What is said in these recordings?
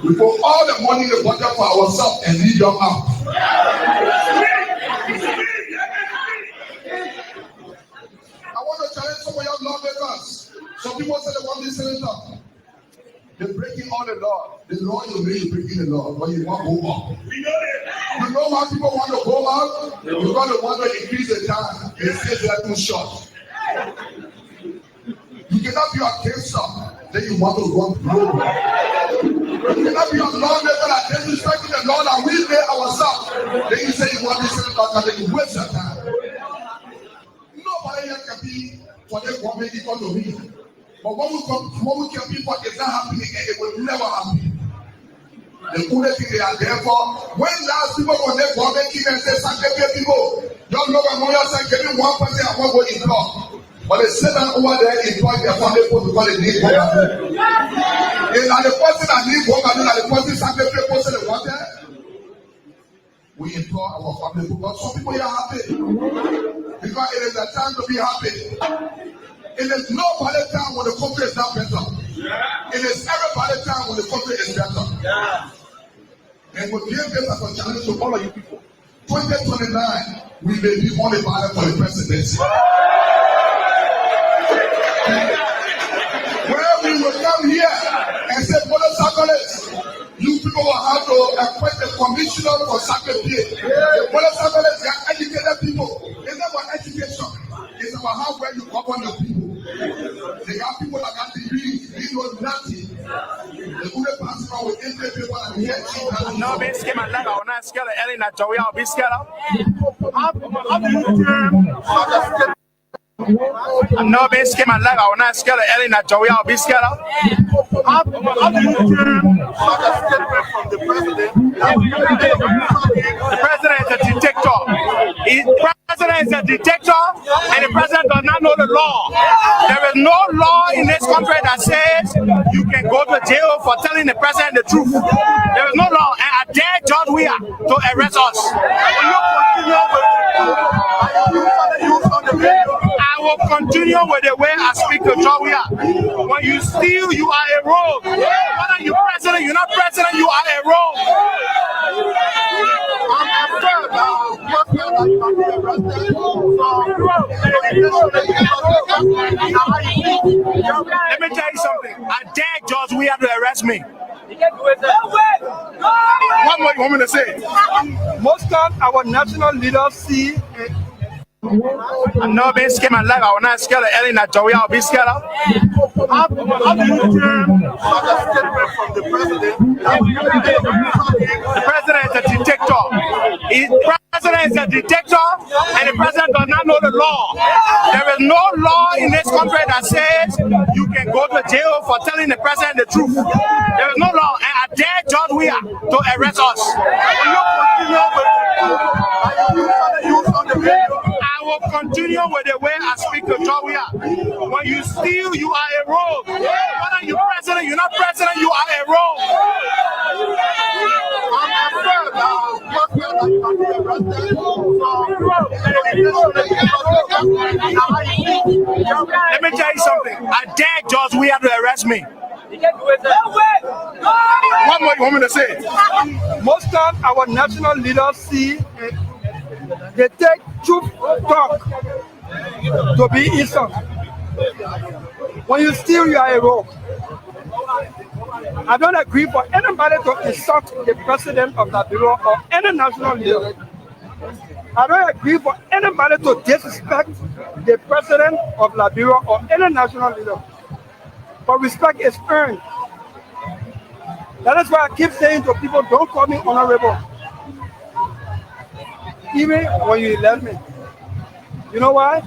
We put all the money in the budget for ourselves and leave them out. I want to challenge some of your lawmakers. Some people say they want this senator. They're breaking all the law. The law you make, you're breaking the law, but you want to go up. You know why people want to go up? Because they want to increase the time. They say they are too short. You cannot be a cancer, then you want to run global. You cannot be a lawmaker that disrespecting the law that we made ourselves. Then you say you want this senator, and then you waste your time. Nobody here can be for the government economy. But when we can people, it's not happening and it will never happen. The only thing they are there for, when last people were there for making and say, Sanke people, don't know when you say, give me 1% I want to employ. But they say that over there employ their family people because they need work. And the person that need work, and the person Sanke people say they want there. We employ our family people, but some people are happy. Because it is the time to be happy. It is nobody time when the country is not better. It is everybody time when the country is better. And we give this as a challenge to all of you people. 2029, we may be on the ballot for the presidency. Where we will come here and say, Brother Saccoles, you people will have to appoint a commissioner for Saccoles. Brother Saccoles, they are educated people. It's not about education. It's about how well you govern your people. They have people that got degrees, they know nothing. The only person with interest people and here. No, be scared. My leg. I will not scare the Ellie. Not Joey. I'll be scared of. No, be scared. My leg. I will not scare the Ellie. Not Joey. I'll be scared of. The president is a dictator. President is a dictator, and the president does not know the law. There is no law in this country that says you can go to jail for telling the president the truth. There is no law, and I dare George Weah to arrest us. I will continue with the way I speak to George Weah. When you steal, you are a rogue. Whether you're president, you're not president, you are a rogue. Let me tell you something. I dare George Weah to arrest me. What more you want me to say? Most times our national leaders see. I'm not being scared. My life. I will not scare the Ellie. Not Joey. I'll be scared of. How do you term a statement from the president? The president is a dictator. President is a dictator, and the president does not know the law. There is no law in this country that says you can go to jail for telling the president the truth. There is no law, and I dare George Weah to arrest us. I will continue with the way I speak to George Weah. When you steal, you are a rogue. Whether you're president, you're not president, you are a rogue. Let me tell you something. I dare George Weah to arrest me. What more you want me to say? Most times our national leaders see they take truth talk to be insult. When you steal, you are a rogue. I don't agree for anybody to insult the president of the bureau or any national leader. I don't agree for anybody to disrespect the president of the bureau or any national leader. But respect is earned. That is why I keep saying to people, don't call me honorable. Even when you elect me. You know why?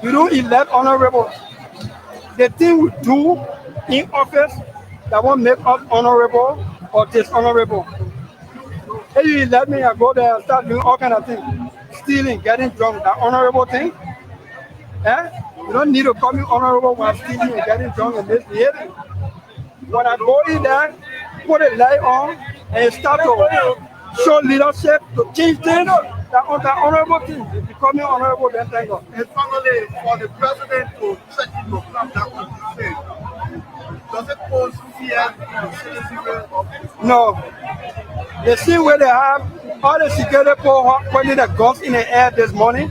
You don't elect honorable. The thing we do in office that won't make us honorable or dishonorable. If you elect me, I go there and start doing all kind of things. Stealing, getting drunk, that honorable thing. You don't need to call me honorable when I'm stealing and getting drunk and misbehaving. When I go in there, put a light on and start to show leadership, to change things, that honorable thing. If you call me honorable, then thank God. And finally, for the president to check into that what you say. Does it pose fear? No. The scene where they have all the security people pointing the guns in the air this morning,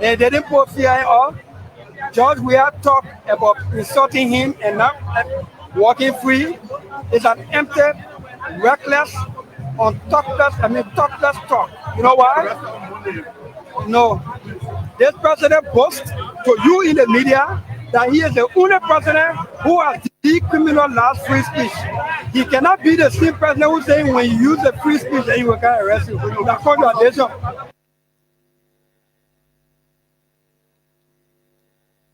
and they didn't put fear in all. George Weah talked about insulting him and not walking free. It's an empty, reckless, talkless talk. You know why? No. This president boasts to you in the media that he is the only president who has decriminalized free speech. He cannot be the same president who's saying when you use the free speech, then you will get arrested. That's contradiction.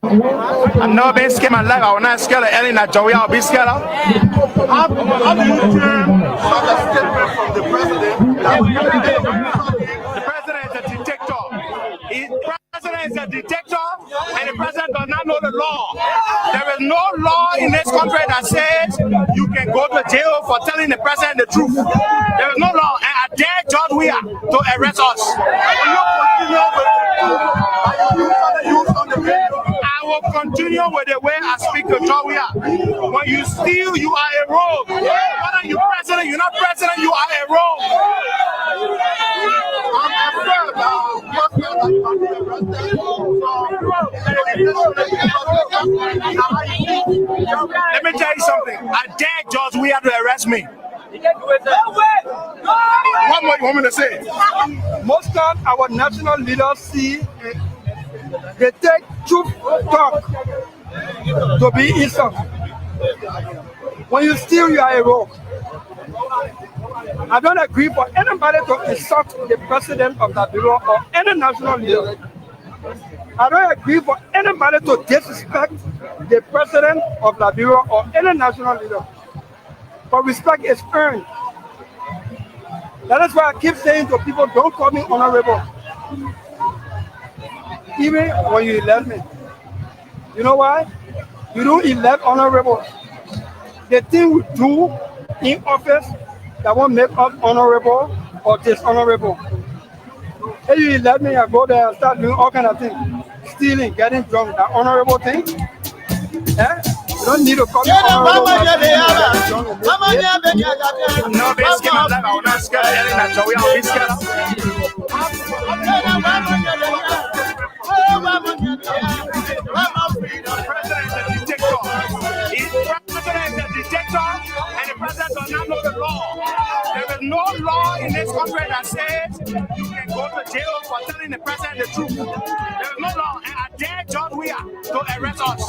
I've never been scared in my life. I will not scared of Ellen that Joey. I'll be scared of. How do you term such a statement from the president? The president is a dictator. The president is a dictator, and the president does not know the law. There is no law in this country that says you can go to jail for telling the president the truth. There is no law, and I dare George Weah to arrest us. I will continue with the way I speak to George Weah. When you steal, you are a rogue. Whether you're president, you're not president, you are a rogue. Let me tell you something. I dare George Weah to arrest me. What more you want me to say? Most times our national leaders see they take truth talk to be insult. When you steal, you are a rogue. I don't agree for anybody to insult the president of the bureau or any national leader. I don't agree for anybody to disrespect the president of the bureau or any national leader. But respect is earned. That is why I keep saying to people, don't call me honorable. Even when you elect me. You know why? You don't elect honorable. The thing we do in office that won't make us honorable or dishonorable. If you elect me, I go there and start doing all kind of things. Stealing, getting drunk, that honorable thing. Eh? You don't need to call me honorable. I'm not being scared of life. I will not scare Ellen that Joey. I'll be scared of. The president is a dictator. The president is a dictator, and the president does not know the law. There is no law in this country that says you can go to jail for telling the president the truth. There is no law, and I dare George Weah to arrest us.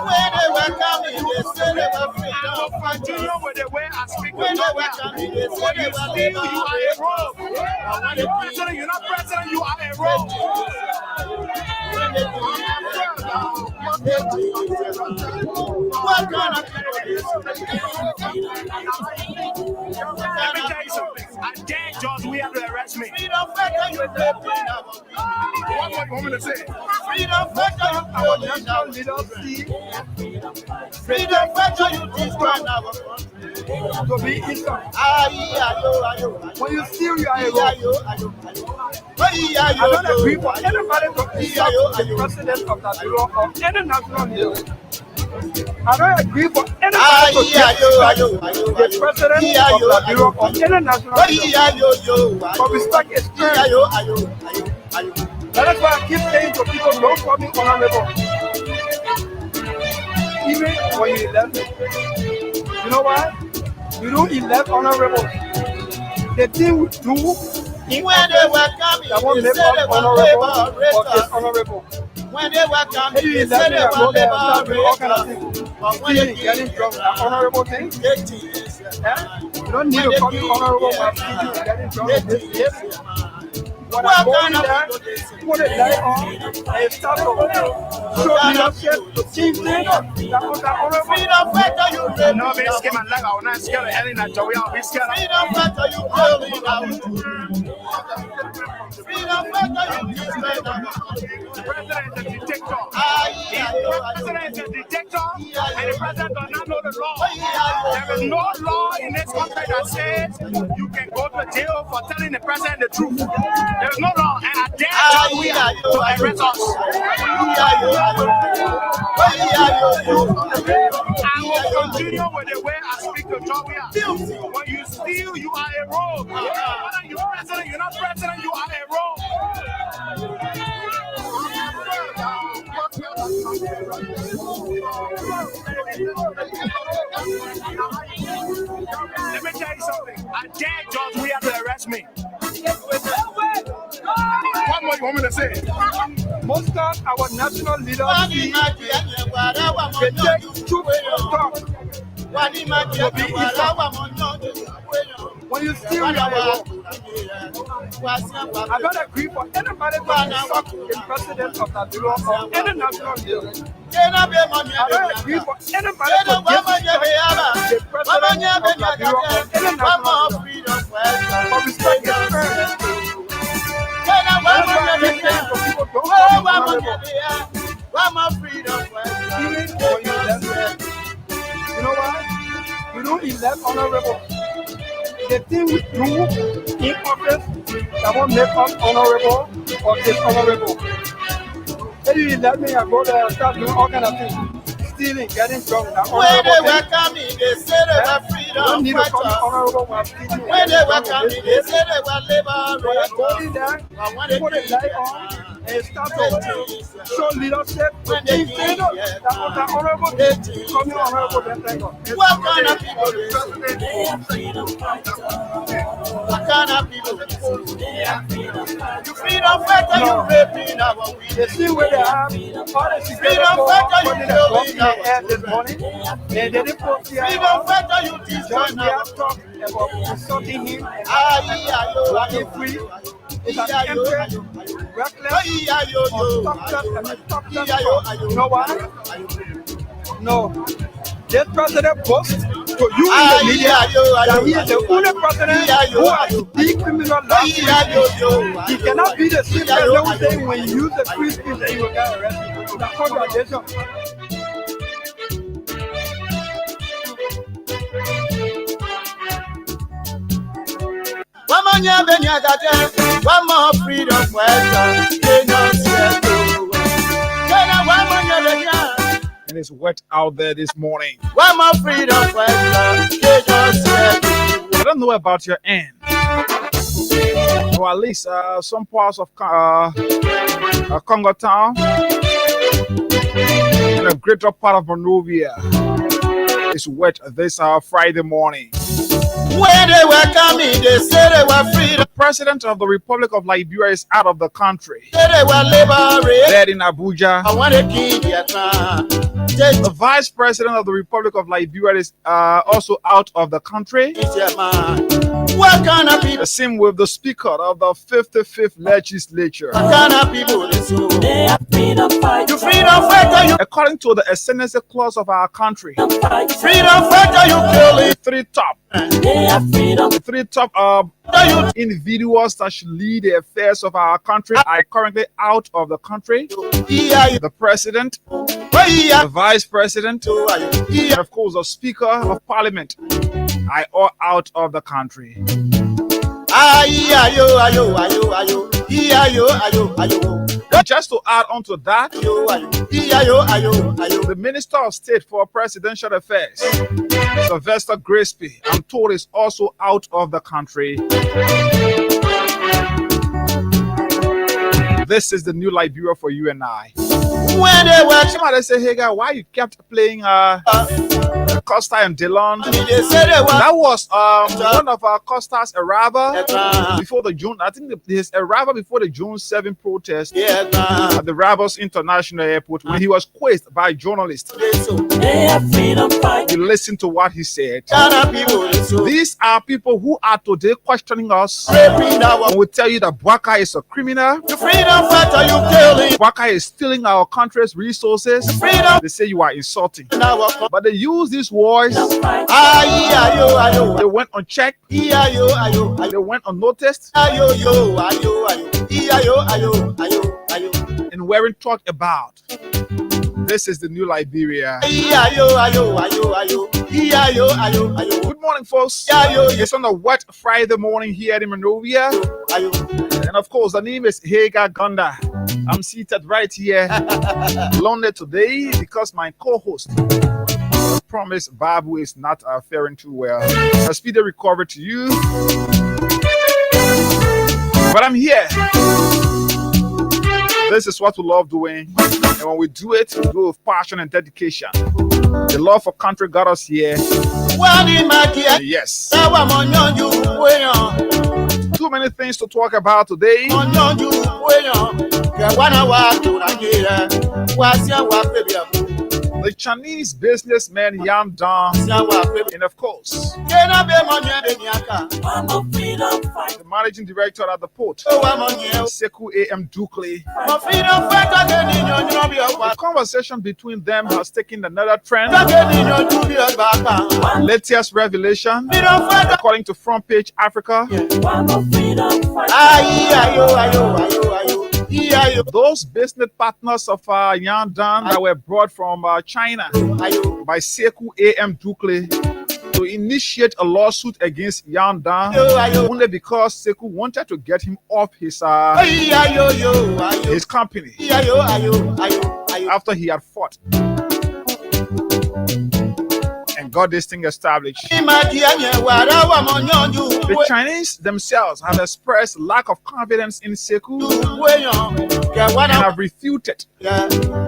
When they were coming, they said they were free. I will continue with the way I speak to George Weah. When you steal, you are a rogue. When you're president, you're not president, you are a rogue. What kind of Let me tell you something. I dare George Weah to arrest me. freedom factor you play? What more you want me to say? Freedom factor you Our play? national leaders see Freedom factor you destroy our country. to be insult. Ayo. When you steal, you are a rogue. I Ayo. don't agree for anybody to insult the president of the bureau or any national leader. I don't agree for anybody to disrespect the president of the bureau or any national leader. But respect is earned. That is why I keep saying to people, don't call me honorable. Even when you elect me. You know why? You don't elect honorable. The thing we do in When they were coming, that won't they make said us they were honorable or liberators. dishonorable. When they were If coming, you they elect said me, they I go were there and start doing all kind of liberators. things. But when Stealing, they getting drunk, an honorable thing. Eh? You don't need to call me honorable by stealing, getting drunk. Yes. When I go in there, put it light on, and start to show leadership to change things. That was the honorable. Freedom factor you play? I'm not being scared of my life. I will not scare of Ellen that Joey. I'll be scared of. Freedom factor you play? Freedom factor you destroy our country. The president is a dictator. The president is a dictator, and the president does not know the law. There is no law in this country that says you can go to jail for telling the president the truth. There There is no law, and I dare George Weah to arrest us. I will continue with the way I speak to George Weah. When you steal, you are a rogue. Whether you're president, you're not president, you are a rogue. Let me tell you something. I dare George Weah to arrest me. What more you want me to say? Most times our national leaders they take truth to talk. When you steal, you are a rogue. I don't agree for anybody to insult the president of Nigeria or any national leader. I don't agree for anybody to disrespect the president of Nigeria or any national leader. But respect his parents. That's why I keep saying for people, don't call me honorable. Even when you elect, you know why? You don't elect honorable. The thing we do in office that won't make us honorable or dishonorable. If you elect me, I go there and start doing all kind of things. Stealing, getting drunk, that When they honorable welcome me, they say they were you don't need to call me freedom honorable while stealing. When they welcome me, they say they were So I go in there, But when they put a light on, and start to show leadership. When they If you know that was an honorable, call me honorable, then thank God. What kind of people they say? What kind of people they say? You freedom fighter, you raping our The women. thing where they have all the security Freedom for fighter, you putting the bomb in killing the air this morning, and they didn't put the Freedom fighter, you John destroy we our have talked about insulting him and Aye, free. It's an empty, reckless, unstructured, you know why? No. This president boasts to you in the media that he is the only president who has decriminalized freedom. He cannot be the same president who say when you use the free speech that you will get arrested. Now, congratulations. One more freedom And it's wet out there this morning. One more freedom I don't know about your end. Or at least some parts of Congo Town and a greater part of Monrovia. It's wet this Friday morning. When they welcome me, they say they were freedom. The president of the Republic of Liberia is out of the country. Say they were liberated. There in Abuja. I want to keep your time. The vice president of the Republic of Liberia is also out of the country. What kind of people? The same with the speaker of the 55th legislature. What kind of people? They are freedom fighter. You freedom fighter. You According to the ascendancy clause of our country, freedom fighter. You killing. The three top individuals that should lead the affairs of our country are currently out of the country. The president, the vice president, and of course the speaker of parliament are all out of the country. And just to add on to that, the Minister of State for Presidential Affairs, Sylvester Grisby, I'm told is also out of the country. This is the new Liberia for you and I. When they were Somebody say, hey guy, why you kept playing Costa and Dillon? they say they were. That was one of our Costa's arrival before the June. I think his arrival before the June 7 protest at the Rabos International Airport when he was quizzed by journalists. You listen to what he said. These are people who are today questioning us. And we tell you that Bwaka is a criminal. Bwaka is stealing our country's resources. They say you are insulting. But they use these words. They went unchecked. They went unnoticed. And weren't talked about. This is the new Liberia. Ayo, ayo, ayo, ayo. Ayo, ayo, ayo. Good morning, folks. It's on a wet Friday morning here in Monrovia. And of course, the name is Hagar Gonda. I'm seated right here, lonely today because my co-host, Promise Babu, is not faring too well. A speedy recovery to you. But I'm here. This is what we love doing. And when we do it, we do it with passion and dedication. The love for country got us here. Yes. Too many things to talk about today. The Chinese businessman Yan Dong, and of course, the managing director at the port, Sekou A.M. Dukle. The conversation between them has taken another trend. Latest revelation, according to Front Page Africa. Those business partners of Yan Dan that were brought from China by Sekou A.M. Dukle to initiate a lawsuit against Yan Dan only because Sekou wanted to get him off his company after he had fought and got this thing established. The Chinese themselves have expressed lack of confidence in Sekou and have refuted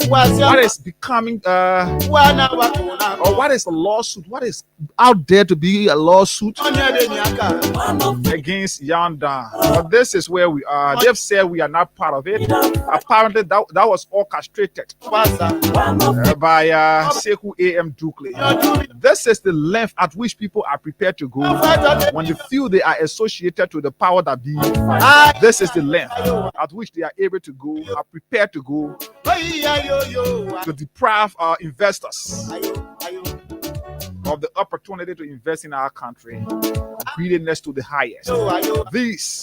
what is becoming or what is a lawsuit, what is out there to be a lawsuit against Yan Dan. But this is where we are. They've said we are not part of it. Apparently that was orchestrated by Sekou A.M. Dukle. This is the length at which people are prepared to go when they feel they are associated to the power that be. This is the length at which they are able to go, are prepared to go to deprive our investors of the opportunity to invest in our country. Greediness to the highest. This.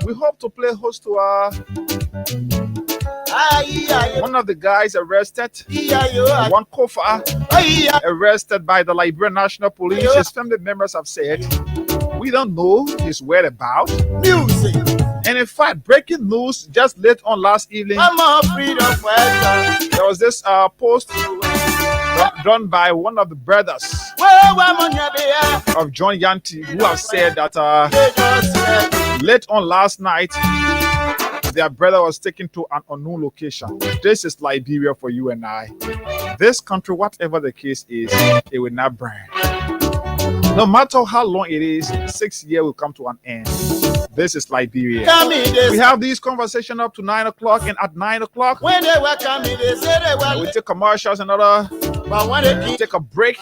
We hope to play host to one of the guys arrested, one Kofa arrested by the Liberian National Police. His family members have said, we don't know his whereabouts. And in fact, breaking news just late on last evening, there was this post done by one of the brothers of John Yanti, who have said that late on last night, their brother was taken to an unknown location. This is Liberia for you and I. This country, whatever the case is, it will not burn. No matter how long it is, 6 years will come to an end. This is Liberia. We have these conversations up to 9 o'clock, and at 9 o'clock, we take commercials and we take a break.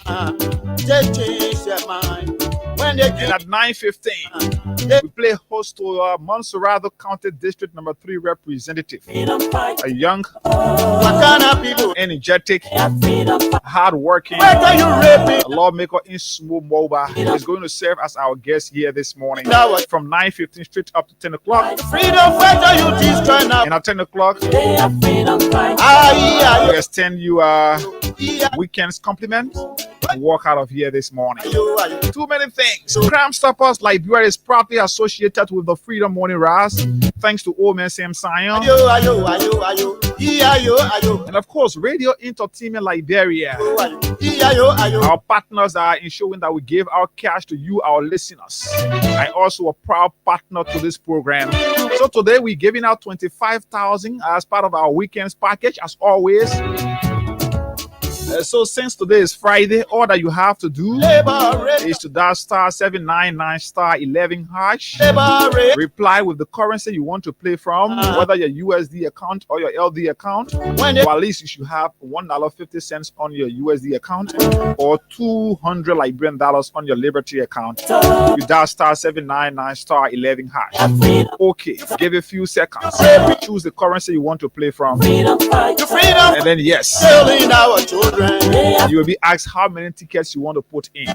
And at 9:15, we play host to Montserrado County District Number 3 representative, a young, energetic, hard-working lawmaker in Small Moba is going to serve as our guest here this morning from 9:15 straight up to 10 o'clock. And at 10 o'clock, we extend you weekend's compliment and walk out of here this morning. Too many things. Crime Stoppers Liberia is proudly associated with the Freedom Morning Rise, thanks to Old Man Sam Sion. And of course, Radio Entertainment Liberia. Our partners are ensuring that we give our cash to you, our listeners. I also a proud partner to this program. So today we're giving out 25,000 as part of our weekends package, as always. So since today is Friday, all that you have to do is to dial star 799 star 11 hash. Reply with the currency you want to play from, whether your USD account or your LD account. Or at least you should have $1.50 on your USD account or $200 Liberian dollars on your Liberty account. You dial star 799 star 11 hash. Okay, give it a few seconds. Choose the currency you want to play from, and And then yes, killing our children. you will be asked how many tickets you want to put in.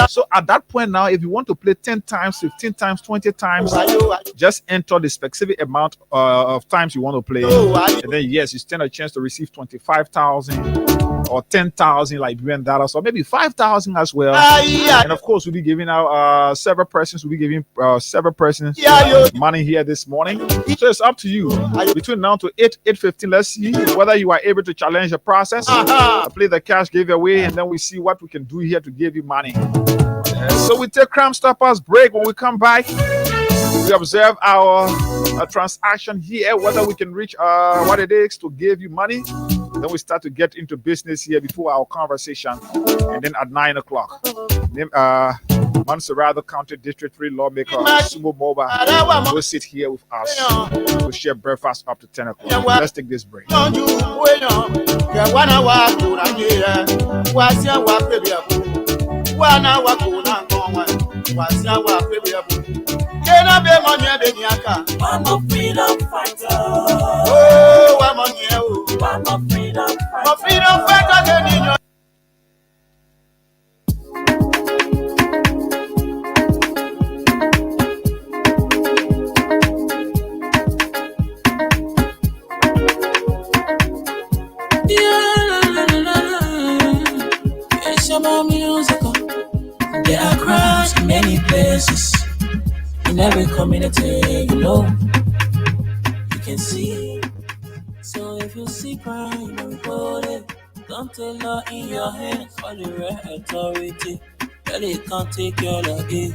So at that point now, if you want to play 10 times, 15 times, 20 times, just enter the specific amount of times you want to play. And then yes, you stand a chance to receive 25,000 or 10,000 Liberian dollars, or maybe 5,000 as well. And of course, we'll be giving out several persons. We'll be giving several persons money here this morning. So it's up to you. Between now to 8:15, let's see whether you are able to challenge the process. Play the cash giveaway, and then we see what we can do here to give you money. So we take Crime Stoppers break. When we come back, we observe our transaction here, whether we can reach what it is to give you money. Then we start to get into business here before our conversation. And then at 9 o'clock, Montserrat County District 3 lawmaker Sumo Moba will sit here with us to share breakfast up to 10 o'clock. Let's take this break. I'm a freedom fighter. Oh, I'm on you. I'm a freedom fighter. My freedom fighter. It's about musical. There are crowds in many places. In every community, you know, you can see. So if you see crime, report it. Don't take law in your hands. Call the right authority. Really can't take your luggage.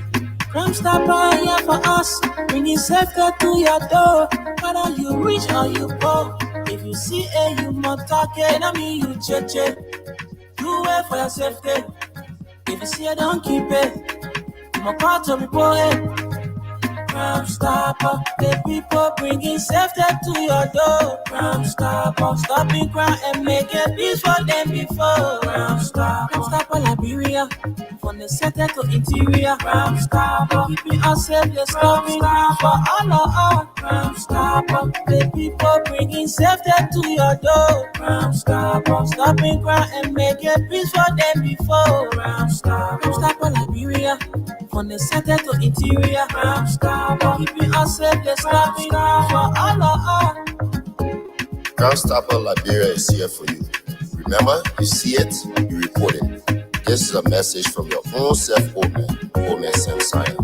Crime Stopper here for us. Bringing safety to your door. Whether you rich or you poor. If you see a you must target. I mean you check. You wait for your safety. If you see a don't keep it. I'm a part of the boy. Crime Stopper, the people bringing safety to your door. Crime Stopper, stopping crime and making peace for them before. Crime Stopper, Liberia, from the center to interior. Crime Stopper, keeping us safe, they're stopping crime for all of us. Crime Stopper, the people bringing safety to your door. Crime Stopper, stopping crime and making peace for them before. Crime Stopper, Liberia, from the center to interior. Crime Stopper, keeping us safe, they're stopping crime for all of us. Crime Stopper Liberia is here for you. Remember, you see it, you report it. This is a message from your own self, Omen Sam Sion.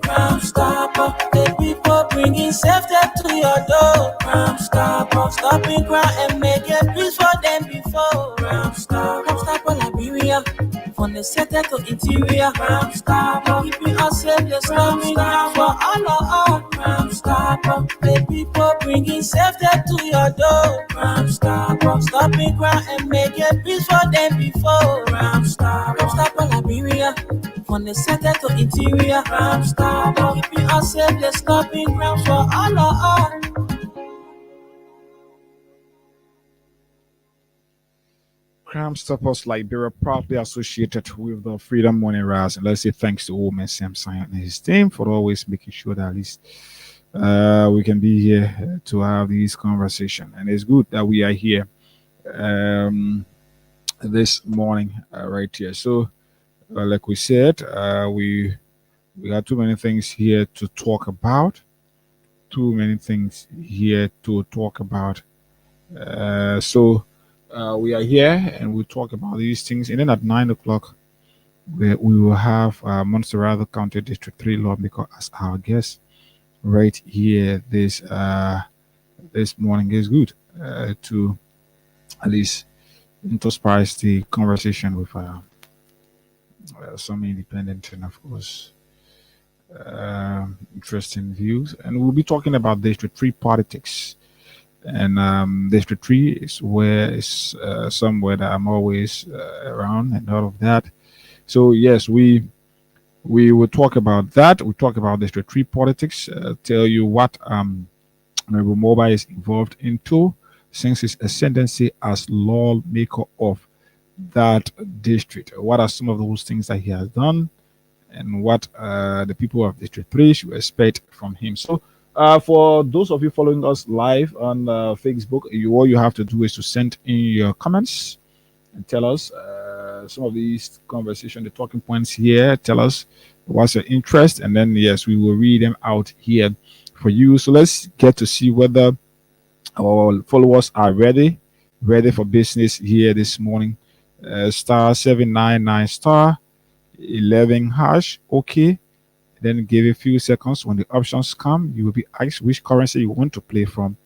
Crime Stopper, the people bringing safety to your door. Crime Stopper, stopping crime and making peace for them before. Crime Stopper, Liberia, from the center to interior. Crime Stopper, keeping us safe, they're stopping crime for all of us. Crime Stopper, the people bringing safety to your door. Crime Stopper, stopping crime and making peace for them before. Crime Stopper, Liberia, from the center to interior. Crime Stopper, keeping us safe, they're stopping crime for all of us. Crime Stoppers Liberia proudly associated with the Freedom Money Rise. And let's say thanks to Omen Sam Sion and his team for always making sure that at least we can be here to have these conversations. And it's good that we are here this morning right here. So like we said, we got too many things here to talk about. We are here and we'll talk about these things. And then at 9 o'clock, we will have Montserrat County District 3 lawmaker as our guest right here this morning. Is good to at least intersperse the conversation with some independent and of course interesting views. And we'll be talking about District 3 politics. And District 3 is where it's somewhere that I'm always around and all of that. So yes, we will talk about that. We talk about District 3 politics. Tell you what Honorable Moba is involved into since his ascendancy as lawmaker of that district. What are some of those things that he has done, and what the people of District 3 should expect from him. So, for those of you following us live on Facebook, all you have to do is to send in your comments and tell us some of these conversation, the talking points here. Tell us what's your interest, and then yes, we will read them out here for you. So let's get to see whether our followers are ready for business here this morning. Star 799 star 11 hash. Okay. Then give a few seconds. When the options come, you will be asked which currency you want to play from.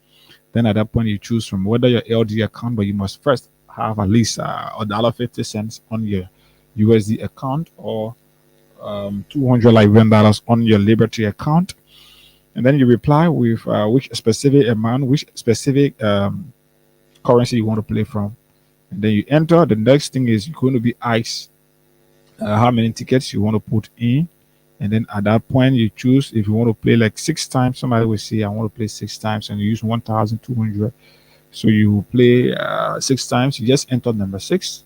Then at that point, you choose from whether your LD account, but you must first have at least $1.50 on your USD account, or $211 on your Liberty account. And then you reply with which specific amount, which specific currency you want to play from. And then you enter. The next thing is you're going to be asked how many tickets you want to put in. And then at that point, you choose if you want to play like 6 times. Somebody will say, I want to play 6 times, and you use 1,200. So you play 6 times. You just enter number 6,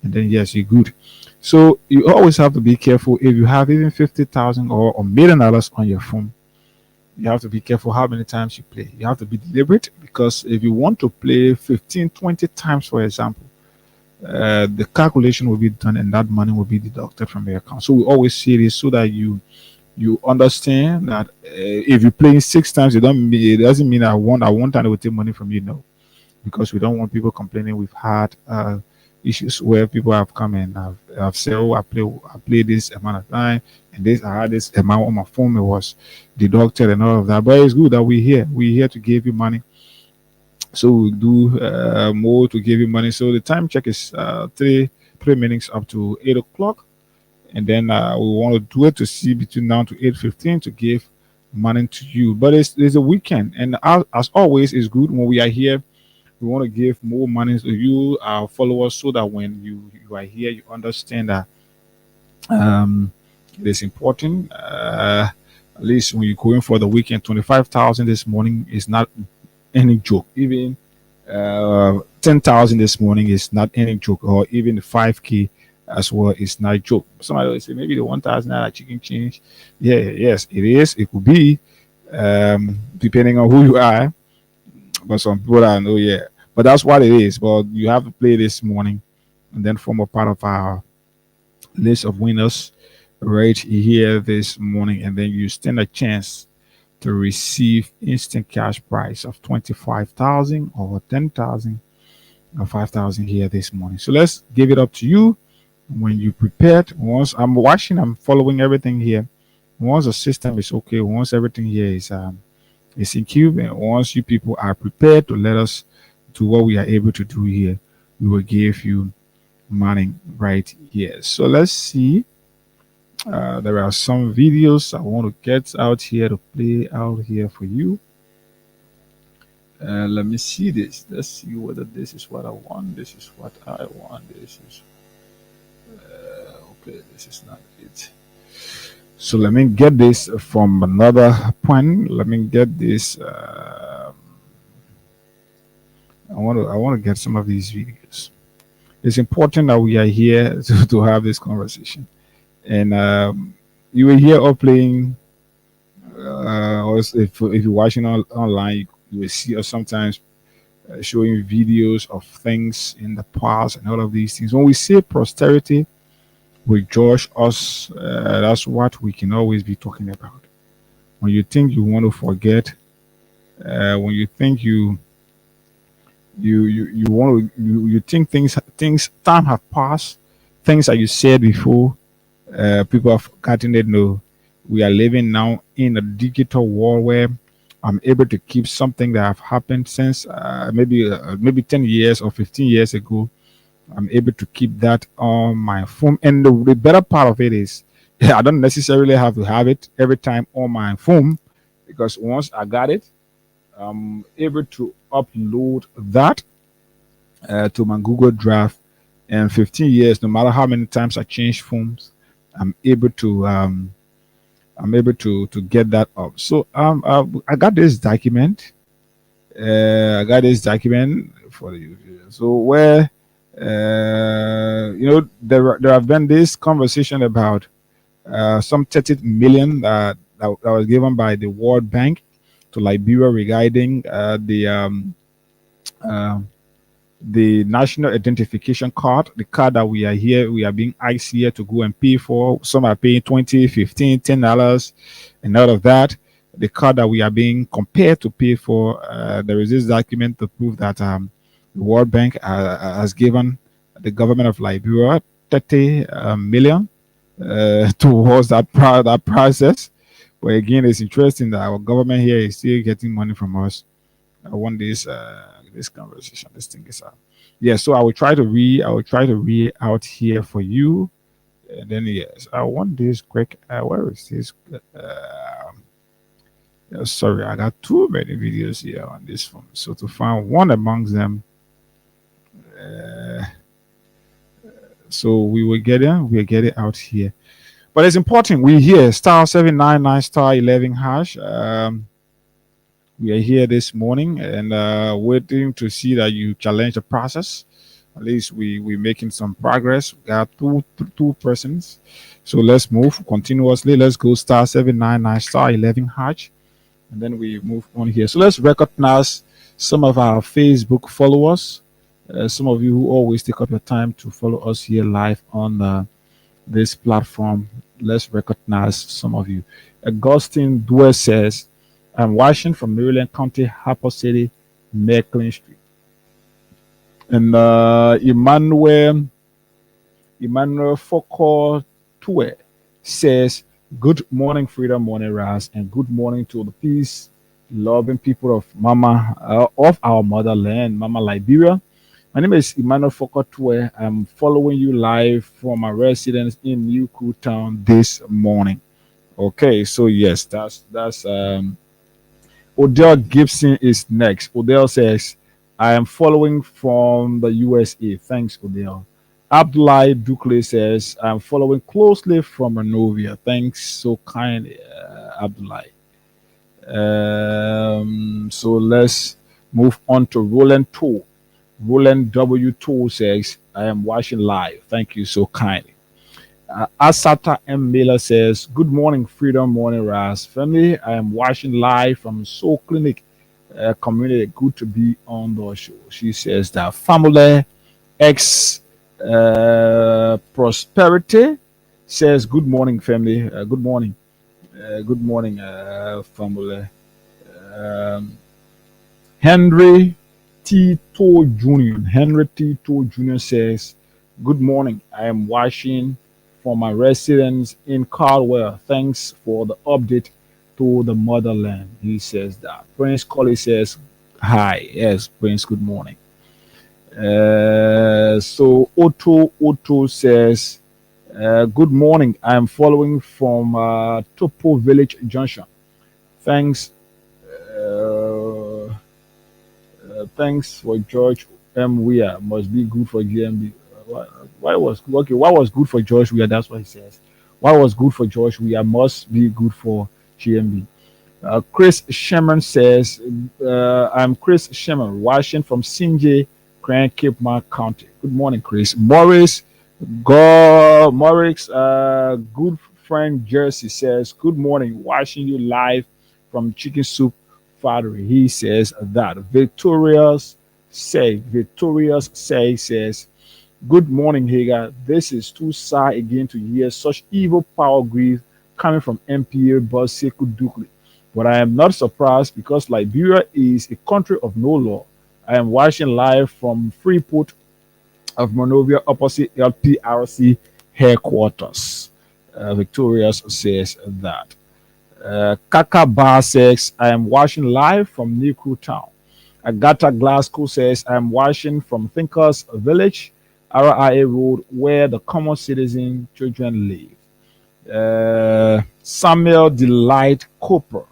and then yes, you're good. So you always have to be careful. If you have even $50,000 or $1 million on your phone, you have to be careful how many times you play. You have to be deliberate, because if you want to play 15, 20 times, for example, the calculation will be done and that money will be deducted from your account. So we always say this so that you understand that if you're playing 6 times, it doesn't mean I want time they will take money from you. No, because we don't want people complaining. We've had issues where people have come and have said, oh, I play this amount of time, and I had this amount on my phone, it was deducted and all of that. But it's good that we're here to give you money. So we do more to give you money. So the time check is 3 minutes up to 8 o'clock, and then we want to do it to see between now to 8:15 to give money to you. But it's a weekend, and as always, it's good when we are here. We want to give more money to you, our followers, so that when you are here, you understand that it is important. At least when you're going for the weekend, 25,000 this morning is not any joke. Even 10,000 this morning is not any joke, or even 5K as well is not a joke. Somebody will say maybe the 1,000 chicken change. Yes, it is. It could be, depending on who you are. But some people don't know, but that's what it is. But you have to play this morning and then form a part of our list of winners right here this morning, and then you stand a chance to receive instant cash prize of 25,000 or 10,000 or 5,000 here this morning. So let's give it up to you when you prepared. Once I'm watching, I'm following everything here. Once the system is okay, once everything here is in queue, and once you people are prepared to let us do what we are able to do here, we will give you money right here. So let's see. There are some videos I want to get out here to play out here for you. Let me see this. Let's see whether this is what I want. This is what I want. This is okay. This is not it. So let me get this from another point. Let me get this. I want to get some of these videos. It's important that we are here to have this conversation. And you will hear us playing, or if you're watching online, you will see us sometimes showing videos of things in the past and all of these things. When we say posterity will judge us, that's what we can always be talking about. When you think you want to forget, when you think you think things time have passed, things that you said before, people have forgotten it. No, we are living now in a digital world where I'm able to keep something that have happened since maybe 10 years or 15 years ago. I'm able to keep that on my phone, and the better part of it is I don't necessarily have to have it every time on my phone, because once I got it, I'm able to upload that to my Google Drive. And 15 years, no matter how many times I change phones, I'm able to get that up. So I got this document. I got this document for you. So where there have been this conversation about some 30 million that was given by the World Bank to Liberia regarding the national identification card, the card that we are being asked here to go and pay for. Some are paying 20, 15, $10 and out of that. The card that we are being compared to pay for, there is this document to prove that the World Bank has given the government of Liberia 30 million towards that process. But again, it's interesting that our government here is still getting money from us. I want this conversation. This thing is yeah. So I will try to read out here for you, and then yes, I want this quick. Where is this? Sorry, I got too many videos here on this phone. So to find one amongst them, so we will get it out here. But it's important. We here *799 *11#. We are here this morning and waiting to see that you challenge the process. At least we're making some progress. We got two persons. So let's move continuously. Let's go *799 *11#. And then we move on here. So let's recognize some of our Facebook followers. Some of you who always take up your time to follow us here live on this platform. Let's recognize some of you. Augustine Dwyer says, I'm watching from Maryland County, Harper City, Macklin Street. And Emmanuel Foucault Tue says, good morning, Freedom Morning Rise, and good morning to the peace loving people of of our motherland, Mama Liberia. My name is Emmanuel Foucault Tue. I'm following you live from my residence in New Cool Town this morning. Okay, so yes, that's Odell Gibson is next. Odell says, I am following from the USA. Thanks, Odell. Abdullah Dukle says, I'm following closely from Monrovia. Thanks so kindly, Abdullah. So let's move on to Roland Tool. Roland W. Tool says, I am watching live. Thank you so kindly. Asata M. Miller says, good morning, Freedom Morning Rise family. I am watching live from Soul Clinic community. Good to be on the show. She says that family X Prosperity says, good morning, family. Good morning. Good morning, family. Henry T. Toll Jr. Henry T. Toll Jr. says, good morning. I am watching for my residence in Caldwell. Thanks for the update to the motherland. He says that. Prince Colley says, hi. Yes, Prince, good morning. So Otto says, good morning. I am following from Topo Village Junction. Thanks. Thanks for George M. Weah. Must be good for GMB. Why was good for George Weah? That's what he says. Why was good for George Weah must be good for GMB. Chris Sherman says, I'm Chris Sherman, watching from Sinjay, Grand Cape Mark County. Good morning, Chris. Morris, good friend Jersey says, good morning, watching you live from Chicken Soup Factory. He says that. Victorious says, good morning, Hagar. This is too sad again to hear such evil power grief coming from MPA boss Sekou Dukli. But I am not surprised because Liberia is a country of no law. I am watching live from Freeport of Monrovia opposite LPRC headquarters. Victorious says that. Kaka Bar says, I am watching live from New Crew Town. Agatha Glasgow says, I am watching from Thinkers Village, RIA Road, where the common citizen children live. Samuel Delight Cooper.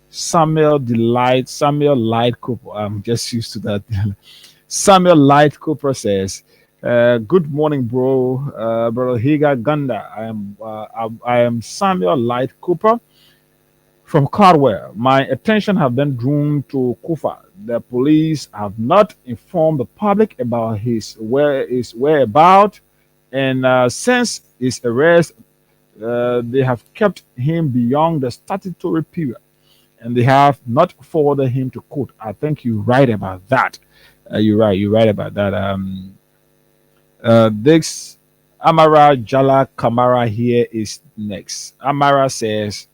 Samuel Light Cooper. I'm just used to that. Samuel Light Cooper says, good morning, bro. Brother Higa Ganda. I am Samuel Light Cooper from Caldwell. My attention have been drawn to Kufa. The police have not informed the public about his whereabouts, and since his arrest, They have kept him beyond the statutory period, and they have not forwarded him to court. I think you're right about that. You're right. You're right about that. This Amara Jala Kamara here is next. Amara says,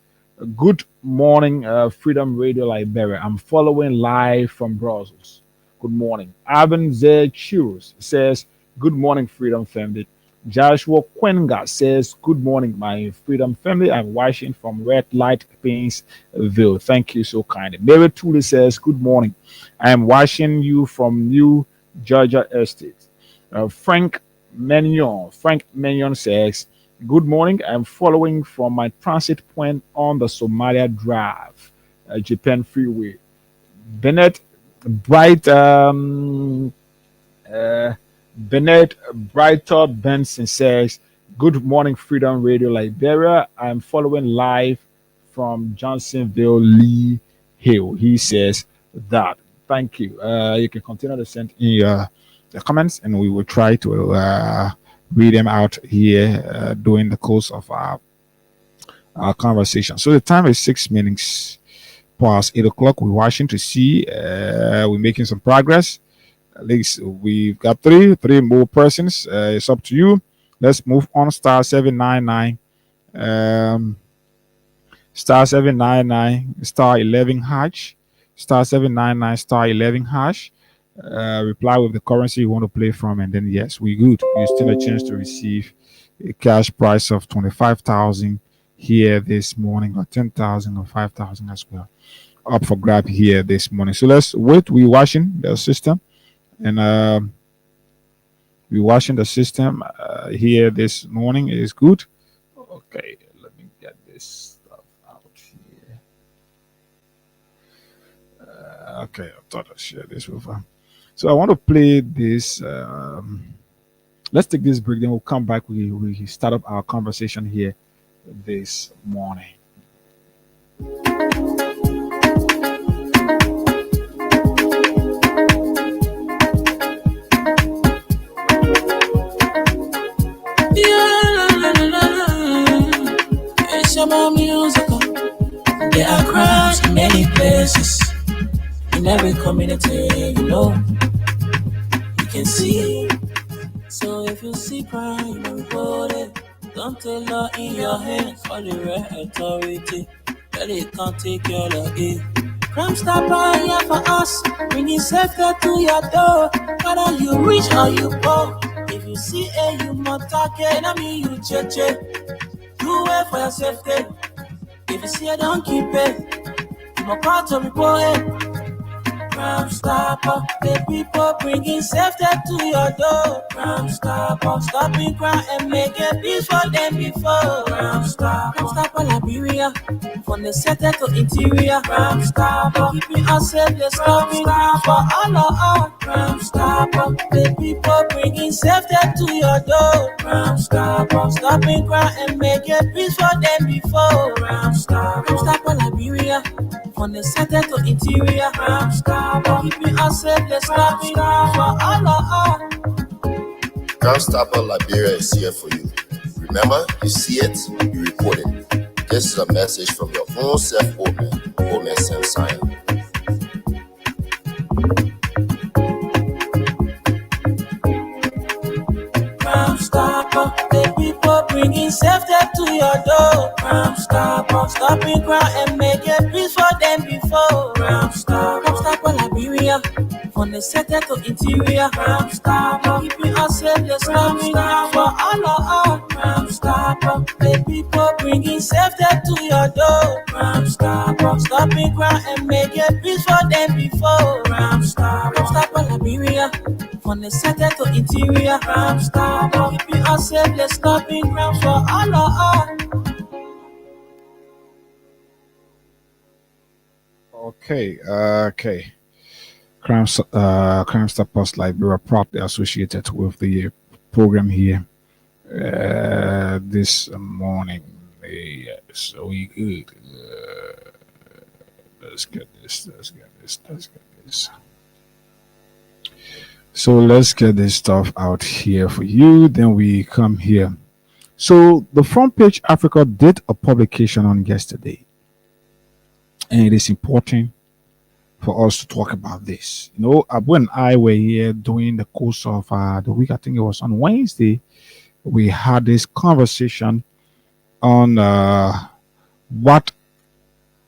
"Good morning, Freedom Radio Liberia. I'm following live from Brussels. Good morning." Aben Z Chirus says, "Good morning, Freedom Family." Joshua Quenga says, "Good morning, my Freedom Family. I'm watching from Red Light Painesville. Thank you so kindly." Mary Tooley says, "Good morning. I am watching you from New Georgia Estate." Frank Menyon says, "Good morning. I'm following from my transit point on the Somalia Drive, Japan Freeway." Bennett Bright Bennett Brighter Benson says, "Good morning, Freedom Radio Liberia. I'm following live from Johnsonville, Lee Hill." He says that. Thank you. You can continue to send in the comments, and we will try to read them out here during the course of our conversation. So the time is 6 minutes past 8 o'clock. We're watching to see we're making some progress. At least we've got three more persons. It's up to you. Let's move on. Star 799, star 799, star 11 hash, star 799, star 11 hash. Reply with the currency you want to play from, and then yes, we good. You still a chance to receive a cash prize of 25,000 here this morning, or 10,000 or 5,000 as well, up for grab here this morning. So let's wait. We're watching the system. And we're watching the system here this morning. It is good. Okay, let me get this stuff out here. Okay, I thought I'd share this with her. So I want to play this. Let's take this break, then we'll come back. We start up our conversation here this morning. Musical. There are crowds in many places, in every community, you can see. So if you see crime, report it. Don't take law in your hands, call the right authority. But it can't take your law in. Crime Stopper here for us, bringing safety to your door. Whether you rich or you poor, if you see you must target, I mean you cheche. Do it for your safety. If you see don't keep it. I'm a part of report it. Crime Stopper, the people bringing safety to your door. Crime Stopper, stopping crime and making peace for them before. Crime Stopper Liberia, from the center to interior. Crime Stopper, keeping us safe, the stopping crime for all of us. Crime Stopper, the people bringing safety to your door. Crime Stopper, stopping crime and making peace for them before. Crime Stopper Liberia, from the center to interior. Crime Stopper, keeping us safe, the stopping crime for all of us. Crime Stopper Liberia is here for you. Remember, you see it, you report it. This is a message from your own Oldman Sam Sion. Crime Stopper, the people bringing safety to your door. Crime Stopper, stopping crime and making peace for them before. Crime Stopper Liberia, from the center to interior. Crime Stopper, keeping us safe, the stopping crime for all of us. Crime Stopper, the people bringing safety to your door. Crime Stopper, stopping crime and making peace for them before. Crime Stopper Liberia, from the center to interior. Crime Stopper, keeping us safe, the stopping crime for all of us. Okay. Crime Stoppers Liberia proudly associated with the program here this morning. So we good. Let's get this. So let's get this stuff out here for you. Then we come here. So the Front Page Africa did a publication on yesterday, and it is important for us to talk about this. You know, Abu and I were here during the course of the week. I think it was on Wednesday. We had this conversation on what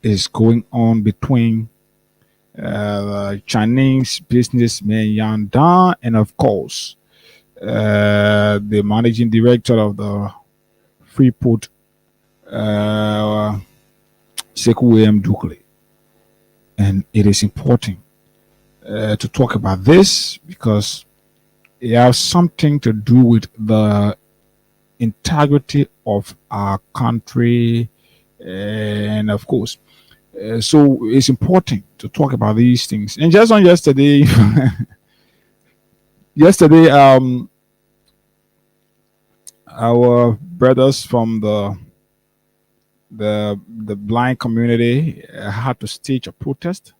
is going on between Chinese businessman Yan Dan and, of course, the managing director of the Freeport, Sekou M. Dukle. And it is important to talk about this because it has something to do with the integrity of our country, and of course, so it's important to talk about these things. And just on yesterday, our brothers from the blind community had to stage a protest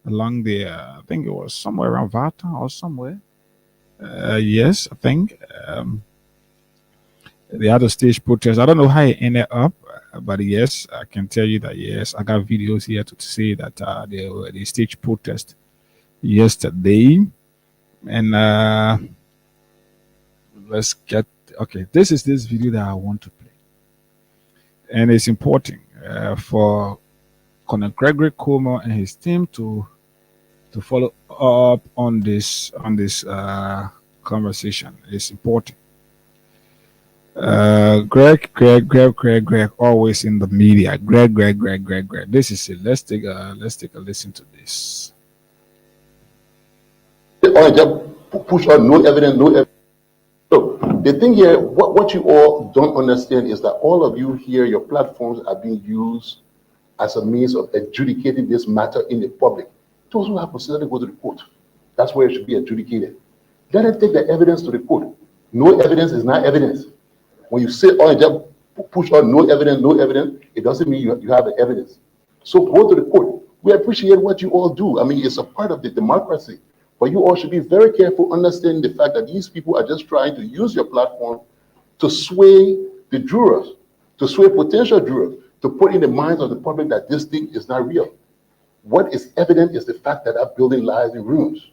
along the I think it was somewhere around Vata or somewhere. Yes, I think they had a stage protest. I don't know how it ended up, but yes, I can tell you that yes, I got videos here to say that they staged protest yesterday. And let's get okay. This is this video that I want to play, and it's important for Colonel Gregory Cuomo and his team to follow up on this conversation. It's important. Greg, always in the media. Greg. This is it. Let's take a listen to this. Push on no evidence. So the thing here, what you all don't understand is that all of you here, your platforms are being used as a means of adjudicating this matter in the public. Those who have considered go to the court. That's where it should be adjudicated. Let them take the evidence to the court. No evidence is not evidence. When you say, oh, just push on no evidence, it doesn't mean you have the evidence. So go to the court. We appreciate what you all do. I mean, it's a part of the democracy. But you all should be very careful understanding the fact that these people are just trying to use your platform to sway the jurors, to sway potential jurors, to put in the minds of the public that this thing is not real. What is evident is the fact that that building lies in ruins.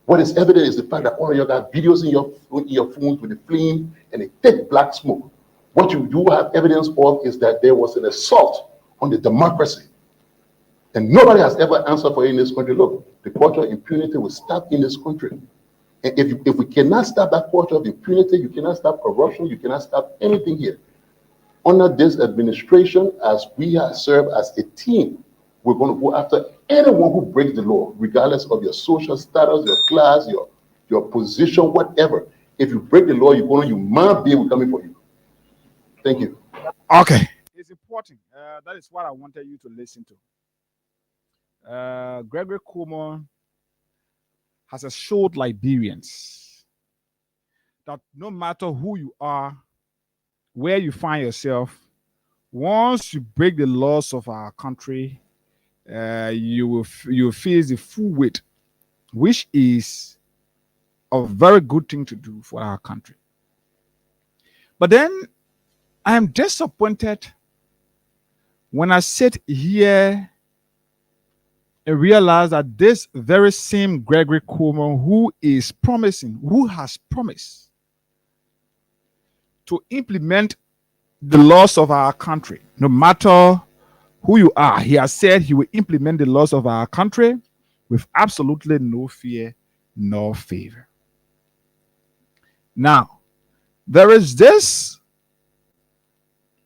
What is evident is the fact that all of you got videos in your phones with the flame and a thick black smoke. What you do have evidence of is that there was an assault on the democracy. And nobody has ever answered for it in this country. Look, the culture of impunity will stop in this country. And if we cannot stop that culture of impunity, you cannot stop corruption, you cannot stop anything here. Under this administration, as we have served as a team, we're going to go after anyone who breaks the law, regardless of your social status, your class, your position, whatever. If you break the law, you might be coming for you. Thank you. Okay. It's important. That is what I wanted you to listen to. Gregory Cuomo has assured Liberians that no matter who you are, where you find yourself, once you break the laws of our country, you will face the full weight, which is a very good thing to do for our country. But then I am disappointed when I sit here and realize that this very same Gregory Cuomo who has promised to implement the laws of our country, no matter who you are, he has said he will implement the laws of our country with absolutely no fear nor favor. Now, there is this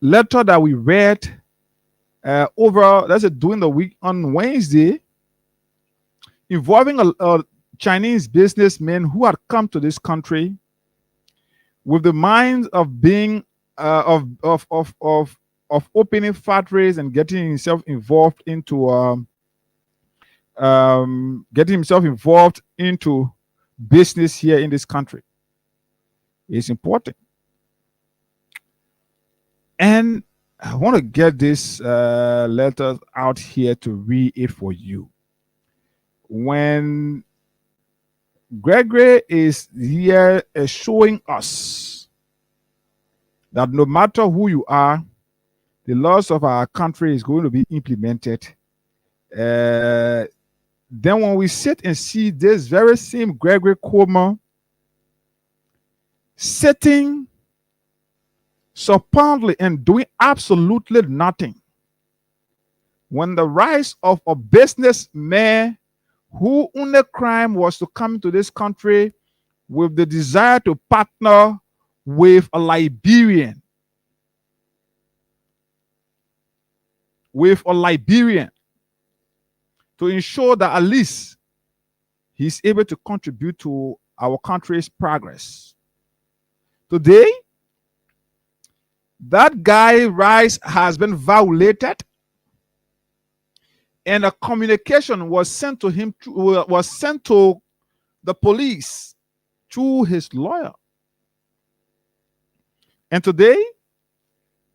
letter that we read during the week on Wednesday, involving a Chinese businessman who had come to this country with the mind of being of opening factories and getting himself involved into business here in this country. It's important. And I want to get this letter out here to read it for you. When Gregory is here showing us that no matter who you are, the laws of our country is going to be implemented. Then when we sit and see this very same Gregory Cuomo sitting supposedly and doing absolutely nothing, when the rise of a businessman who only crime was to come to this country with the desire to partner with a Liberian, to ensure that at least he's able to contribute to our country's progress. Today, that guy's rights has been violated, and a communication was sent to him, was sent to the police through his lawyer. And today,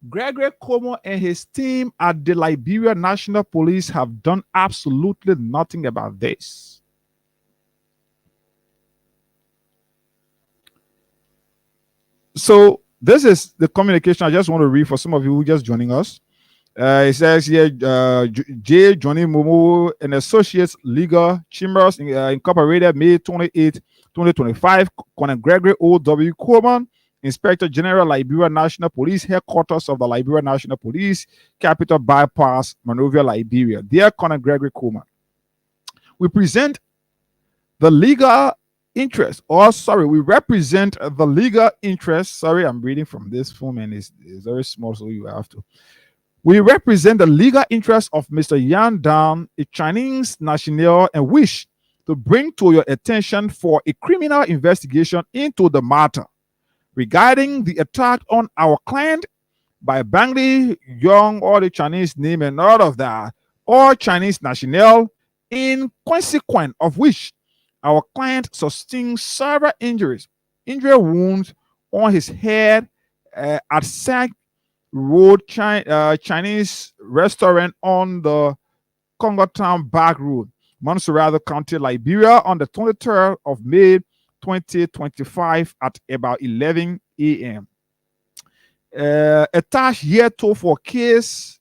Gregory Cuomo and his team at the Liberia National Police have done absolutely nothing about this. So this is the communication I just want to read for some of you who are just joining us. It says here, J. Johnny Momo and Associates Legal Chambers Incorporated, May 28, 2025. Colonel Gregory O.W. Cuomo, Inspector General, Liberia National Police, Headquarters of the Liberia National Police, Capital Bypass, Monrovia, Liberia. Dear Colonel Gregory Cuomo, we present the legal interest, we represent the legal interest. Sorry, I'm reading from this form and it's very small, so you have to. We represent the legal interest of Mr. Yan Dan, a Chinese national, and wish to bring to your attention for a criminal investigation into the matter regarding the attack on our client by Bangli Young, or the Chinese name and all of that, or Chinese national, in consequence of which our client sustained several injury wounds on his head at Sac Road Chinese restaurant on the Congo Town Back Road, Montserrat County, Liberia, on the 23rd of May 2025 at about 11 a.m. Attached hereto for case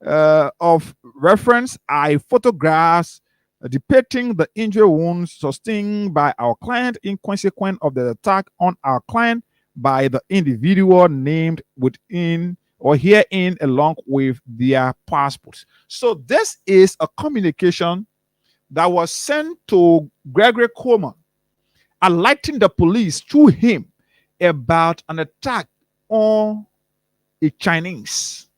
of reference are photographs depicting the injury wounds sustained by our client in consequence of the attack on our client by the individual named within or herein, along with their passports. So this is a communication that was sent to Gregory Cuomo, alerting the police through him about an attack on a Chinese.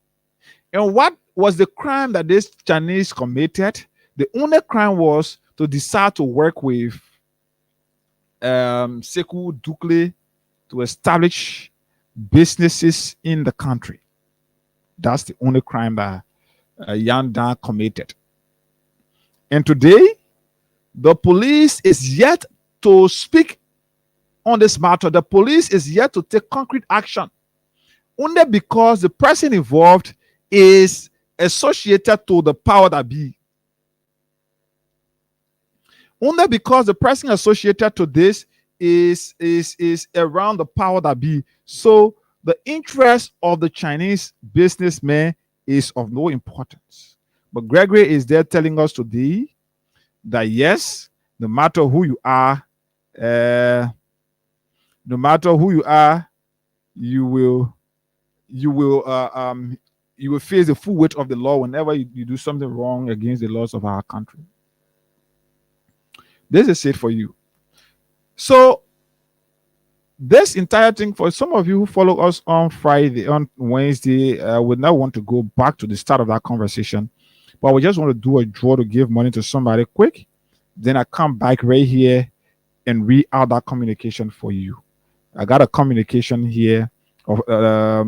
And what was the crime that this Chinese committed? The only crime was to decide to work with Sekou Dukle to establish businesses in the country. That's the only crime that Yan Dan committed. And today, the police is yet to speak on this matter. The police is yet to take concrete action, only because the person involved is associated to the power that be. Only because the person associated to this is around the power that be. So the interest of the Chinese businessman is of no importance. But Gregory is there telling us today that yes, no matter who you are, you will face the full weight of the law whenever you do something wrong against the laws of our country. This is it for you. So this entire thing, for some of you who follow us on Friday, on Wednesday, would not want to go back to the start of that conversation, but we just want to do a draw to give money to somebody quick. Then I come back right here and read out that communication for you. I got a communication here of a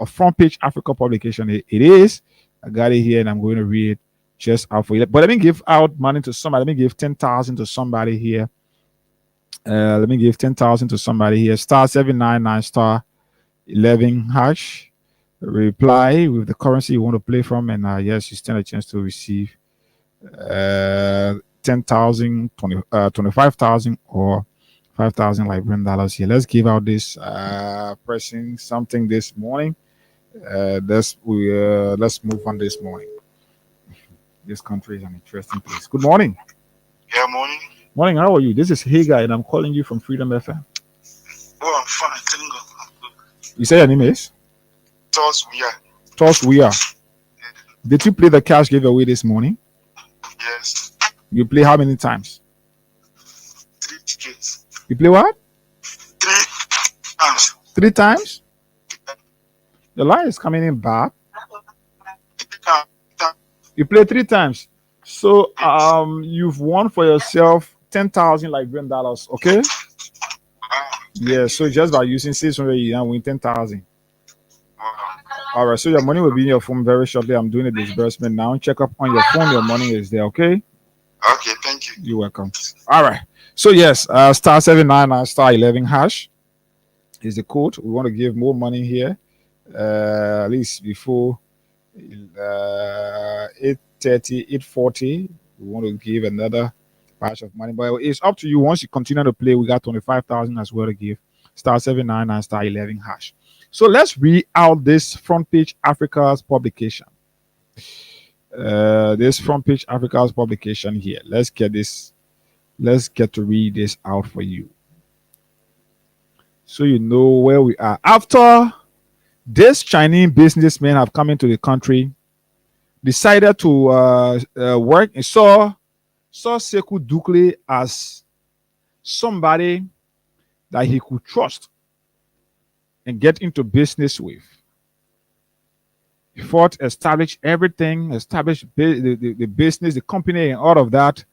Front Page Africa publication. It is. I got it here and I'm going to read it just out for you. But let me give out money to somebody. Let me give 10,000 to somebody here. Let me give 10,000 to somebody here. Star 799 star 11 hash. Reply with the currency you want to play from, and yes, you stand a chance to receive 10,000, 25,000, or 5,000 Liberian dollars here. Let's give out this person something this morning. Let's move on this morning. This country is an interesting place. Good morning. Yeah, morning. Morning. How are you? This is Hagar, and I'm calling you from Freedom FM. Oh, I'm fine. Thank God. You say your name is? Toss we are. Toss we are. Did you play the cash giveaway this morning? Yes. You play how many times? 3 tickets. You play what? 3 times. 3 times? The line is coming in bad. You play 3 times. So you've won for yourself 10,000 Liberian dollars, okay? Yeah, so just by using 600 you now win 10,000. All right, so your money will be in your phone very shortly. I'm doing a disbursement now. Check up on your phone, your money is there, okay? Okay, thank you. You're welcome. All right. So yes, star 799 star 11 hash is the code. We want to give more money here. At least before 8:30, 8:40. We want to give another batch of money. But it's up to you. Once you continue to play, we got 25,000 as well to give. Star 799 star 11 hash. So let's read out this Front Page Africa's publication. This Front Page Africa's publication here. Let's get to read this out for you, so you know where we are. After this Chinese businessmen have come into the country, decided to work and saw Sekou Dukle as somebody that he could trust and get into business with. He fought, established everything, established the business, the company, and all of that.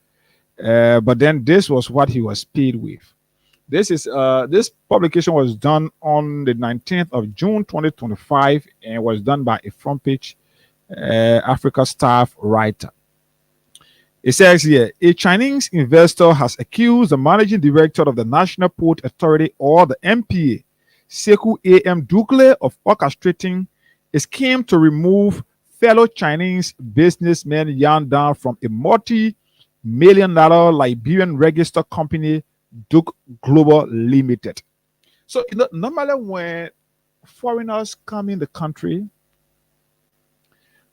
But then this was what he was paid with. This publication was done on the 19th of June 2025 and was done by a Front Page Africa staff writer. It says here, a Chinese investor has accused the managing director of the National Port Authority, or the NPA, Sekou A.M. Dukle, of orchestrating a scheme to remove fellow Chinese businessman Yan Dan from a multi-million-dollar Liberian registered company, Duke Global Limited. So normally when foreigners come in the country,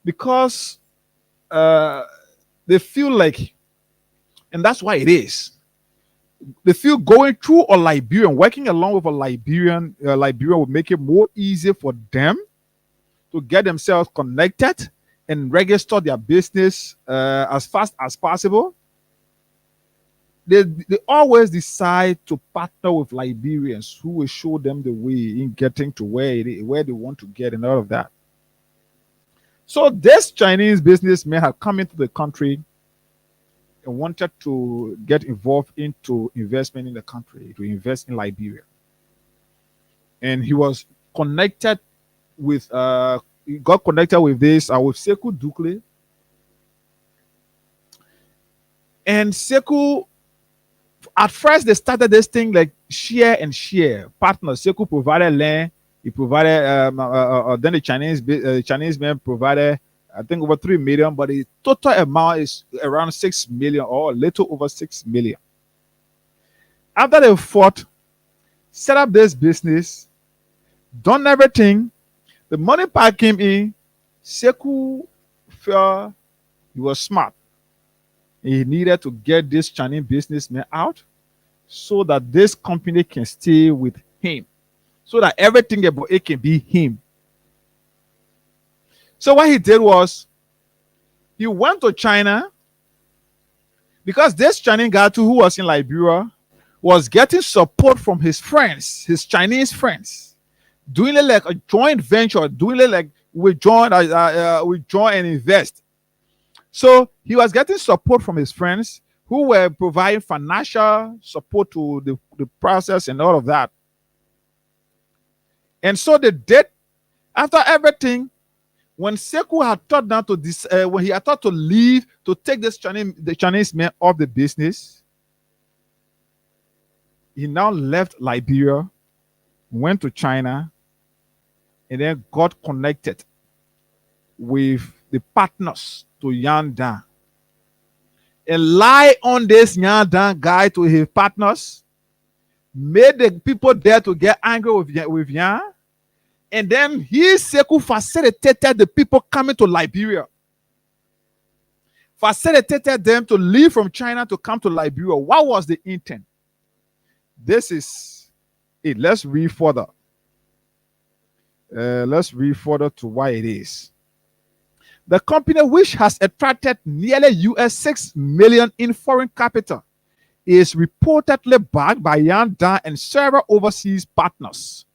because they feel like, and that's why it is, they feel going through a Liberian, working along with a Liberian will make it more easy for them to get themselves connected and register their business as fast as possible. They always decide to partner with Liberians who will show them the way in getting to where they want to get and all of that. So this Chinese businessman had come into the country and wanted to get involved into investment in the country, to invest in Liberia. And he was connected with, he got connected with this, with Sekou Dukle. And Sekou, at first they started this thing like share and share. Partners, Sekou provided land, he provided, then the Chinese man provided, I think, over 3 million, but the total amount is around 6 million or a little over 6 million. After they fought, set up this business, done everything, the money part came in, Sekou felt he was smart. He needed to get this Chinese businessman out so that this company can stay with him, so that everything about it can be him. So what he did was, he went to China, because this Chinese guy too, who was in Liberia, was getting support from his friends, his Chinese friends, doing it like a joint venture, doing it like we join and invest. So he was getting support from his friends who were providing financial support to the process and all of that. And so they did, after everything, when Sekou had thought down to this, when he had thought to leave to take the Chinese man off the business, he now left Liberia, went to China, and then got connected with the partners to Yan Dan, and lie on this Yan Dan guy to his partners made the people there to get angry with Yan. And then he, Sekou, facilitated the people coming to Liberia. Facilitated them to leave from China to come to Liberia. What was the intent? This is it. Let's read further. Let's read further to why it is. The company, which has attracted nearly US$6 million in foreign capital, is reportedly backed by Yan Dan and several overseas partners.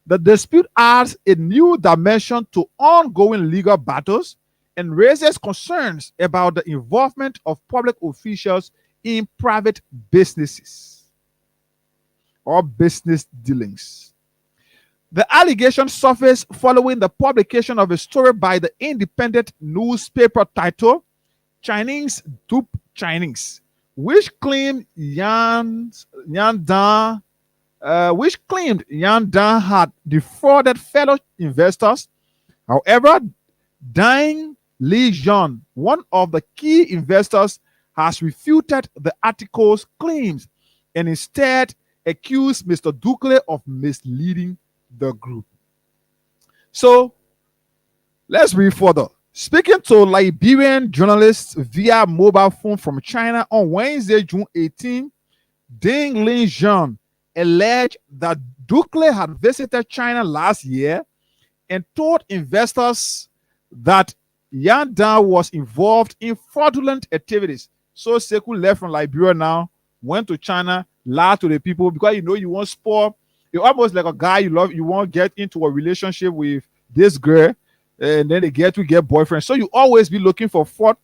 The dispute adds a new dimension to ongoing legal battles and raises concerns about the involvement of public officials in private businesses or business dealings. The allegation surfaced following the publication of a story by the independent newspaper titled Chinese Dupe Chinese, which claimed Yan Dan had defrauded fellow investors. However, Deng Lijian, one of the key investors, has refuted the article's claims and instead accused Mr. Ducle of misleading the group. So let's read further. Speaking to Liberian journalists via mobile phone from China on Wednesday, June 18, Deng Lijian alleged that Ducle had visited China last year and told investors that Yan Dan was involved in fraudulent activities. So Sekou left from Liberia now, went to China, lied to the people because you want sport. You're almost like a guy you love, you want to get into a relationship with this girl, and then they get boyfriend. So you always be looking for fraud,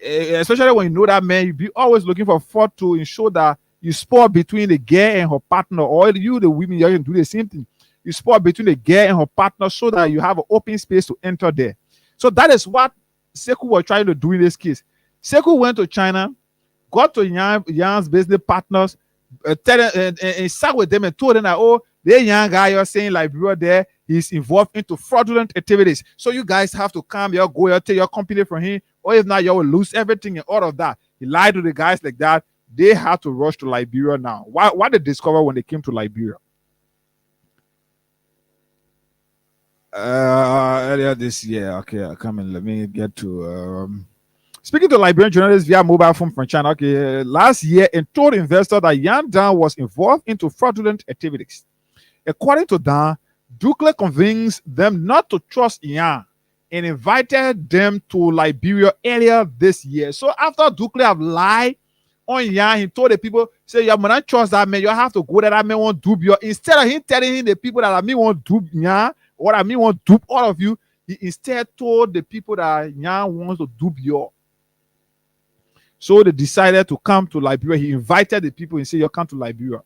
especially when you know that man, you be always looking for fraud to ensure that you sport between the girl and her partner, or you, the women, you can do the same thing. You sport between the girl and her partner so that you have an open space to enter there. So that is what Sekou was trying to do in this case. Sekou went to China, got to Yan's business partners, and sat with them and told them that, oh, the young guy you're saying Liberia there, he's involved into fraudulent activities. So you guys have to come, you go, you take your company from him, or if not, you will lose everything and all of that. He lied to the guys like that. They had to rush to Liberia now. What did they discover when they came to Liberia? Earlier this year. Okay, come in. Let me get to speaking to Liberian journalists via mobile phone from China. Okay, last year, and told investors that Yan Dan was involved into fraudulent activities. According to Dan, Ducle convinced them not to trust Yan and invited them to Liberia earlier this year. So after Ducle have lied on Yan, he told the people, say, you not trust that man, you have to go there, that man won't dupe you. Instead of him telling him the people that me won't dupe Yan, or that me won't dupe all of you, he instead told the people that Yan wants to dupe you. So they decided to come to Liberia. He invited the people and said, you come to Liberia.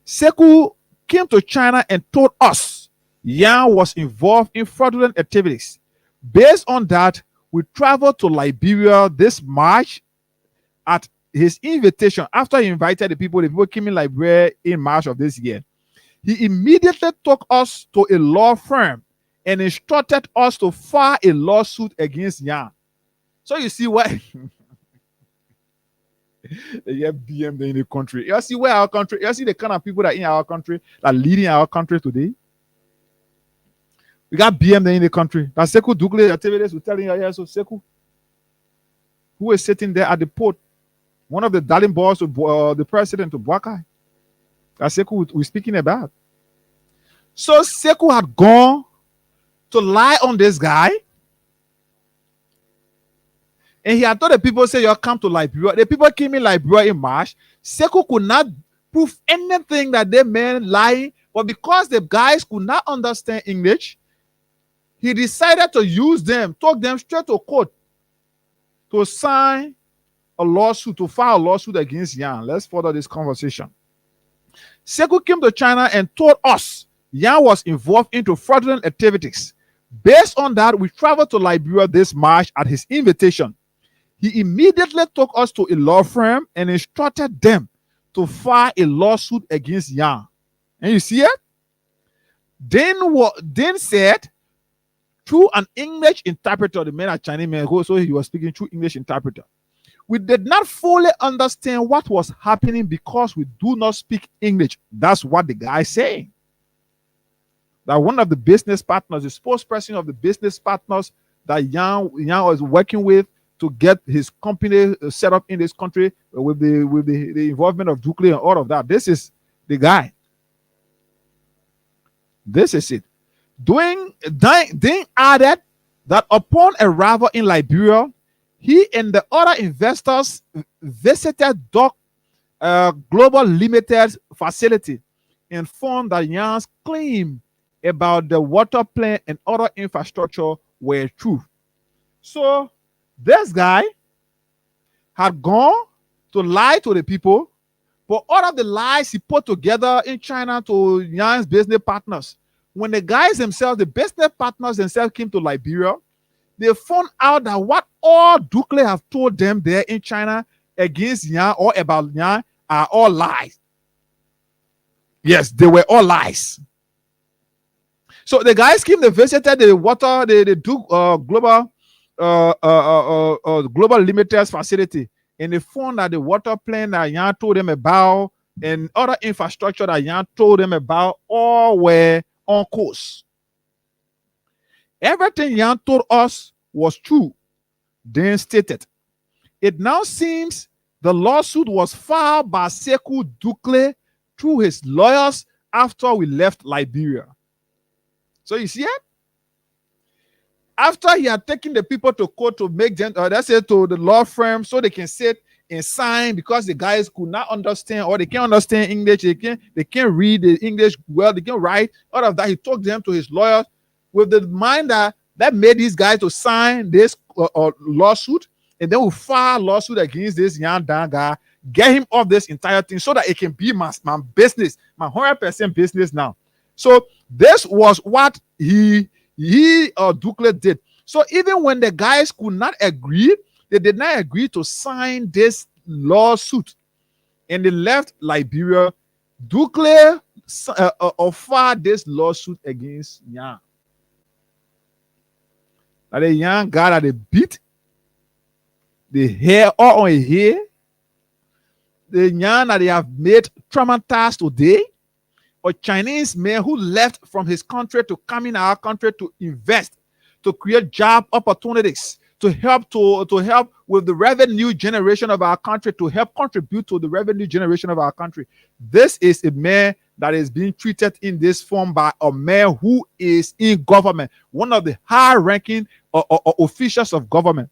Sekou came to China and told us Yan was involved in fraudulent activities. Based on that, we traveled to Liberia this March at his invitation. After he invited the people came in Liberia in March of this year. He immediately took us to a law firm and instructed us to file a lawsuit against Yan. So you see what? They have BM in the country. You see where our country, you see the kind of people that in our country that leading our country today. We got BM in the country. That Sekou Ducle activities will tell you here. So Sekou, who is sitting there at the port, one of the darling boys to the president of Boakai. That Sekou we're speaking about. So Sekou had gone to lie on this guy. And he had told the people, say, you come to Liberia. The people came in Liberia in March. Sekou could not prove anything that they meant lying. But because the guys could not understand English, he decided to use them, took them straight to court to sign a lawsuit, to file a lawsuit against Yan. Let's further this conversation. Sekou came to China and told us Yan was involved into fraudulent activities. Based on that, we traveled to Liberia this March at his invitation. He immediately took us to a law firm and instructed them to file a lawsuit against Yan. And you see it? Then said, through an English interpreter, the man, a Chinese man, so he was speaking through English interpreter. We did not fully understand what was happening because we do not speak English. That's what the guy is saying. That one of the business partners, the spokesperson of the business partners that Yang was working with to get his company set up in this country with the involvement of Dukley and all of that. This is the guy. This is it. Ding added that upon arrival in Liberia, he and the other investors visited Dock Global Limited's facility and found that Yang's claim about the water plant and other infrastructure were true. So this guy had gone to lie to the people, but all of the lies he put together in China to Yang's business partners. When the guys themselves, the business partners themselves came to Liberia, they found out that what all Dukley have told them there in China against Yang or about Yang are all lies. Yes, they were all lies. So the guys came, they visited the water, the Duke Global Limited's facility, and they found that the water plant that Yang told them about and other infrastructure that Yang told them about all were on course. Everything Yang told us was true, then stated. It now seems the lawsuit was filed by Sekou Dukley through his lawyers after we left Liberia. So you see it? After he had taken the people to court to make them, let's say to the law firm, so they can sit and sign because the guys could not understand or they can't understand English, they can't read the English well, they can't write, all of that. He took them to his lawyers with the mind that made these guys to sign this lawsuit, and then we file a lawsuit against this young Dan guy, get him off this entire thing so that it can be my business, my 100% business now. So this was what he Dukley did. So even when the guys could not agree, they did not agree to sign this lawsuit, and they left Liberia. Dukley filed this lawsuit against Yang. That the young guy that they beat, the hair all on his hair, the young that they have made traumatized today, a Chinese man who left from his country to come in our country to invest, to create job opportunities, to help with the revenue generation of our country, to help contribute to the revenue generation of our country. This is a man that is being treated in this form by a man who is in government, one of the high-ranking officials of government.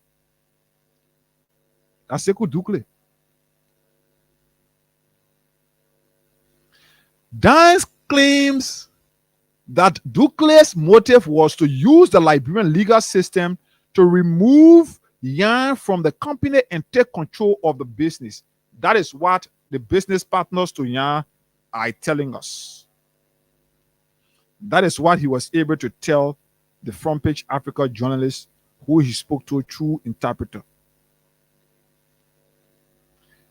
That's Sekou Dukley. Dance claims that Dukley's motive was to use the Liberian legal system to remove Yang from the company and take control of the business. That is what the business partners to Yang are telling us. That is what he was able to tell the Front Page Africa journalist who he spoke to through interpreter.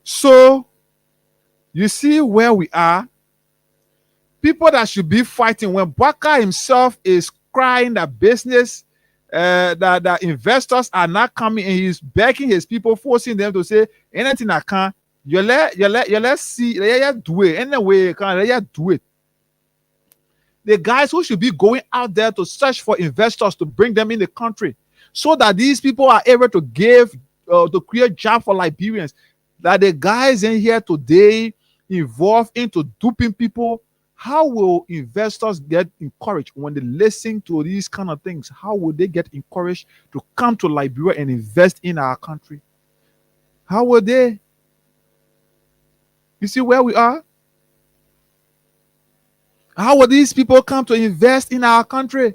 So, you see where we are. People that should be fighting when Baka himself is crying that business, that investors are not coming, and he's begging his people, forcing them to say anything I can. You let see, do it anyway. Can do it? The guys who should be going out there to search for investors to bring them in the country, so that these people are able to to create jobs for Liberians. That the guys in here today involved into duping people. How will investors get encouraged when they listen to these kind of things? How will they get encouraged to come to Liberia and invest in our country? How will they? You see where we are? How will these people come to invest in our country?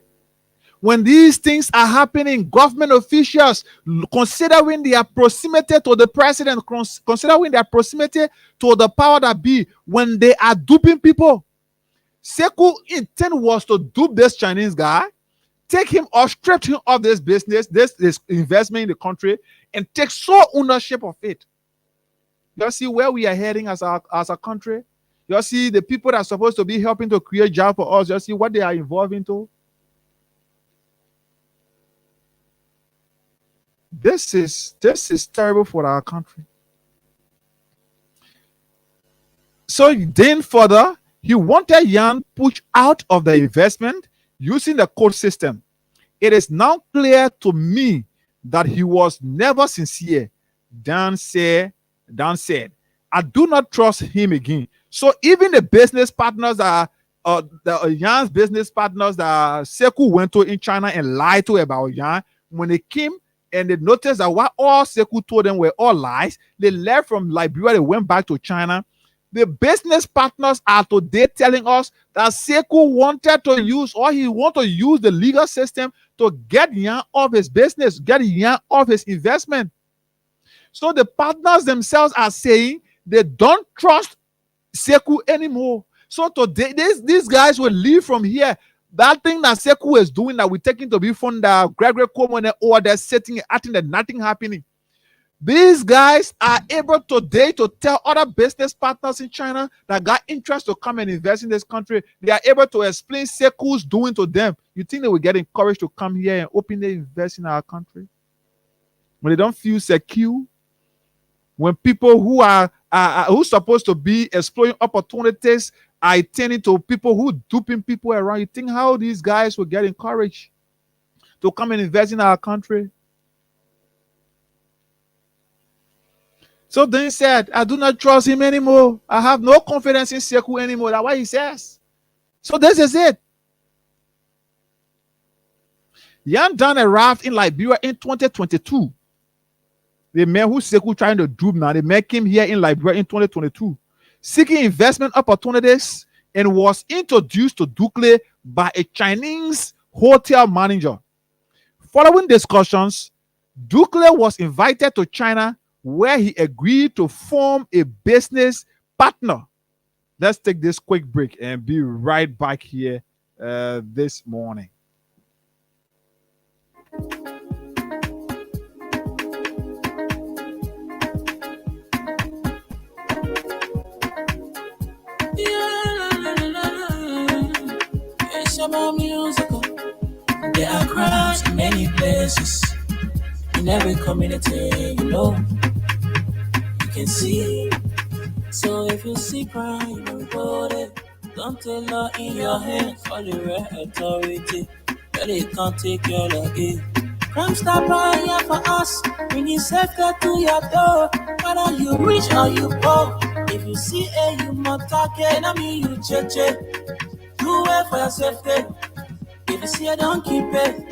When these things are happening, government officials, considering their proximity to the president, considering their proximity to the power that be, when they are duping people, Sekou's intent was to dupe this Chinese guy, take him off, strip him of this business, this investment in the country, and take sole ownership of it. You see where we are heading as a country? You see the people that are supposed to be helping to create jobs for us, you see what they are involved into? This is terrible for our country. So then further, he wanted Yan pushed out of the investment using the code system. It is now clear to me that he was never sincere. Dan said, I do not trust him again. So even the business partners that the Yan's business partners that Sekou went to in China and lied to about Yan, when they came and they noticed that what all Sekou told them were all lies, they left from Liberia, they went back to China. The business partners are today telling us that Sekou wanted to use, or he wanted to use the legal system to get Yan off his business, get Yan off his investment. So the partners themselves are saying they don't trust Sekou anymore. So today, these guys will leave from here. That thing that Sekou is doing that we're taking to be from the Gregory Coleman or they're sitting, acting that nothing happening. These guys are able today to tell other business partners in China that got interest to come and invest in this country. They are able to explain Sekou's doing to them. You think they will get encouraged to come here and openly invest in our country? When they don't feel secure, when people who are supposed to be exploring opportunities are attending to people who duping people around, you think how these guys will get encouraged to come and invest in our country? So then he said, I do not trust him anymore. I have no confidence in Sekou anymore. That's what he says. So this is it. Yan Dan arrived in Liberia in 2022. The man who Sekou trying to dupe now, the man came here in Liberia in 2022, seeking investment opportunities and was introduced to Dukley by a Chinese hotel manager. Following discussions, Dukley was invited to China where he agreed to form a business partner. Let's take this quick break and be right back here this morning. It's about musical. There are crowds in many places. In every community, you know, you can see. So if you see crime, you report it. Don't take law in your hands. Call the right authority. But it can't take your law in. Crime Stopper here for us. Bringing safety to your door. Whether you rich or you poor. If you see a human target, I mean you check. Do it for your safety. If you see a don't keep it.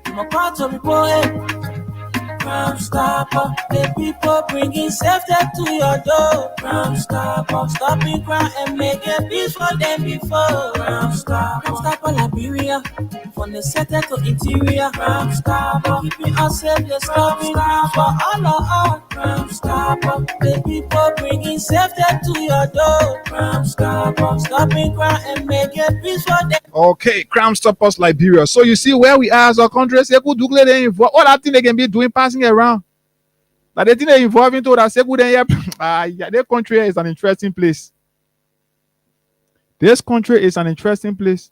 I'm a part of report it. Crime Stopper, the people bringing safety to your door. Crime Stopper, stopping crime and making peace for them before. Crime Stopper, Liberia, from the center to interior. Crime Stopper, keeping us safe, they're stopping crime for all of us. Crime Stopper, the people bringing safety to your door. Crime Stopper, stopping crime and making peace for them. Okay, Crime Stoppers Liberia. So you see where we are as our country. Sekou Dukley they involve all that thing they can be doing passing around. But the thing they involve into that Sekou then yeah, their country is an interesting place. This country is an interesting place.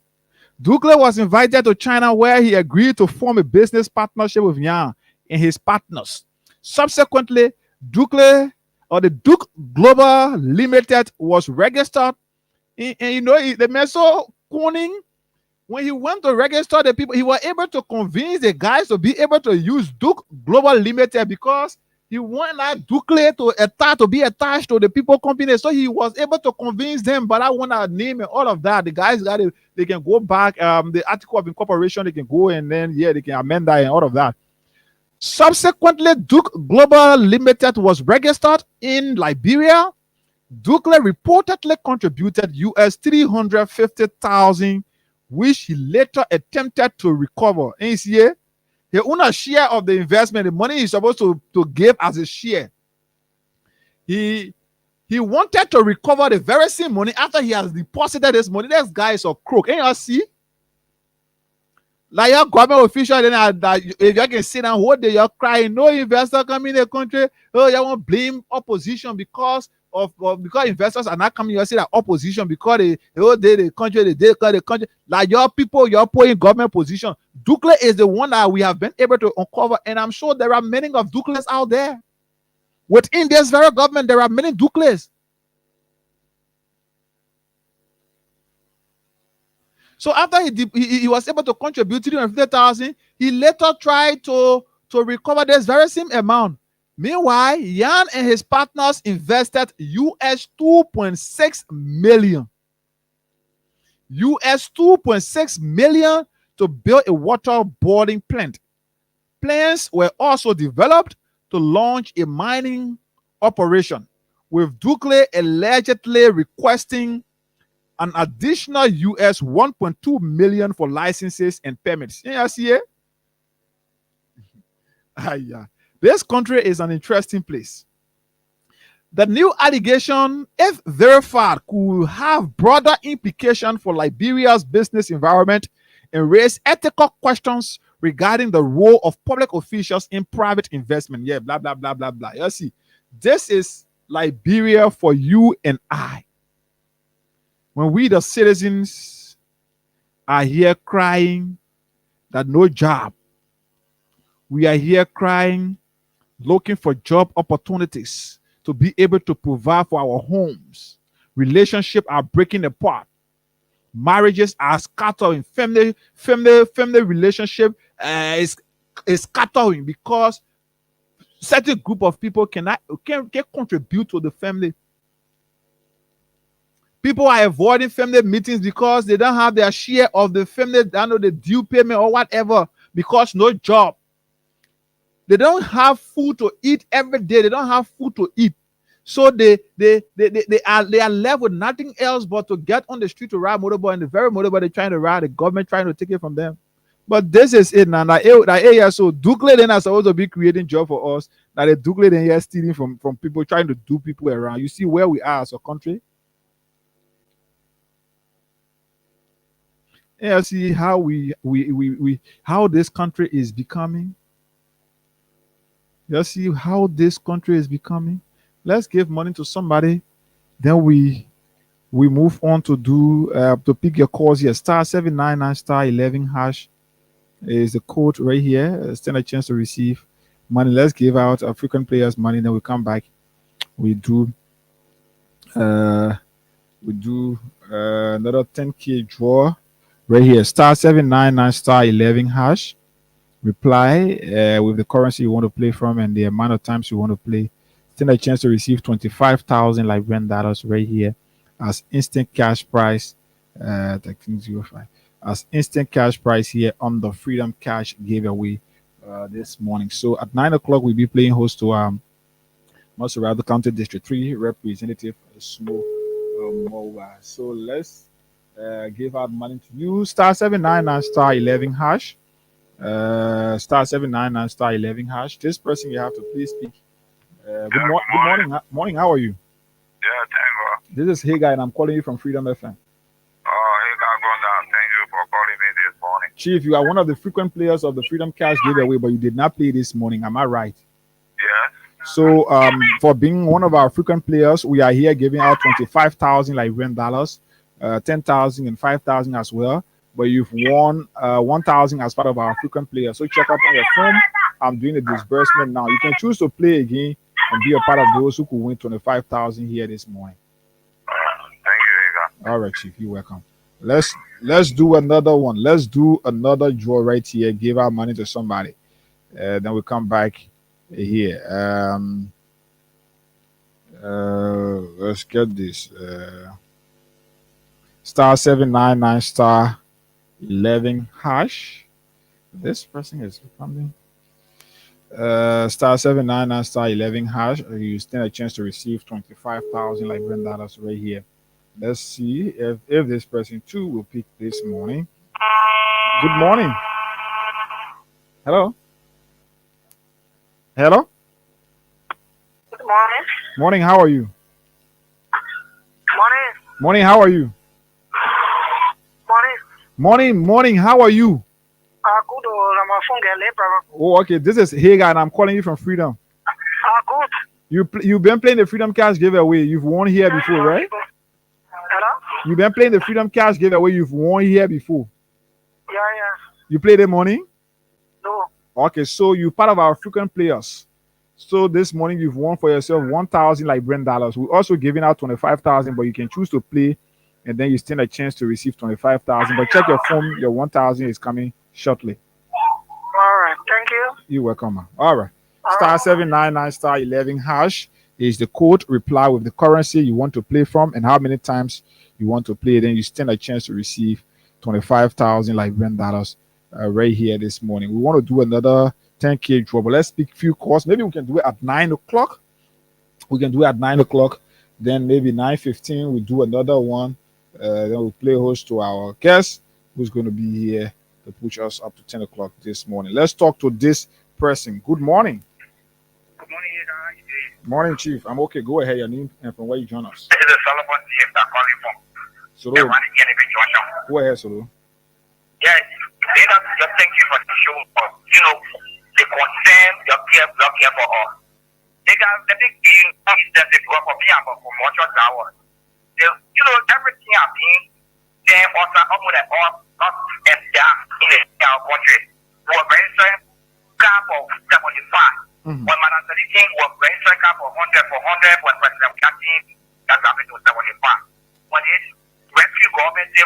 Dukley was invited to China where he agreed to form a business partnership with Yan and his partners. Subsequently, Dukley or the Duke Global Limited was registered. And you know, the Meso Kuning, when he went to register the people, he was able to convince the guys to be able to use Duke Global Limited because he wanted that Dukley to be attached to the people company. So he was able to convince them, but I want to name and all of that. The guys got it, they can go back, the article of incorporation, they can go and then they can amend that and all of that. Subsequently, Duke Global Limited was registered in Liberia. Dukley reportedly contributed US $350,000, which he later attempted to recover. And you see, he owned a share of the investment, the money he's supposed to give as a share. He wanted to recover the very same money after he has deposited this money. This guy is a crook. And you see, Like your government official, then that if you can sit down, what day you're crying, no investor coming in the country. Oh, you want to blame opposition because because investors are not coming. You say that opposition because the country, the country. Like your people, you're putting government position. Dukle is the one that we have been able to uncover, and I'm sure there are many of Dukles out there. Within this very government, there are many Dukles. So after he was able to contribute 350,000, he later tried to recover this very same amount. Meanwhile, Yan and his partners invested US 2.6 million. US 2.6 million to build a waterboarding plant. Plans were also developed to launch a mining operation, with Dukle allegedly requesting an additional US 1.2 million for licenses and permits. You see it? Yeah. This country is an interesting place. The new allegation, if verified, could have broader implications for Liberia's business environment and raise ethical questions regarding the role of public officials in private investment. Yeah, blah, blah, blah, blah, blah. You see, this is Liberia for you and I. When we, the citizens, are here crying that no job, we are here crying, looking for job opportunities to be able to provide for our homes. Relationships are breaking apart. Marriages are scattering. Family relationship is scattering because certain group of people can contribute to the family. People are avoiding family meetings because they don't have their share of the family, the due payment or whatever, because no job. They don't have food to eat every day. They don't have food to eat. So they are left with nothing else but to get on the street to ride motorbike, and the very motorbike they're trying to ride, the government trying to take it from them. But this is it now. So Dukle then are supposed to be creating job for us. Now the Dukle then here stealing from people, trying to do people around. You see where we are as a country. Yeah, see how how this country is becoming. You see how this country is becoming. Let's give money to somebody, then we move on to do to pick your calls here. *799 *11 hash is the code right here. Stand a chance to receive money. Let's give out African players money. Then we come back. We do another 10K draw right here. *799 *11 hash. Reply with the currency you want to play from and the amount of times you want to play. Stand a chance to receive 25,000 Liberian dollars right here as instant cash prize. 1305 as instant cash prize here on the Freedom Cash giveaway this morning. So at 9 o'clock we'll be playing host to Maserado County District 3 Representative Smo Mowa. So let's give out money to you. *799 *11 hash. *799 *11 hash. This person you have to please speak. Good morning. How are you? Yeah, thank God. This is Hey Guy, and I'm calling you from Freedom FM. Oh, hey, God, going down. Thank you for calling me this morning. Chief, you are one of the frequent players of the Freedom Cash giveaway, but you did not play this morning. Am I right? Yes. So, for being one of our frequent players, we are here giving out 25,000 Liberian dollars, 10,000 and 5,000 as well. But you've won 1,000 as part of our frequent players. So check up on your phone. I'm doing the disbursement now. You can choose to play again and be a part of those who could win 25,000 here this morning. Thank you, Ega. All right, Chief, you're welcome. Let's do another one. Let's do another draw right here. Give our money to somebody. Then we come back here. Let's get this. *799 *11 hash. This person is coming. *799 *11 hash. You stand a chance to receive 25,000 Liberian dollars right here. Let's see if this person too will pick this morning. Good morning. Hello. Good morning. Morning. How are you? Morning. How are you? Morning. Morning. How are you? Good. I'm a phone girl. Oh, okay. This is Hagar, and I'm calling you from Freedom. Good. You've been playing the Freedom Cash giveaway. You've won here before, right? Hello? You've been playing the Freedom Cash giveaway. You've won here before. Yeah. You played the morning? No. Okay, so you're part of our frequent players. So this morning you've won for yourself 1,000 Liberian dollars. We're also giving out 25,000, but you can choose to play, and then you stand a chance to receive 25,000. But check your phone. Your 1,000 is coming shortly. All right. Thank you. You're welcome, man. All right. Star 799 star 11 hash is the code. Reply with the currency you want to play from and how many times you want to play. Then you stand a chance to receive 25,000 Liberian dollars right here this morning. We want to do another 10K draw, but let's pick few calls. Maybe we can do it at 9 o'clock. We can do it at 9 o'clock. Then maybe 9:15 we do another one. Then we'll play host to our guest who's going to be here to push us up to 10 o'clock this morning. Let's talk to this person. Good morning. Good morning, how you doing? Morning, Chief. I'm okay. Go ahead. Your name and from where you join us. This is Solomon CF that calling from. So go ahead, Solo. Yeah, just thank you for the show, for, the concern your care for us. They got the big thing is that they go for me and for promotion hours. Everything I've been there also up with not and down in our country. We were registering car for 75. When Madam Sadiq was registering car for 100 when President Kathy that's happened to 75. When the rescue government they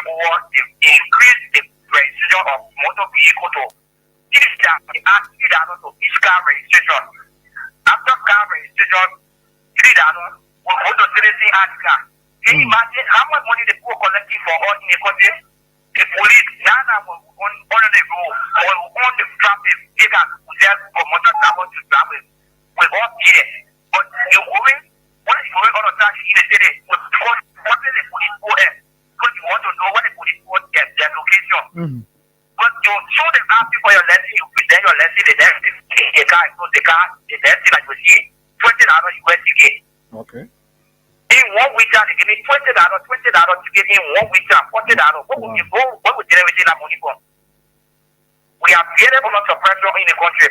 increased the registration of motor vehicle to each car registration. After car registration, we go to citizen add car. Can you imagine how much money they people collecting for us in the country? The police, now on the road, or on the traffic, they got promotion travel to travel. We all here. But you're going, what is going on outside in the city? Because what is the police go there? Because you want to know what the police go at their location. But you show them asking for your lesson, you present your lesson, the lesson, the car, the lesson that you see, $20 US you get. Okay. In 1 week, they give me $20 to give in 1 week, $40. What would you go? What would you generate that money for? We have created a lot of pressure in the country.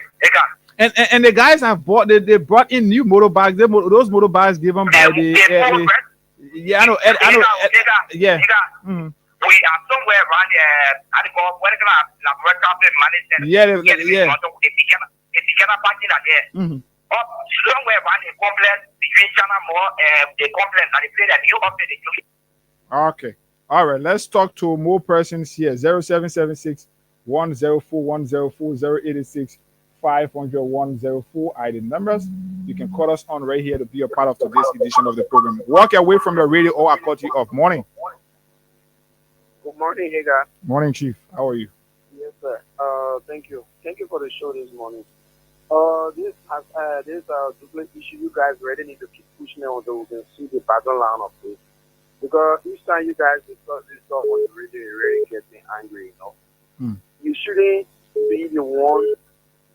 And the guys have bought. They brought in new motorbikes. Those motorbikes given by the. Yeah, I know. Yeah. We are somewhere around somewhere around the complex between China Mall and the complex and the place that you update. Okay. All right. Let's talk to more persons here. 0776 104 104 086 500 104 are the numbers. You can call us on right here to be a part of today's edition of the program. Walk away from the radio or I cut you off. Morning. Good morning, Hagar. Morning, Chief. How are you? Yes, sir. Thank you. Thank you for the show this morning. This duplicate issue. You guys really need to keep pushing it until we can see the bottom line of this. Because each time you guys discuss this stuff on the radio, it really gets me angry. You shouldn't be the one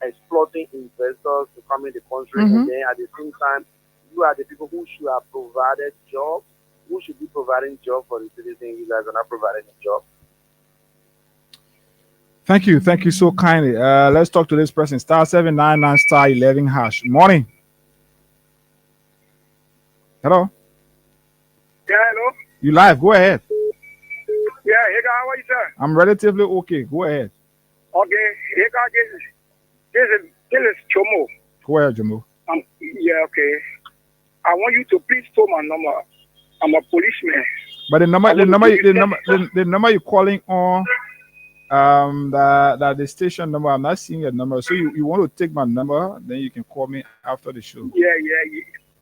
exploiting investors to come in the country, and then at the same time, you are the people who should have provided jobs. Who should be providing jobs for the citizens? You guys are not providing a job. Thank you. Thank you so kindly. Let's talk to this person. Star 799 star 11 hash. Morning. Hello. Yeah, hello. You live. Go ahead. Yeah, hey, guy, how are you, sir? I'm relatively okay. Go ahead. Okay, hey, guy, this is Chomo. Go ahead, Jomo. Yeah, okay. I want you to please store my number. I'm a policeman. But the number you're calling on, the station number, I'm not seeing your number. So you want to take my number, then you can call me after the show. Yeah.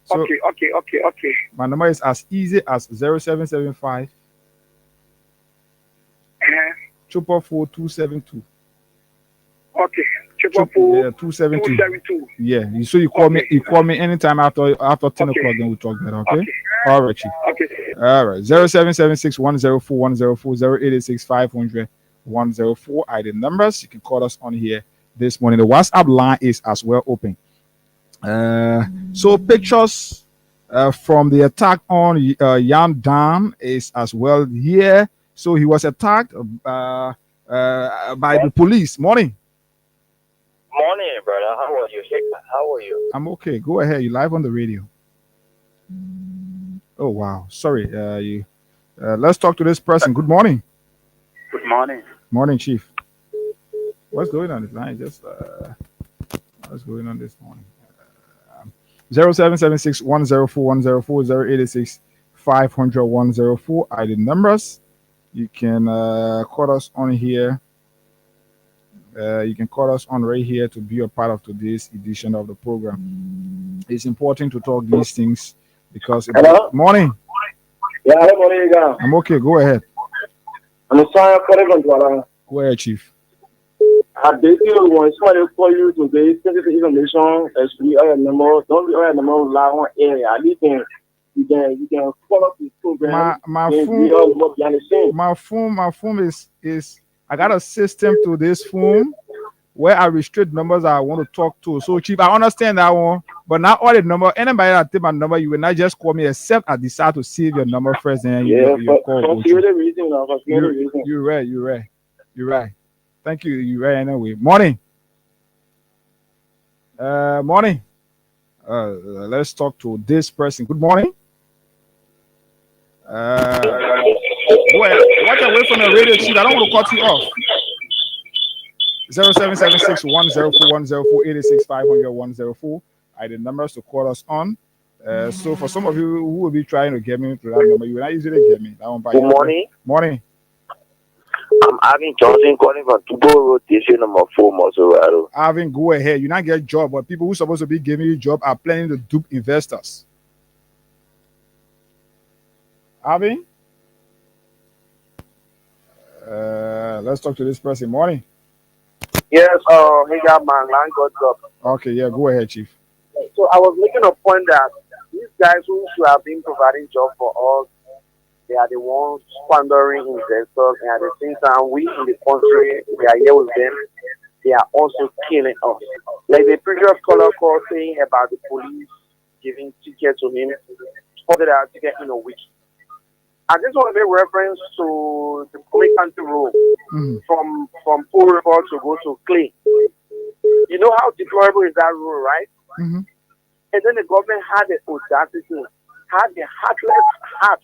So okay. My number is as easy as 0775 444 272. Okay. 272. Yeah. So you call me. You call me anytime after 10 o'clock. Then we'll talk better. Okay. All right, Chief. Okay. All right. 0776 104 104 086 500 104 are the numbers. You can call us on here this morning. The WhatsApp line is as well open. So pictures from the attack on Yan Dan is as well here. So he was attacked by the police. Morning. Morning, brother. How are you? How are you? I'm okay. Go ahead. You live on the radio. Oh wow. Sorry. Let's talk to this person. Good morning. Good morning. Morning, Chief. What's going on this line? What's going on this morning? 0776 104 104 086 500 104 are the numbers. You can call us on here. You can call us on right here to be a part of today's edition of the program. It's important to talk these things because. Hello? Morning. Yeah, hello, morning, guys. I'm okay. Go ahead. I'm sorry for the Go ahead, Chief. I basically want somebody call you today, send this information, especially all your number. Don't be all your number live on air. At least you can follow up the program. My phone is I got a system to this phone where I restrict numbers I want to talk to. So, Chief, I understand that one, but not all the number. Anybody that take my number, you will not just call me, except I decide to save your number first, and you call. You're right. Thank you. You're right anyway. Morning. Morning. Let's talk to this person. Good morning. Watch away from the radio, Chief. I don't want to cut you off. 0776 104 104 86 500 104 are the numbers to call us on. So for some of you who will be trying to get me to that number, you will not easily get me. That one by Good morning. Morning. I'm Alvin Johnson calling from Tubo Road, station number 4, Mosorado. Alvin, go ahead. You not get job, but people who supposed to be giving you job are planning to dupe investors. Alvin? Let's talk to this person. Morning. Yes, hey, got my line got up. Okay, yeah, go ahead, Chief. So I was making a point that these guys who should have been providing job for us, they are the ones squandering investors, and at the same time, we in the country, we are here with them. They are also killing us. Like the previous caller called saying about the police giving tickets to him, spotted our ticket in a week. I just want to make reference to the Clay Country Road from Pool River to go to Clay. You know how deplorable is that road, right? And then the government had the audacity, had the heartless heart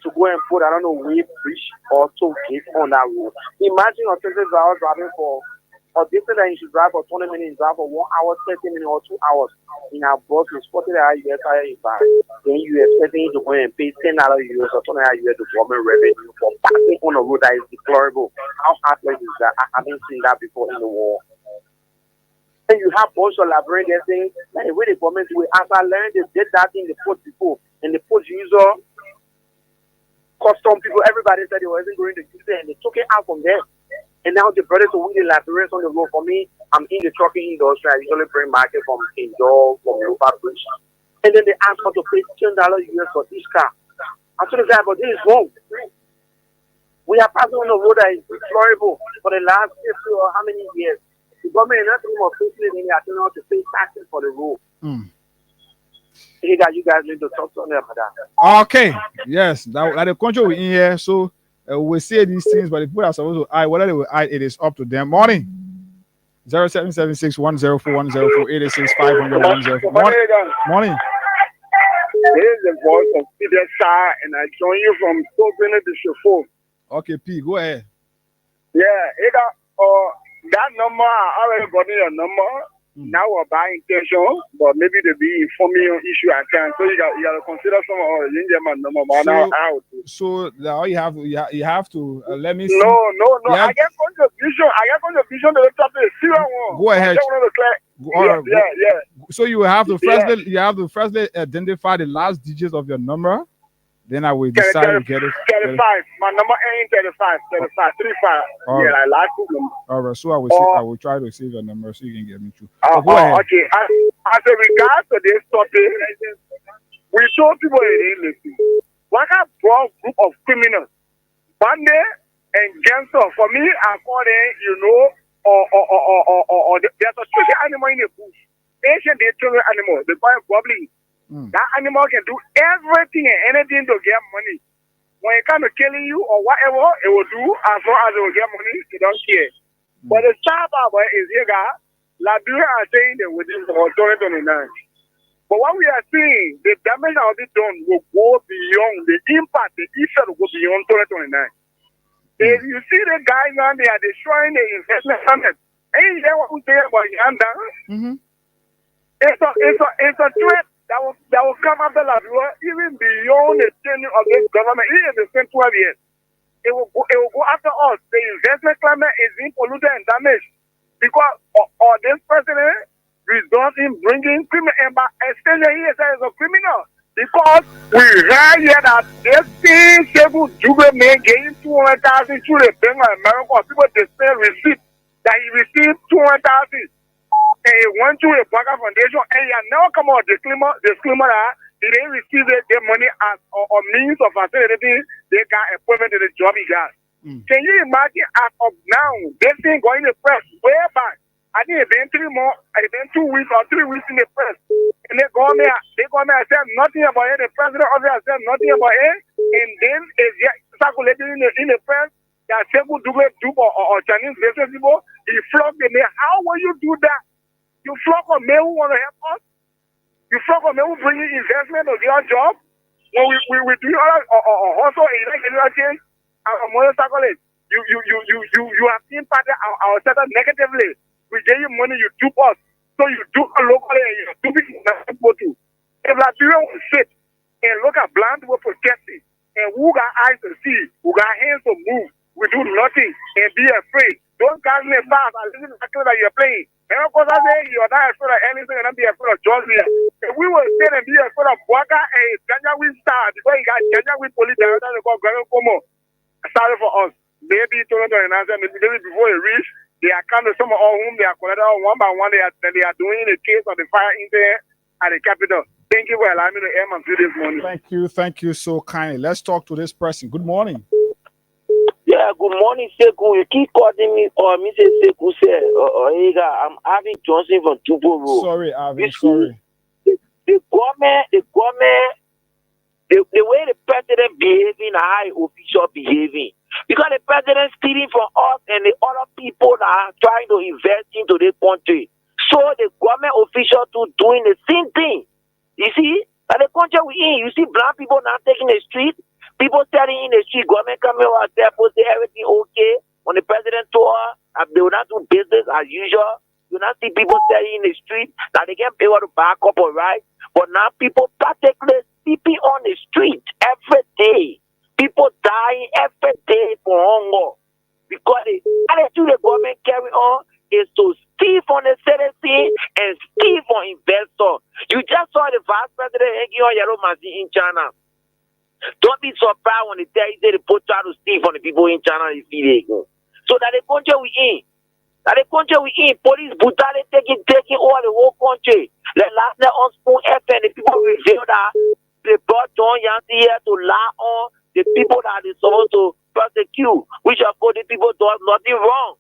to go and put, I don't know, wave bridge or toll gate on that road. Imagine a person driving for, or this that you should drive for 20 minutes, drive for 1 hour, 30 minutes, or 2 hours in our bus, is 40 US back. Then you expecting to go and pay $10 US or $20 US to government revenue for passing on a road that is deplorable. How heartless is that? I haven't seen that before in the war. And you have bunch of librarians saying, like, where the government will. As I learned, they did that in the port before, and the port user, custom people, everybody said they wasn't going to use it, and they took it out from there. And now the brothers who win the librarians on the road. For me, I'm in the trucking industry. I usually bring market from Indoor, from Local Bridge. And then they ask us to pay $10 US for each car. I told the guy, but this is wrong. We are passing on a road that is deplorable for the last 50 or how many years. The government is not doing more facing and they are telling us to pay taxes for the road. You guys need to talk to them about that. Okay. Yes. That the country we're in here, so we say these things, but the people are supposed to hide. Whether they will hide, it is up to them. Morning. 0776 104 104 86 500 104. Morning. This is the voice of Peter Star, and I join you from Tobin the Chauffeur. Okay, P, go ahead. Yeah, that number, I already got your number. Now we're by intention, but maybe they be informing on issue at time. So you got to consider some of the number. Now out. So now you have to let me see. No. I get contribution. To the topic. Go ahead. Yeah. So you have to firstly identify the last digits of your number. Then I will decide to get it. 35. My number ain't 35. 35. All yeah, right. I like it. All right. So I will try to save your number so you can get me through. Go ahead. Okay. As a regard to this topic, we show people in listen. What a broad group of criminals, bandit and gangster. For me, I call them, or there's a special animal in the bush. Asian territorial animal. They call it goblin. That animal can do everything and anything to get money. when it comes to killing you or whatever, it will do as long as it will get money, they don't care. But the sad part is here, guys. Liberia are saying that within 2029. But what we are seeing, the damage that will be done will go beyond the impact, the effect will go beyond 2029. If you see the guys now, they are destroying the investment summit. Ain't that what we say about Yanda? It's a threat that will come after Liberia, even beyond the tenure of this government, even the same 12 years. It will go after us. The investment climate is being polluted and damaged because this president results in bringing criminal. And by extension, he is a criminal because we heard here that this same Sekou Dugbe man gave 200,000 to the Bank of America. People they say receipt that he received 200,000 and he went to a Baka Foundation and he had never come out disclaimer that he didn't receive their money as or means of facilitating they got appointment to the job he got. Can you imagine as of now, this thing going in the press way back? I think it's been 2 weeks or 3 weeks in the press. And they go there and said nothing about it. The president of it said nothing about it. And then it's circulating in the press that Sekou Dugbe or Chinese business people, he flogged them. How will you do that? You flog a man who want to help us? You flog a man who bring in investment or your job? When we do also in change our moral circulate. You have impacted our sector negatively. We gave you money, you dupe us. So you do a locally and you do it to. If Liberia will sit and look at blind people protesting and who got eyes to see, who got hands to move, we do nothing and be afraid. Don't call me fast and listen to the that you're playing. And of course I say you're not afraid of anything and don't be afraid of Georgia. If we will sit and be afraid of Bwaka and Janjaweed star because he got Janjaweed police director to call Granny Como. Sorry for us. Maybe 2029, maybe before it reach, they are coming some of all whom they are collected one by one. They are doing the case of the fire incident at the Capitol. Thank you for allowing me to air my view this morning. Thank you so kindly. Let's talk to this person. Good morning. Yeah, good morning, Sekou. You keep calling me or me say Sekou say I'm Arvin Johnson from Tubo Road. Sorry, Arvin. Sorry. The government, the way the president behaving, how official behaving. Because the president stealing from us and the other people that are trying to invest into the country. So the government official too doing the same thing. You see? And the country we in, you see black people now taking the street. People standing in the street, government coming out there, say everything okay. When the president told her, they will not do business as usual. You not see people standing in the street. Now they can pay what to back up, all right? But now people practically sleeping on the street every day. People dying every day for hunger. Because the attitude the government carry on is to steal from the citizen and steal from investors. You just saw the vice president hanging on Yellow Machine in China. Don't be surprised when they tell you they try to steal from the people in China and feed it. So that the country we in. Police brutality taking over the whole country. Like last night on Spoon FM, the people revealed that they brought John Yancey here to lie on the people that they supposed to prosecute, which of course the people do nothing wrong.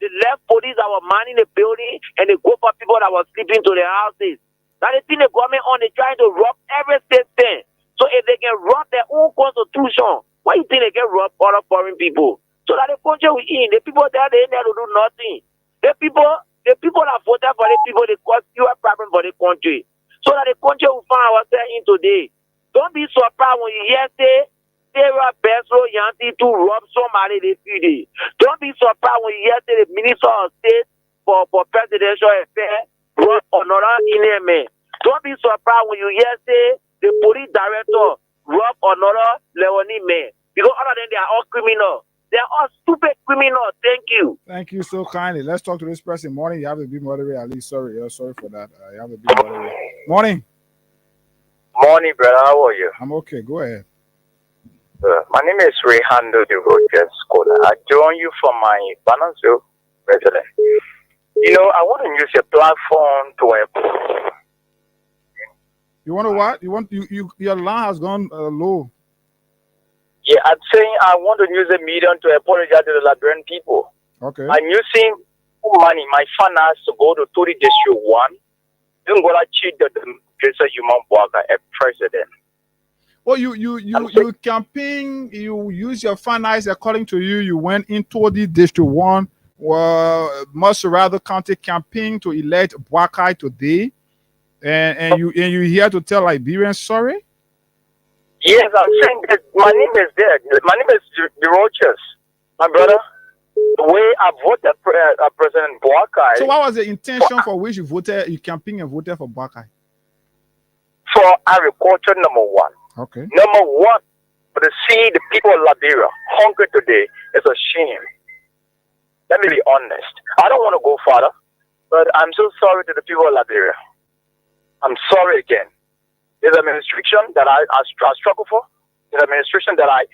They left police that were manning the building and they go for people that were sleeping to their houses. Now they think the government on, they trying to rob every system. So if they can rob their own constitution, why you think they can rob other foreign people? So that the country we in, the people there, they ain't there to do nothing. The people that voted for the people, they cause fewer problems for the country. So that the country will find ourselves in today. Don't be surprised when you hear say Sarah Besro Yanti to rob somebody they feed it. Don't be surprised when you hear say the Minister of State for presidential affairs rob another Indian man. Don't be surprised when you hear say the police director rob another Leonie man. Because all of them, they are all criminals. They are all stupid criminals. Thank you. Thank you so kindly. Let's talk to this person. Morning. You have to be moderator. At least, sorry for that. You have to be moderator. Morning. Morning, brother. How are you? I'm okay. Go ahead. My name is Rehando the Rogers Scholar. I join you from my Bananzo resident. You know, I want to use your platform to You want to what? You want your line has gone low. Yeah, I'm saying I want to use the medium to apologize to the Liberian people. Okay. I'm using money, my finance to go to Turi District 1. Don't go to cheat the Human Bwaga a president. Oh, you campaign, you use your finance according to you. You went into the District 1, Montserrat County campaign to elect Boakai today. And you here to tell Liberians sorry? Yes, I'm saying that my name is there. My name is DeRoches, my brother. The way I voted President Boakai. So what was the intention for which you voted, you campaigned and voted for Boakai? For agriculture, number one. Okay. Number one, to see the people of Liberia hungry today is a shame. Let me be honest. I don't want to go further, but I'm so sorry to the people of Liberia. I'm sorry again. There's an administration that I struggle for. There's an administration that I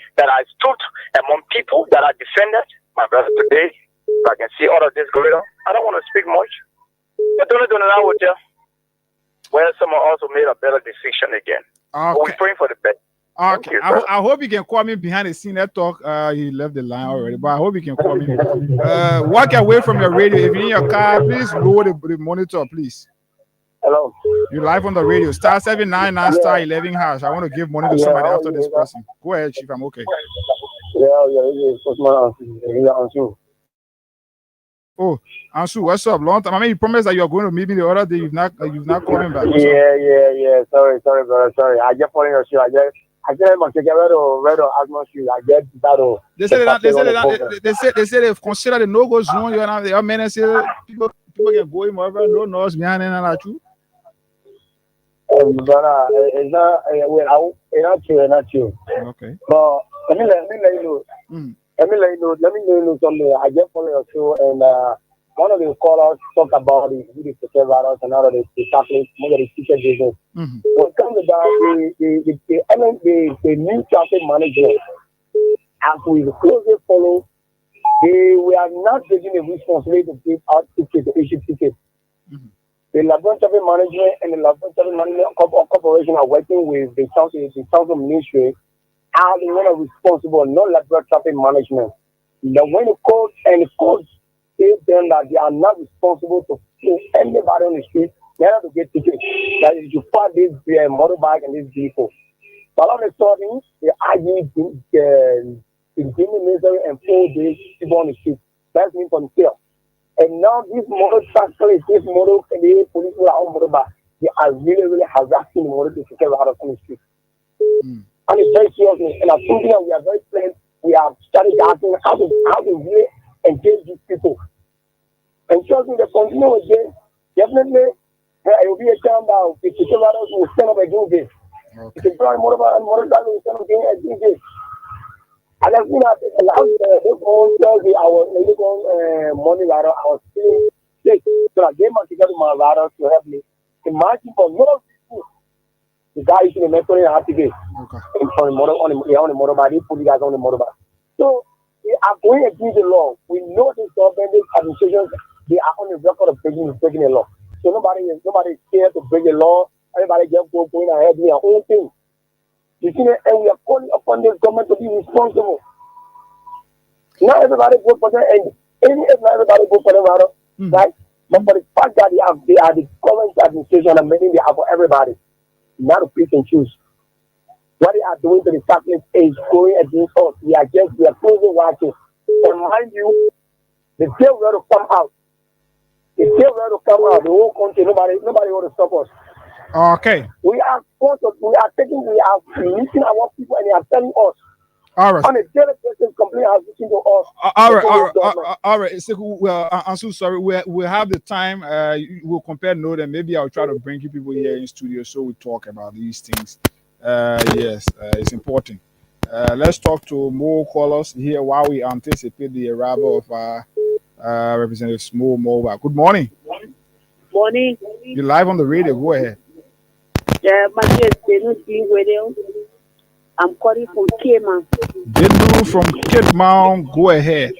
stood among people that I defended. My brother, today, if I can see all of this going on, I don't want to speak much. But don't know what you. Where someone also made a better decision again. Okay. But we're praying for the best. Okay. I hope you can call me behind the scene. That talk, he left the line already, but I hope you can call me. Walk away from your radio. If you're in your car, please lower the monitor, please. Hello. You're live on the radio. Star 799 star 11 hash. I want to give money to somebody after this person. Go ahead, Chief. I'm okay. Oh, Ansu, what's up? Long time. I mean, you promised that you're going to meet me the other day. You've not called me back. Yeah. Sorry, brother. Sorry. I just following your show. I just want to get rid of atmosphere. I get that. They say they've considered the no-go zone. You know, the men say people can go in wherever, no noise behind and all that. Brother, it's not true. Okay. But let me let you know. Let me know something. I just follow your show, and one of the callers talked about the virus and all of the Catholic, one of the teacher business. When it comes to that, the new traffic management, as we closely follow, we are not taking the responsibility to give out tickets, to issue tickets. The Labrador Traffic Management and the Labrador Traffic Management Corporation are working with the Council Ministry are the one responsible, not Labrador Traffic Management. When the court say them that they are not responsible to kill anybody on the street, they have to get tickets. That is to park this motorbike and this vehicle. But all of a sudden, they argue the ministry and 4 days people on the street. That's mean for themselves. And now these motorcyclists, this motor and the police who are on motorbike, they are really harassing the motor to get out of the street. And it's very serious. And I'm thinking we are very plain. We have started asking how to really engage these people. And trust me, they continue with this. Definitely, it will be a time that the people will stand up against this. If you try motorbike and motorcycle will stand up against this. And I've seen that the last Thursday, money rider, I was feeling sick. So I gave my ticket to my rider to help me. Imagine for no people. The guy is in the metro and have to get on the motorbike. They put the guys on the motorbike. So they are going against the law. We know this government, this administration, they are on the record of breaking the law. So nobody is scared to break the law. Everybody just going ahead doing their own thing. You see, and we are calling upon this government to be responsible. Not everybody vote for them, and even if not everybody vote for them, right? But for the fact that they are the current administration and meaning they are for everybody. Not to pick and choose. What they are doing to the Catholics is going against us. We are closely watching. And mind you, the day we have to come out. The whole country, nobody want to stop us. Okay. We are meeting our people and they are telling us. All right. On a daily basis, complaint has listened to us. All right. So, well, I'm so sorry. We have the time. We'll compare notes and maybe I'll try to bring you people here in studio so we talk about these things. Yes, it's important. Let's talk to more callers here while we anticipate the arrival of Representative Smo Mova. Good morning. Morning. You're live on the radio. Go ahead. Yeah, my name is Benu Radio. I'm calling from Kema. Benu from Kidmount. Go ahead.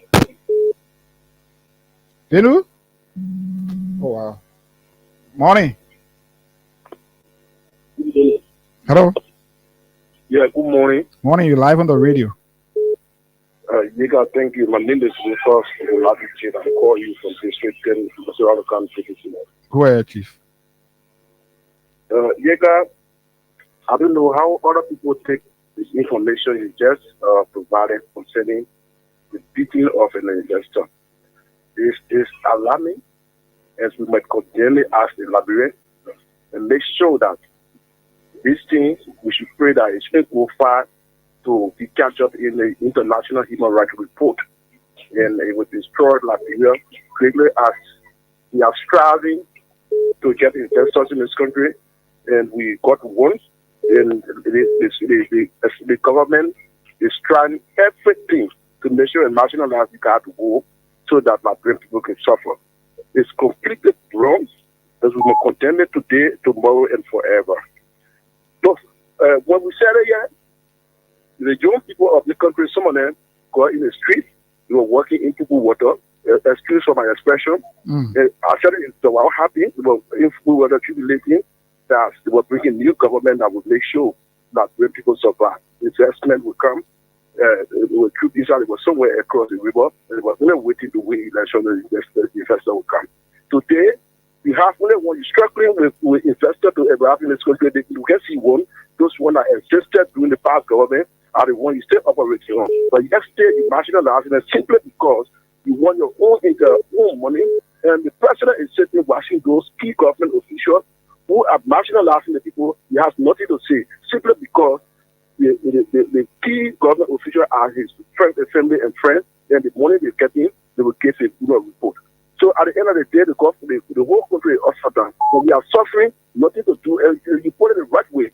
Benu? Oh, wow. Morning. Hello? Yeah, good morning. Morning, you're live on the radio. Yiga, thank you. My name is Rufus Olabichid. I call you from District 10, Masarauga County. Go ahead, Chief. Yiga, I don't know how other people take this information you just provided concerning the beating of an investor. This is alarming, as we might continually ask the Liberian and make sure that these things, we should pray that it shouldn't go far to be catch up in the International Human Rights Report. And it would destroy Liberia greatly as we are striving to get investors in this country, and we got one. And the government is trying everything to make sure a national Africa to go so that Liberian people can suffer. It's completely wrong, as we will contend it today, tomorrow, and forever. So, when we said it here, the young people of the country, some of them go in the street, they were working in people water. Excuse for my expression. Actually, they were happy. If we were accumulating, that they were bringing new government that would make sure that when people survive, investment will come. It will keep Israel. It was somewhere across the river. And it was only waiting to win election. The investor will come. Today, we have only one struggling with investors to ever have in this country. You can see one. Those one that existed during the past government are the one you still operating on. But yesterday, you nationalized it simply because you want your own money, and the president is sitting watching those key government officials who are nationalizing the people. He has nothing to say simply because the key government officials are his friends, family, and friends, and the money they're getting, they will give a report. So at the end of the day, the whole country is upside down. When we are suffering, nothing to do, and you put it the right way.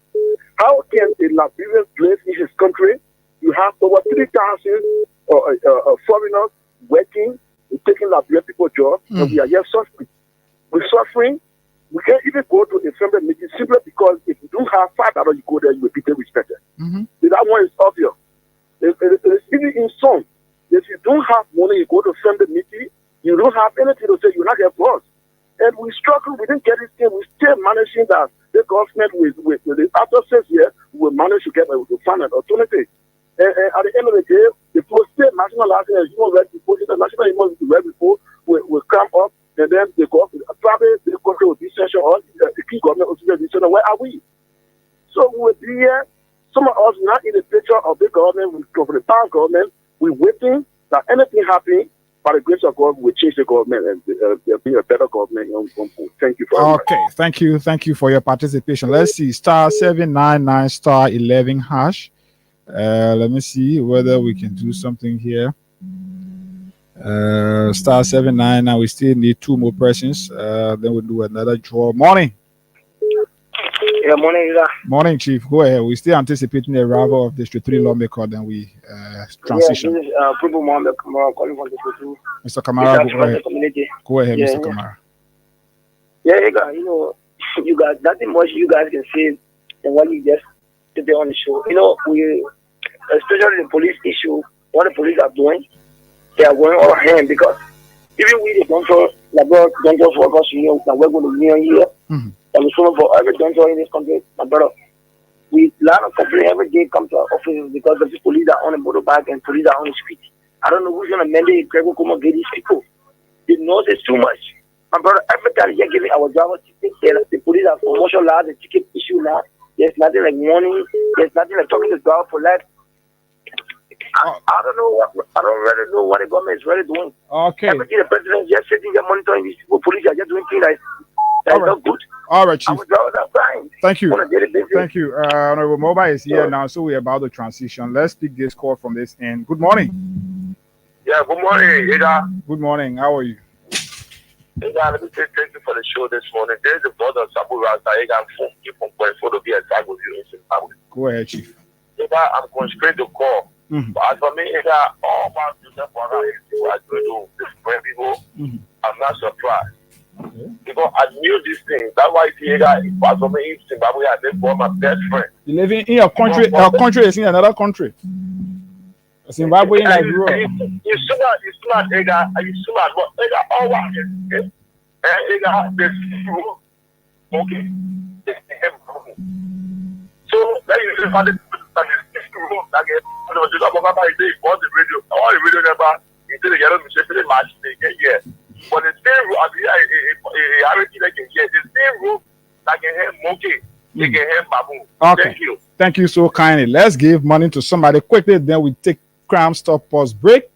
How can a Liberian place in his country, you have over 3,000 foreigners working, taking Liberian people's jobs, and we are here suffering. We're suffering. We can't even go to a family meeting simply because if you don't have $5, you go there, you will be respected. That one is obvious. It's even in some. If you don't have money, you go to family meeting, you don't have anything to say, you're not here for us. And we struggle, we didn't get this thing, we still managing that the government with the after 6 years, we will manage to get to find an alternative. And at the end of the day, the state nationalizing a human rights report, international human rights report will come up, and then they go, probably the country will be censored, or the key government will be censored. Where are we? So we will be here. Some of us not in the picture of the government, we go for the past government, we're waiting that anything happens. By the grace of God, we change the government and there'll be a better government. Thank you very much. Okay, thank you for your participation. Let's see, *799 *11#. Let me see whether we can do something here. *799. We still need 2 more persons. Then we'll do another draw. Morning. Yeah, morning, Morning, Chief. Go ahead. We're still anticipating the arrival of District 3 lawmaker. Then we transition. Yeah, this is Prabhu Mohammed Kamara calling from District 2. Mr. Kamara, go ahead. Go ahead, Yeah, Mr. Kamara. Yeah, you know, you guys, nothing much you guys can say than what you just did on the show. You know, especially the police issue, what the police are doing, they are going all hand because even we don't just work us, you know, that we're going to be here. I'm sorry for every donor in this country, my brother. We lot of complaints every day come to our offices because the police are on the motorbike and police are on the street. I don't know who's going to mandate Gregor come and get these people. They know this too much. My brother, every time you're giving our drivers tickets, the police have promotion laws, the ticket issue law. There's nothing like warning. There's nothing like talking to the driver for life. I don't really know what the government is really doing. Okay. Every day the president is just sitting there monitoring these people. Police are just doing things that's not good. All right, Chief. Thank you. On a daily basis. Thank you. Honorable Mobile is here now, so we're about to transition. Let's pick this call from this end. Good morning. Yeah, good morning, Ida. Good morning. How are you? Ida, let me say thank you for the show this morning. There's a brother Sabu Rasta, Ida, from Kipon Point, to be attacked with you in Zimbabwe. Go ahead, Chief. Ida, I'm constrained to call. But as for me, Ida, all about Joseph Wara is what I'm going to bring people. I'm not surprised. Okay. Because I knew this thing. That's why as for me in Zimbabwe, I live for my best friend. You live in your country, our country is in another country. Zimbabwe like you smart, Ida. You smart, but Ida, all one is Ida, this okay. So then you just had this room again. When I was just about my day, all the radio number, until the yellow machine match, they get here. But the same room, I reality like in here, the same room like in here, monkey. You can help Babu. Okay. Thank you. Thank you so kindly. Let's give money to somebody quickly. Then we take Crime Stop Pause break.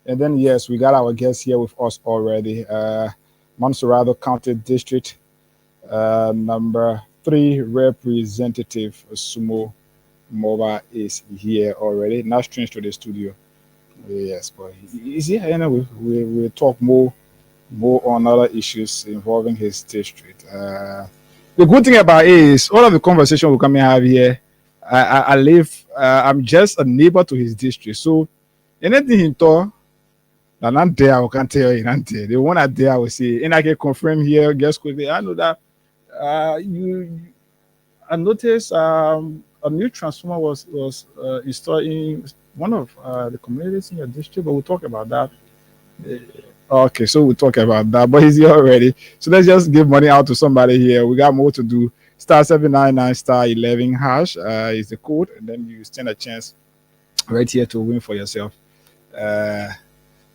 And then, yes, we got our guest here with us already. Montserrado County District number 3 Representative Sumo Moba is here already. Not strange to the studio. Yes, but he's here. Anyway, we'll talk more on other issues involving his district. The good thing about it is all of the conversation we come and have here, I live, I'm just a neighbor to his district. So anything he talk, and not there, I can't tell you. Not there. The one out there, I will say, and I can confirm here, guess quickly. I know that I noticed a new transformer was installed in one of the communities in your district, but we'll talk about that. Okay, so we'll talk about that, but he's here already. So let's just give money out to somebody here. We got more to do. *799*11# is the code, and then you stand a chance right here to win for yourself.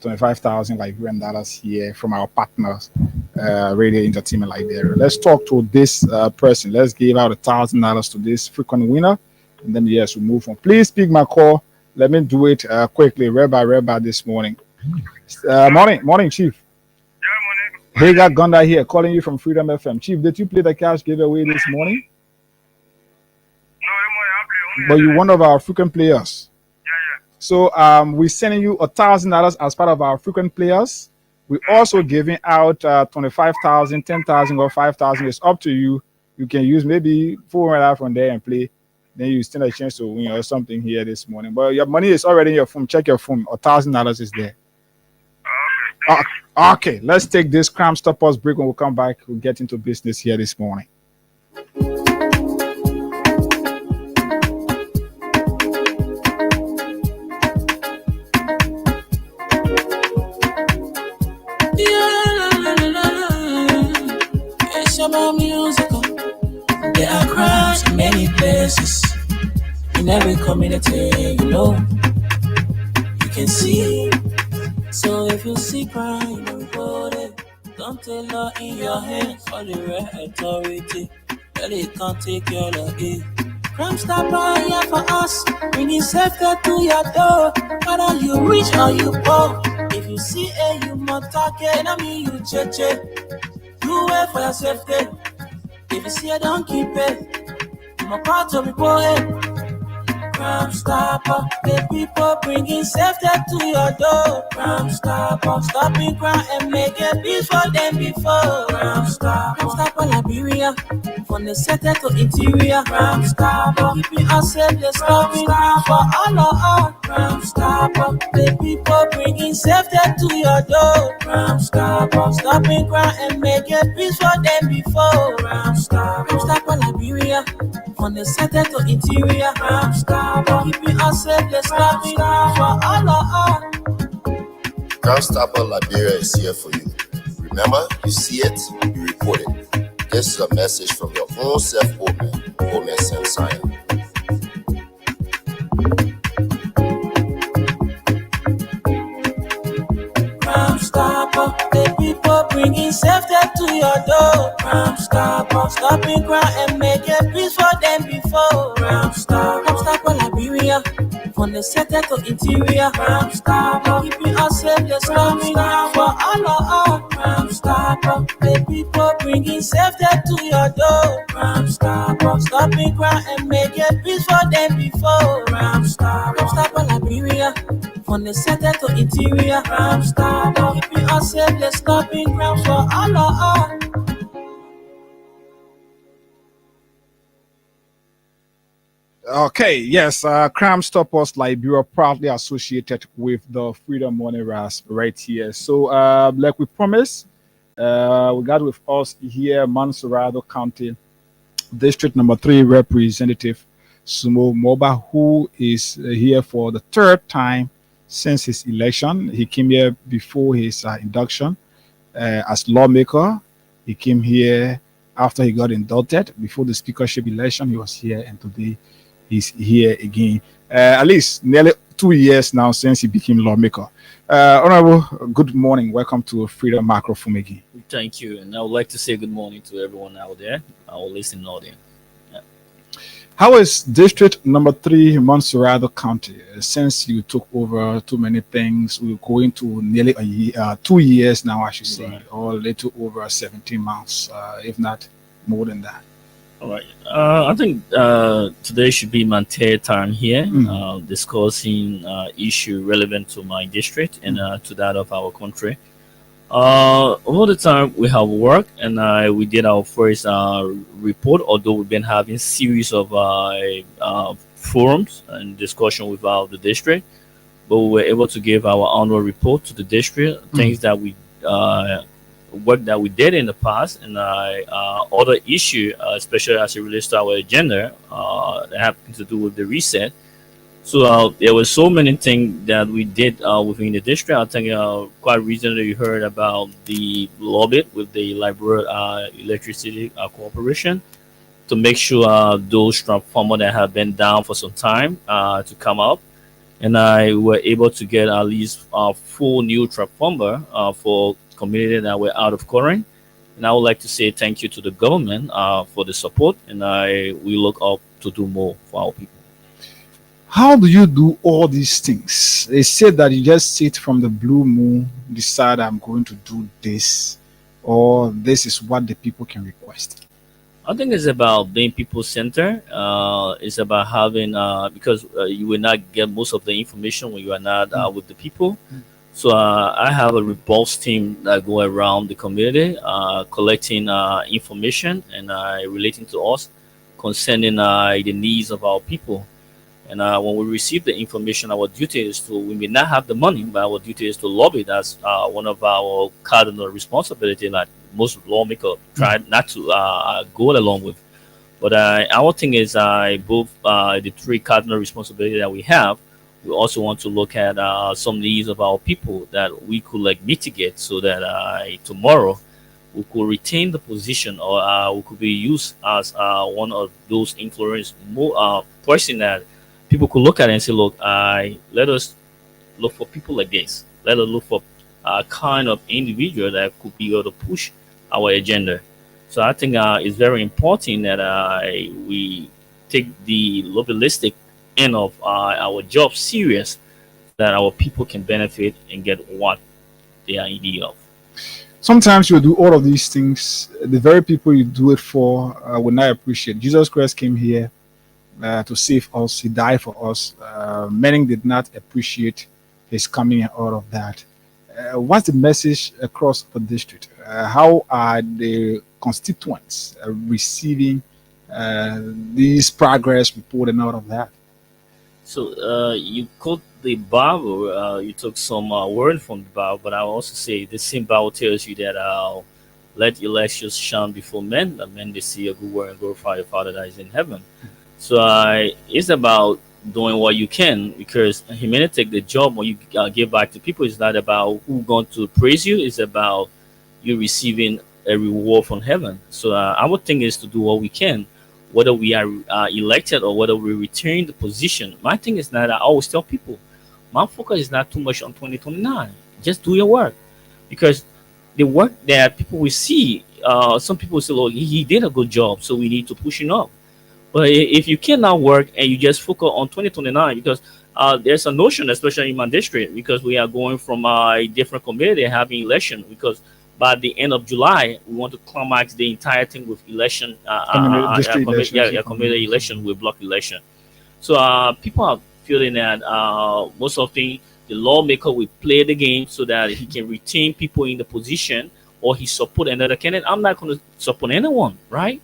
25,000 Liberian dollars here from our partners, Radio Entertainment Liberia. Let's talk to this person. Let's give out $1,000 to this frequent winner, and then yes, we move on. Please pick my call. Let me do it quickly, read by this morning. Morning, Chief. Hagar Gonda here, calling you from Freedom FM. Chief, did you play the cash giveaway this morning? No, but you're one of our frequent players. So we're sending you $1,000 as part of our frequent players. We're also giving out 25,000, 10,000, or 5,000. It's up to you. You can use maybe 400 from there and play. Then you stand a chance to win or something here this morning. But your money is already in your phone. Check your phone. $1,000 is there. Okay, let's take this Crime Stop Pause break. When we come back, we'll get into business here this morning. It's about musical. There are crowds in many places. In every community, you know, you can see. So if you see crime, report it. Don't take law in your hands for the right authority. Really can't take care of it. Crime Stopper here for us, bringing safety to your door. Whether you rich or you poor, if you see a you must target, I mean you check. Do it for your safety. If you see it, don't keep it. I'm a part to report it. Crime Stopper, the people bringing safety to your door. Crime Stopper, stopping crime and making peace for them before. Crime Stopper Liberia, from the center to interior. Crime Stopper, keeping us safe, the stopping crime for all of us. Crime Stopper, the people bringing safety to your door. Crime Stopper, stopping crime and making peace for them before. Crime Stopper Liberia, from the center to interior. Crime Stopper, keeping us safe, the stopping crime for all of us. Crime Stopper Liberia is here for you. Remember, you see it, you report it. This is a message from your own Omen Sensign. Crime Stopper, the people bringing safety to your door. Crime Stopper, stopping crime and making peace for them before. Crime Stopper Liberia, from the center to interior. Crime Stopper, keeping us safe, the stopping crime for all of us. Crime Stopper, the people bringing safety to your door. Crime Stopper, stopping crime and making peace for them before. Crime Stopper Liberia, from the center to interior. Crime Stopper, keeping us safe, the stopping crime for all of us. Okay, yes, Crime Stop Us Liberia proudly associated with the Freedom Money Rasp right here. So, like we promised, we got with us here Montserrado County District number 3 Representative Sumo Moba, who is here for the 3rd time since his election. He came here before his induction as lawmaker. He came here after he got indicted. Before the speakership election, he was here, and today he's here again. At least nearly 2 years now since he became lawmaker. Honorable, good morning. Welcome to Freedom Microphone again. Thank you. And I would like to say good morning to everyone out there, our listening audience. How is District Number 3, Montserrado County? Since you took over too many things, we're going to nearly a year, 2 years now, I should say, or a little over 17 months, if not more than that. All right. I think today should be my third time here discussing issue relevant to my district and to that of our country. Over the time we have worked and we did our first report, although we've been having series of forums and discussion with the district, but we were able to give our annual report to the district, things that we work that we did in the past, and other issue, especially as it relates to our agenda that have to do with the reset. So there were so many things that we did within the district. I think quite recently you heard about the lobby with the Liberia Electricity Corporation to make sure those transformers that have been down for some time to come up. And I were able to get at least 4 new transformer for community that were out of current. And I would like to say thank you to the government for the support, and we look up to do more for our people. How do you do all these things? They said that you just sit from the blue moon, decide I'm going to do this, or this is what the people can request. I think it's about being people-centered. It's about having, because you will not get most of the information when you are not with the people. So I have a robust team that go around the community, collecting information and relating to us concerning the needs of our people. And when we receive the information, our duty is to, we may not have the money, but our duty is to lobby. That's one of our cardinal responsibility that most lawmakers try not to go along with. But our thing is both the 3 cardinal responsibilities that we have. We also want to look at some needs of our people that we could mitigate so that tomorrow we could retain the position, or we could be used as one of those influence person that people could look at it and say, look, let us look for people like this. Let us look for a kind of individual that could be able to push our agenda. So I think it's very important that we take the lobbyistic end of our job serious, that our people can benefit and get what they are in need of. Sometimes you do all of these things, the very people you do it for will not appreciate. Jesus Christ came here to save us. He died for us. Many did not appreciate his coming and all of that. What's the message across the district? How are the constituents receiving these progress report and all of that? So you quote the Bible, you took some word from the Bible, but I will also say the same Bible tells you that let your light shine before men, that men they see your good work and glorify your Father that is in heaven. So it's about doing what you can, because humanity take the job when you give back to people. It's not about who's going to praise you. It's about you receiving a reward from heaven. So our thing is to do what we can, whether we are elected or whether we retain the position. My thing is not, I always tell people, my focus is not too much on 2029. Just do your work, because the work that people will see, some people say, "Oh, he did a good job, so we need to push him up." But if you cannot work and you just focus on 2029, because there's a notion, especially in my district, because we are going from a different community having election, because by the end of July, we want to climax the entire thing with election, community election with block election. So people are feeling that most of the lawmaker will play the game so that he can retain people in the position, or he support another candidate. I'm not going to support anyone, right?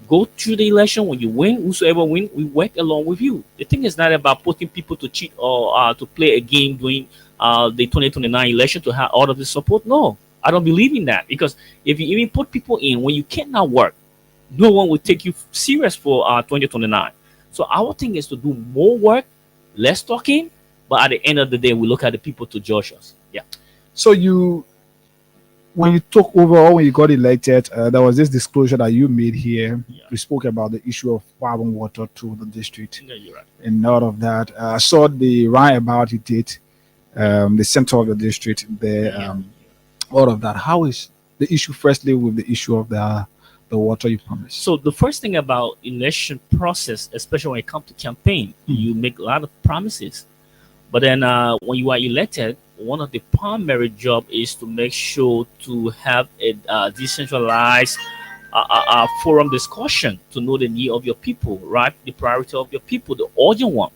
Go through the election. When you win, whosoever win, we work along with you. The thing is not about putting people to cheat or to play a game during the 2029 election to have all of the support. No, I don't believe in that, because if you even put people in when you cannot work, no one will take you serious for 2029. So our thing is to do more work, less talking, but at the end of the day, we look at the people to judge us. Yeah. So when you took over, or when you got elected, there was this disclosure that you made here. Yeah. We spoke about the issue of pouring water to the district. Yeah, you're right. And all of that. I saw the roundabout you did, the center of the district there, all of that. How is the issue, firstly, with the issue of the the water you promised. So the first thing about election process, especially when it comes to campaign, you make a lot of promises. But then when you are elected, one of the primary job is to make sure to have a decentralized forum discussion to know the need of your people, right? The priority of your people, the urgent one.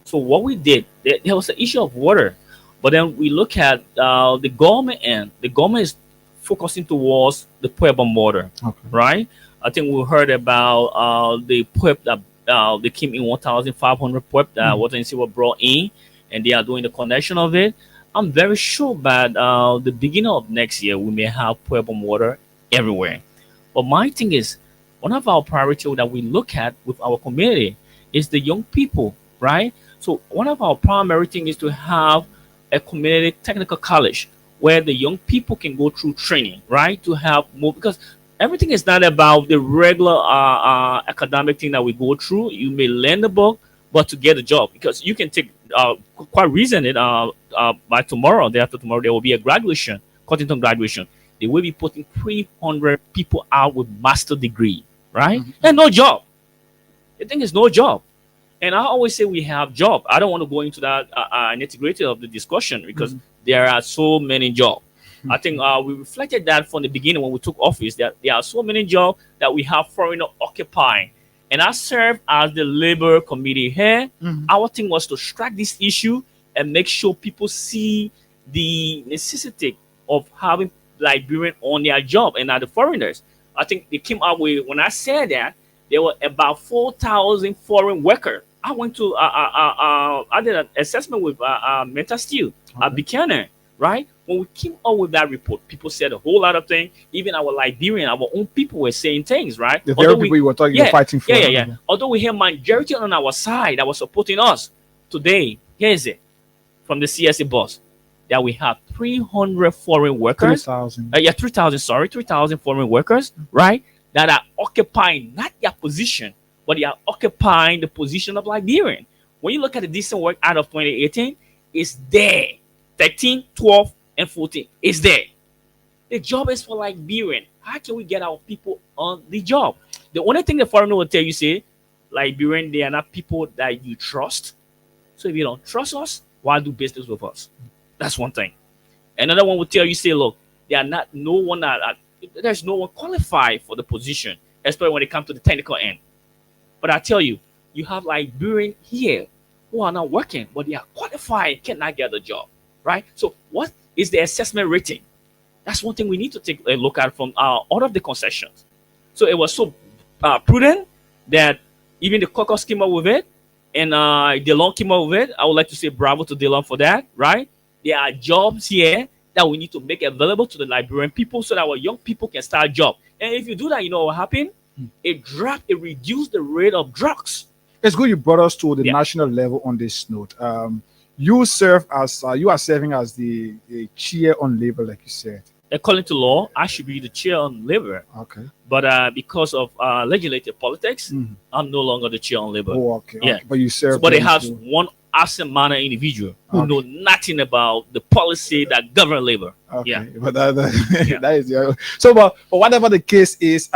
So what we did, there was an issue of water, but then we look at the government end. The government is focusing towards the Pueblo water, right? I think we heard about the Pueblo that they came in 1,500 Pueblo that water agency were brought in, and they are doing the connection of it. I'm very sure by the beginning of next year, we may have Pueblo water everywhere. But my thing is, one of our priorities that we look at with our community is the young people, right? So one of our primary things is to have a community technical college where the young people can go through training, right? To have more, because everything is not about the regular academic thing that we go through. You may learn the book, but to get a job, because you can take quite recently by tomorrow, day after tomorrow, there will be a graduation, Cottington graduation. They will be putting 300 people out with master degree, right? And no job. The thing is no job. And I always say we have job. I don't want to go into that nitty-gritty of the discussion because there are so many jobs. I think we reflected that from the beginning when we took office, that there are so many jobs that we have foreigner occupying. And I served as the labor committee here. Our thing was to strike this issue and make sure people see the necessity of having Liberian on their job and not the foreigners. I think they came up with, when I said that, there were about 4,000 foreign workers. I went to, I did an assessment with Mental Steel at Buchanan, right? When we came up with that report, people said a whole lot of things. Even our Liberian, our own people were saying things, right? The very people you were talking about fighting for. Yeah. Although we have majority on our side that was supporting us, today, here is it, from the CSA boss, that we have 300 foreign workers. 3,000. 3,000 foreign workers, right? That are occupying not their position, but they are occupying the position of Liberian. When you look at the decent work out of 2018, it's there. 13, 12, and 14. It's there. The job is for Liberian. How can we get our people on the job? The only thing the foreigner will tell you, say, Liberian, they are not people that you trust. So if you don't trust us, why do business with us? That's one thing. Another one will tell you, say, look, they are not there's no one qualified for the position, especially when it comes to the technical end. But I tell you, you have Liberian here who are not working, but they are qualified, cannot get the job, right? So what is the assessment rating? That's one thing we need to take a look at from all of the concessions. So it was so prudent that even the caucus came up with it, and DeLong came up with it. I would like to say bravo to DeLong for that, right? There are jobs here that we need to make available to the Liberian people so that our young people can start a job. And if you do that, you know what happened? It reduced the rate of drugs. It's good you brought us to the national level on this note. You are serving as the chair on labor, like you said. According to law, I should be the chair on labor. Okay. But because of legislative politics, I'm no longer the chair on labor. Oh, okay. Yeah. Okay. But you serve. But it has one absent manner individual who know nothing about the policy that govern labor. Okay. Yeah. But that is your. So, but whatever the case is,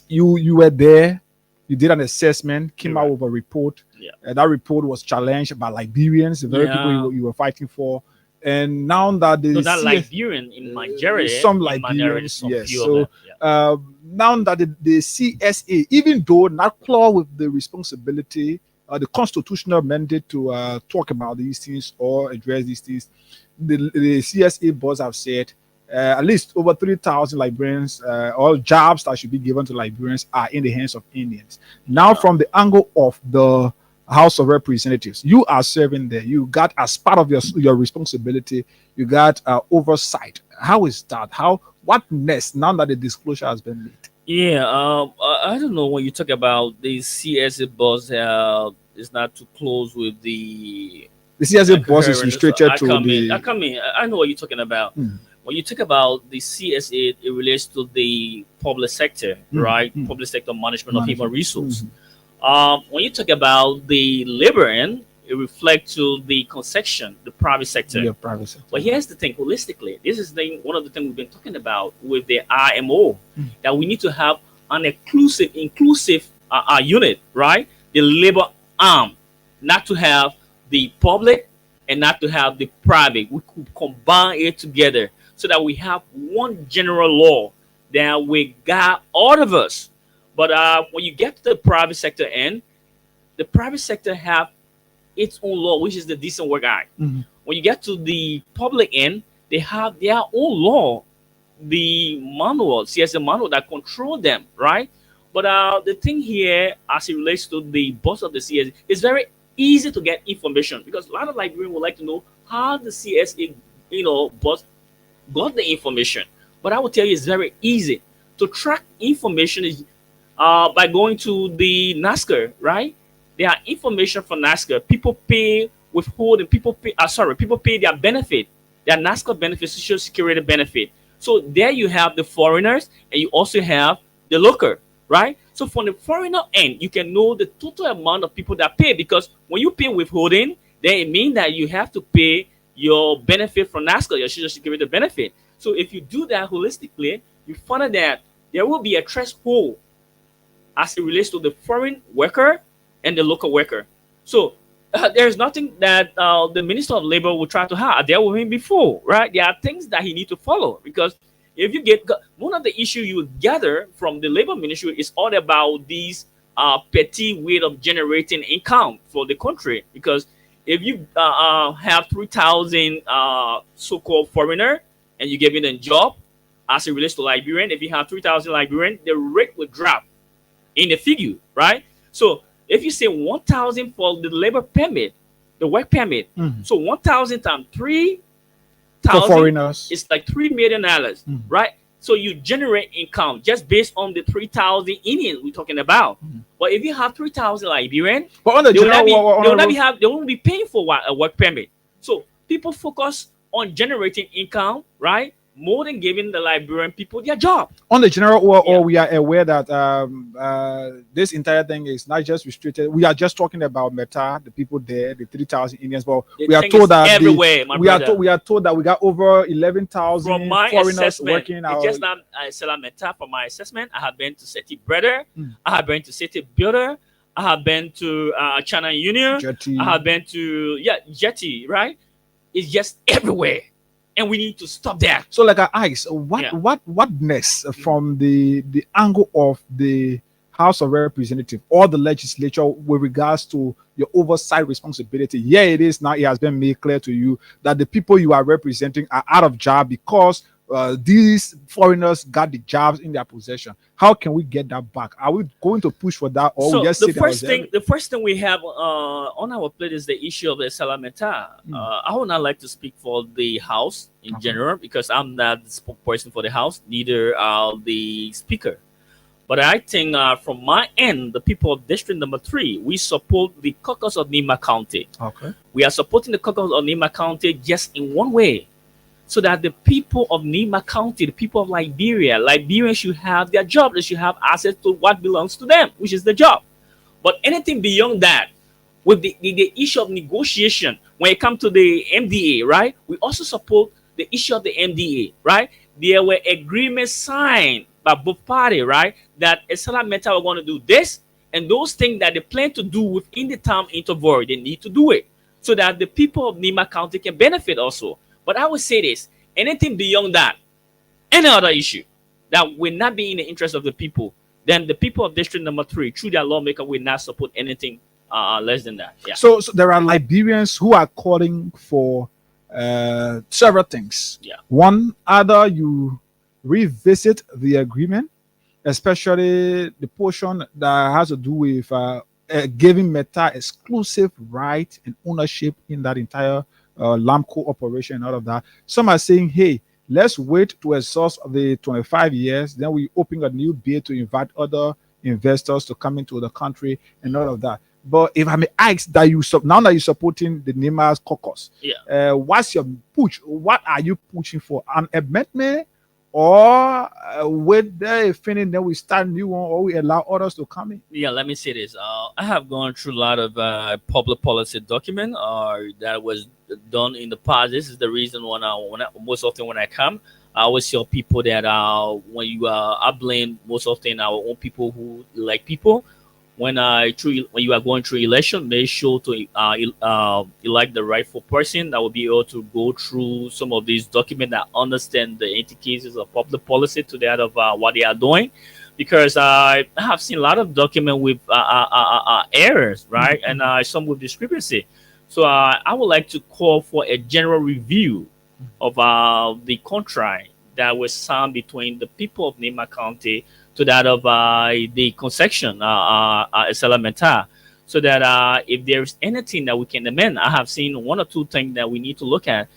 you were there. You did an assessment, came out with a report. Yeah. And that report was challenged by Liberians, the very people you were fighting for. And now that the not Liberian in majority, some in minority, some yes. few So of them. now that the CSA, even though not clear with the responsibility, the constitutional mandate to talk about these things or address these things, the CSA boss have said at least over 3,000 Liberians, all jobs that should be given to Liberians are in the hands of Indians. Now, from the angle of the House of Representatives, you are serving there. You got, as part of your responsibility, you got oversight. How is that? What next now that the disclosure has been made? Yeah, I don't know, when you talk about the CSA boss is not too close with the CSA boss is restricted to the. I know what you're talking about. When you talk about the CSA, it relates to the public sector, right? Public sector management of human resource. When you talk about the labor end, it reflects to the concession, the private sector. Yeah, private sector. But here's the thing, holistically, this is one of the things we've been talking about with the IMO, that we need to have an inclusive unit, right? The labor arm, not to have the public and not to have the private. We could combine it together so that we have one general law that will guide all of us. But when you get to the private sector end, the private sector have its own law, which is the Decent Work Act. When you get to the public end, they have their own law, the manual, CSA manual that control them, right? But the thing here, as it relates to the boss of the CSA, it's very easy to get information, because a lot of Liberians would like to know how the CSA, boss got the information. But I will tell you, it's very easy to track information is by going to the NASCAR, right? There are information for NASCAR. People pay withholding. People pay their benefit, their NASCAR benefit, Social Security benefit. So there you have the foreigners, and you also have the local, right? So from the foreigner end, you can know the total amount of people that pay, because when you pay withholding, then it means that you have to pay your benefit from NASCAR, your Social Security benefit. So if you do that holistically, you find out that there will be a threshold as it relates to the foreign worker and the local worker. So there's nothing that the Minister of Labor will try to have. There with him before, right? There are things that he needs to follow, because if you get one of the issues you gather from the Labor Ministry is all about these petty way of generating income for the country. Because if you have 3,000 so-called foreigner and you give them a job, as it relates to Liberian, if you have 3,000 Liberian, the rate will drop in the figure, right? So if you say 1,000 for the labor permit, the work permit, so 1,000 times 3,000 foreigners, it's like $3 million, right? So you generate income just based on the 3,000 Indians we're talking about. But if you have 3,000 Liberian, but on the they won't be paying for a work permit. So people focus on generating income, right, more than giving the Liberian people their job. On the general, or we are aware that this entire thing is not just restricted. We are just talking about Meta, the people there, the 3,000 Indians. But we are told that everywhere, we are told that we got over 11,000 foreigners working. It's just not Selah Meta. From my assessment, I have been to City Brother, I have been to City Builder, I have been to China Union, Jetty. I have been to Jetty, right? It's just everywhere. And we need to stop that. So, like I asked, what next from the angle of the House of Representatives or the legislature with regards to your oversight responsibility? Yeah, it is now. It has been made clear to you that the people you are representing are out of job because these foreigners got the jobs in their possession. How can we get that back? Are we going to push for that, or so we just the first thing we have on our plate is the issue of the Selah Meta. I would not like to speak for the House in general, because I'm not the spokesperson for the House, neither the Speaker. But I think from my end, the people of District Number 3, we support the caucus of Nima County. Okay. We are supporting the caucus of Nima County just in one way, so that the people of Nima County, the people of Liberians should have their job. They should have access to what belongs to them, which is the job. But anything beyond that, with the issue of negotiation, when it comes to the MDA, right? We also support the issue of the MDA, right? There were agreements signed by both parties, right? That Selah Meta were going to do this, and those things that they plan to do within the time interval, they need to do it, so that the people of Nima County can benefit also. But I would say this, anything beyond that, any other issue that will not be in the interest of the people, then the people of District Number 3, through their lawmaker, will not support anything less than that. Yeah. So there are Liberians who are calling for several things. Yeah. One, either you revisit the agreement, especially the portion that has to do with giving Meta exclusive right and ownership in that entire LAMCO operation and all of that. Some are saying, hey, let's wait to exhaust the 25 years, then we open a new bid to invite other investors to come into the country and all of that. But if I may ask that now that you're supporting the Nima's caucus, what's your push? What are you pushing for? An amendment or with the finish, then we start new one, or we allow others to come in? Yeah, let me say this. I have gone through a lot of public policy document that was done in the past. This is the reason when I most often when I come, I always tell people that I blame most often our own people who elect people. When you are going through election, make sure to elect the rightful person that will be able to go through some of these documents that understand the indications of public policy to that of what they are doing. Because I have seen a lot of documents with errors, right, and some with discrepancy. So I would like to call for a general review of the contract that was signed between the people of Nema County to that of the concession, Elementar, so that if there's anything that we can amend, I have seen one or two things that we need to look at,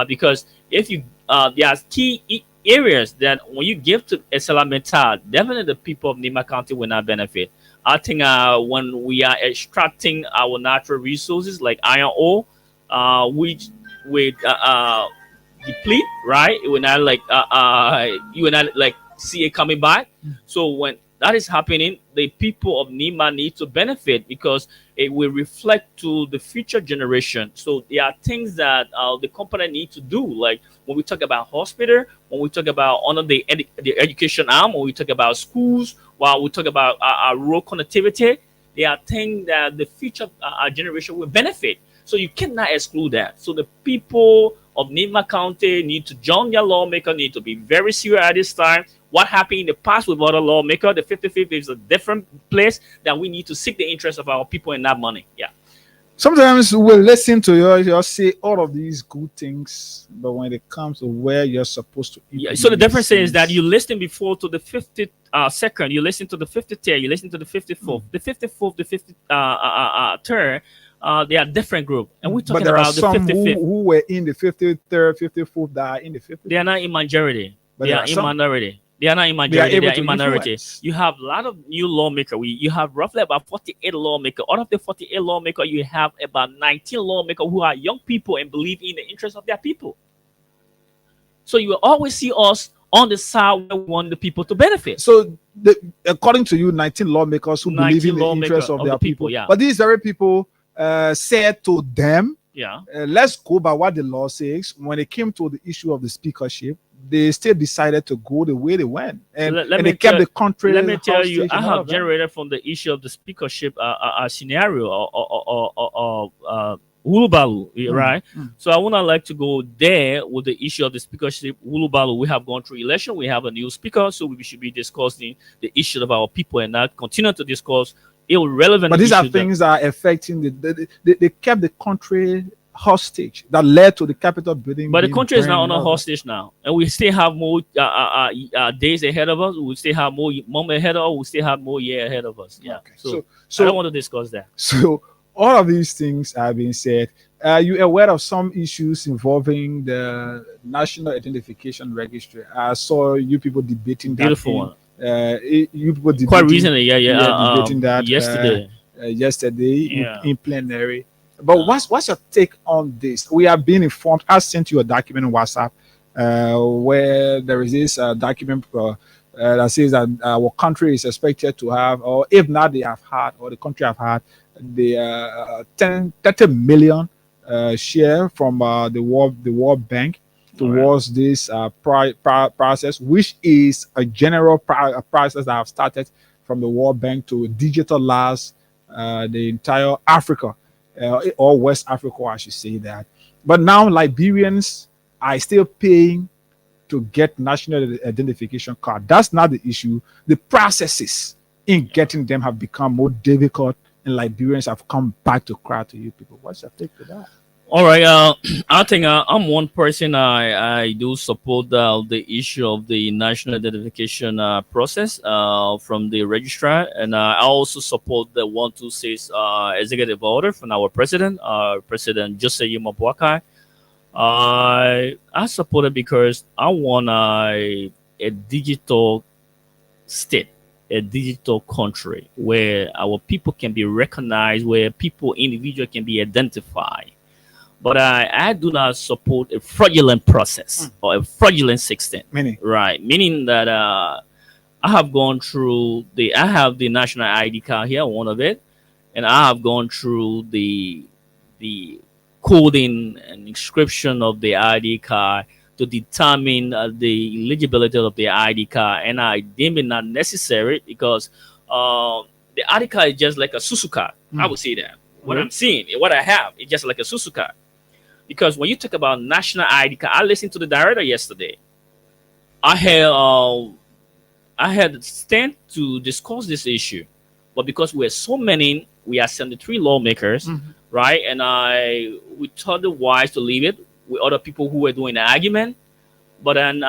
because if you there are key areas that when you give to Elementar, definitely the people of Nema County will not benefit. I think when we are extracting our natural resources like iron ore, which would deplete, right? It will not you will not see it coming back. So when that is happening, the people of Nema need to benefit because it will reflect to the future generation. So there are things that the company need to do, like when we talk about hospital, when we talk about the education arm, when we talk about schools, while we talk about rural connectivity, there are things that the future generation will benefit. So you cannot exclude that. So the people of Nema County need to join their lawmaker, need to be very serious at this time. What happened in the past with other lawmakers, the 55th is a different place that we need to seek the interest of our people in that money. Yeah. Sometimes we'll listen to you say all of these good things, but when it comes to where you're supposed to implement, so the difference is that you listen before to the 52nd, you listen to the 53rd, you listen to the 54th, the 54th, the 53rd. They are different group, and we're talking about the 55th. Who were in the 53rd, 54th that are in the 55th. They are not in majority. They are in minority. They are not in majority. They are in minority. You have a lot of new lawmakers. You have roughly about 48 lawmakers. Out of the 48 lawmakers, you have about 19 lawmakers who are young people and believe in the interests of their people. So you will always see us on the side where we want the people to benefit. So, according to you, 19 lawmakers who believe in the interests of their people. Yeah. But these very people said to them, let's go by what the law says. When it came to the issue of the speakership, they still decided to go the way they went, and they kept the country. Let me tell you, I have generated from the issue of the speakership scenario or Wulubalu, right? So I would not like to go there with the issue of the speakership. Wulubalu, we have gone through election. We have a new speaker, so we should be discussing the issue of our people and not continue to discuss irrelevant. But these are things that are affecting they kept the country hostage that led to the Capitol building. But the country is not on a hostage now, and we still have more days ahead of us. We still have more months ahead of us. We still have more year ahead of us. Yeah. Okay. So I don't want to discuss that. So all of these things have been said. Are you aware of some issues involving the National Identification Registry? I saw you people debating that. Beautiful one. You people debating, quite recently, debating that yesterday in plenary. But what's your take on this? We have been informed. I sent you a document on WhatsApp where there is this document that says that our country is expected to have, or if not, they have had, or the country have had, the 30 million share from the World Bank towards this process, which is a general process that have started from the World Bank to digitalize the entire Africa. Or West Africa, I should say that. But now Liberians are still paying to get national identification card. That's not the issue. The processes in getting them have become more difficult, and Liberians have come back to cry to you people. What's your take to that? All right. I think I'm one person. I do support the issue of the national identification process from the registrar, and I also support the 126 executive order from our president, President Jose Yuma Boakai. I support it because I want a digital state, a digital country where our people can be recognized, where individuals can be identified. But I do not support a fraudulent process or a fraudulent system. Right. Meaning that I have gone through I have the national ID card here, one of it, and I have gone through the coding and inscription of the ID card to determine the eligibility of the ID card, and I deem it not necessary because the ID card is just like a Susu card. I would say that. What I'm seeing, what I have, is just like a Susu card. Because when you talk about national ID card, I listened to the director yesterday. I had stand to discuss this issue, but because we're so many, we are 73 lawmakers, right? And we thought it wise to leave it with other people who were doing the argument. But then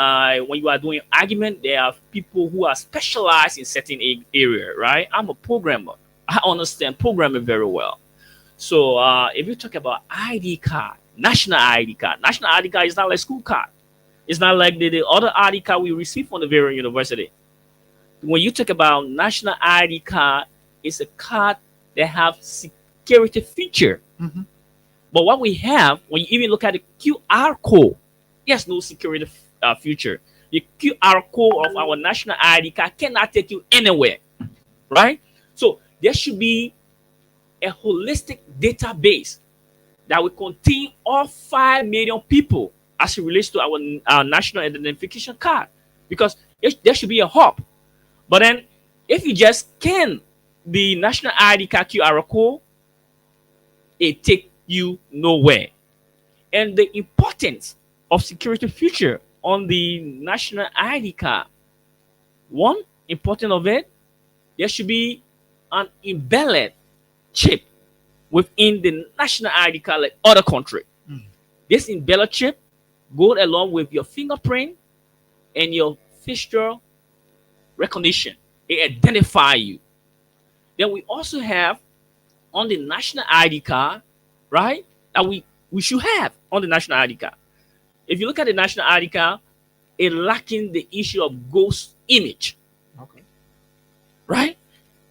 when you are doing argument, there are people who are specialized in certain area, right? I'm a programmer. I understand programming very well. So if you talk about ID card, national ID card is not like school card. It's not like the other ID card we receive from the very university. When you talk about national ID card, it's a card that have security feature. But what we have, when you even look at the QR code, there's no security feature. The QR code of our national ID card cannot take you anywhere, right? So there should be a holistic database that will contain all 5 million people as it relates to our national identification card, because there should be a hub. But then if you just scan the national ID card QR code, it takes you nowhere. And the importance of security feature on the national ID card, one important of it, there should be an embedded chip within the national ID card like other country. This embedded chip goes along with your fingerprint and your facial recognition. It identifies you. Then we also have on the national ID card, right, that we should have on the national ID card. If you look at the national ID card, it lacking the issue of ghost image. Okay. Right?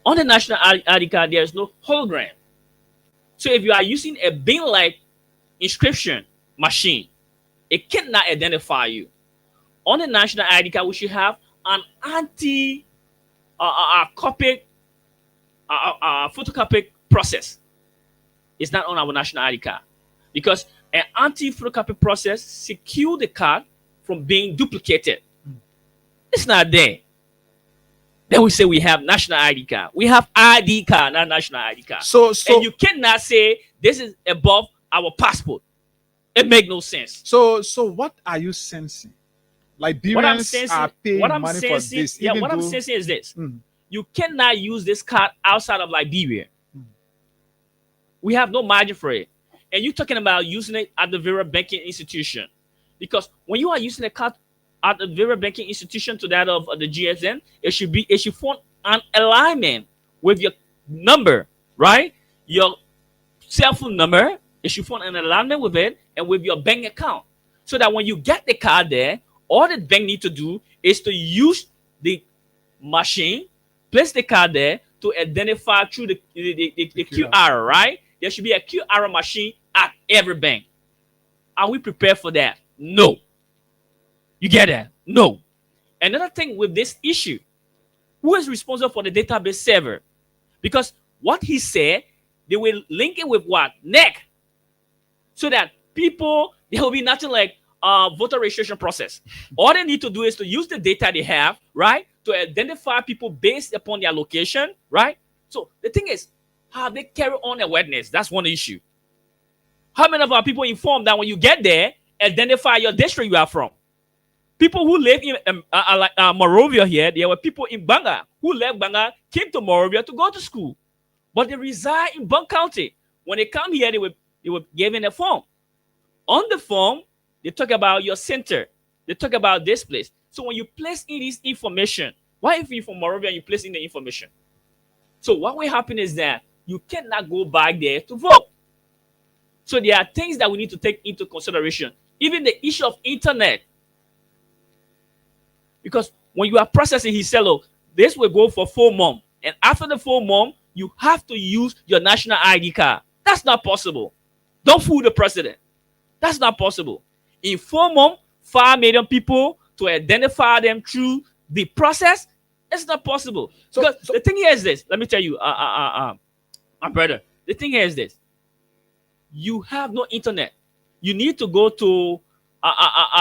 On the national ID card, there is no hologram. So if you are using a bin-like inscription machine, it cannot identify you. On the national ID card, we should have an photocopic process. It's not on our national ID card, because an anti-photocopy process secure the card from being duplicated. It's not there. Then we say we have national ID card. We have ID card, not national ID card. So and you cannot say this is above our passport. It makes no sense. So what are you sensing? Liberians are paying money for this. Yeah, what I'm sensing is this. You cannot use this card outside of Liberia. We have no margin for it. And you're talking about using it at the very banking institution. Because when you are using a card at the very banking institution to that of the GSM, it should form an alignment with your number, right? Your cell phone number, it should form an alignment with it and with your bank account. So that when you get the card there, all the bank need to do is to use the machine, place the card there to identify through the QR, right? There should be a QR machine at every bank. Are we prepared for that? No. You get that? No. Another thing with this issue, who is responsible for the database server? Because what he said, they will link it with what? NEC. So that people, there will be nothing like voter registration process. All they need to do is to use the data they have, right? To identify people based upon their location, right? So the thing is, how they carry on awareness? That's one issue. How many of our people informed that when you get there, identify your district you are from? People who live in Monrovia here, there were people in Banga who left Banga, came to Monrovia to go to school. But they reside in Bunk County. When they come here, they were given a form. On the form, they talk about your center. They talk about this place. So when you place in this information, why if you're from Monrovia and you place in the information? So what will happen is that you cannot go back there to vote. So there are things that we need to take into consideration. Even the issue of internet. Because when you are processing, he said, look, this will go for 4 months. And after the 4 months, you have to use your national ID card. That's not possible. Don't fool the president. That's not possible. In 4 months, 5 million people to identify them through the process, it's not possible. Because the thing here is this. Let me tell you, my brother. The thing here is this. You have no internet. You need to go to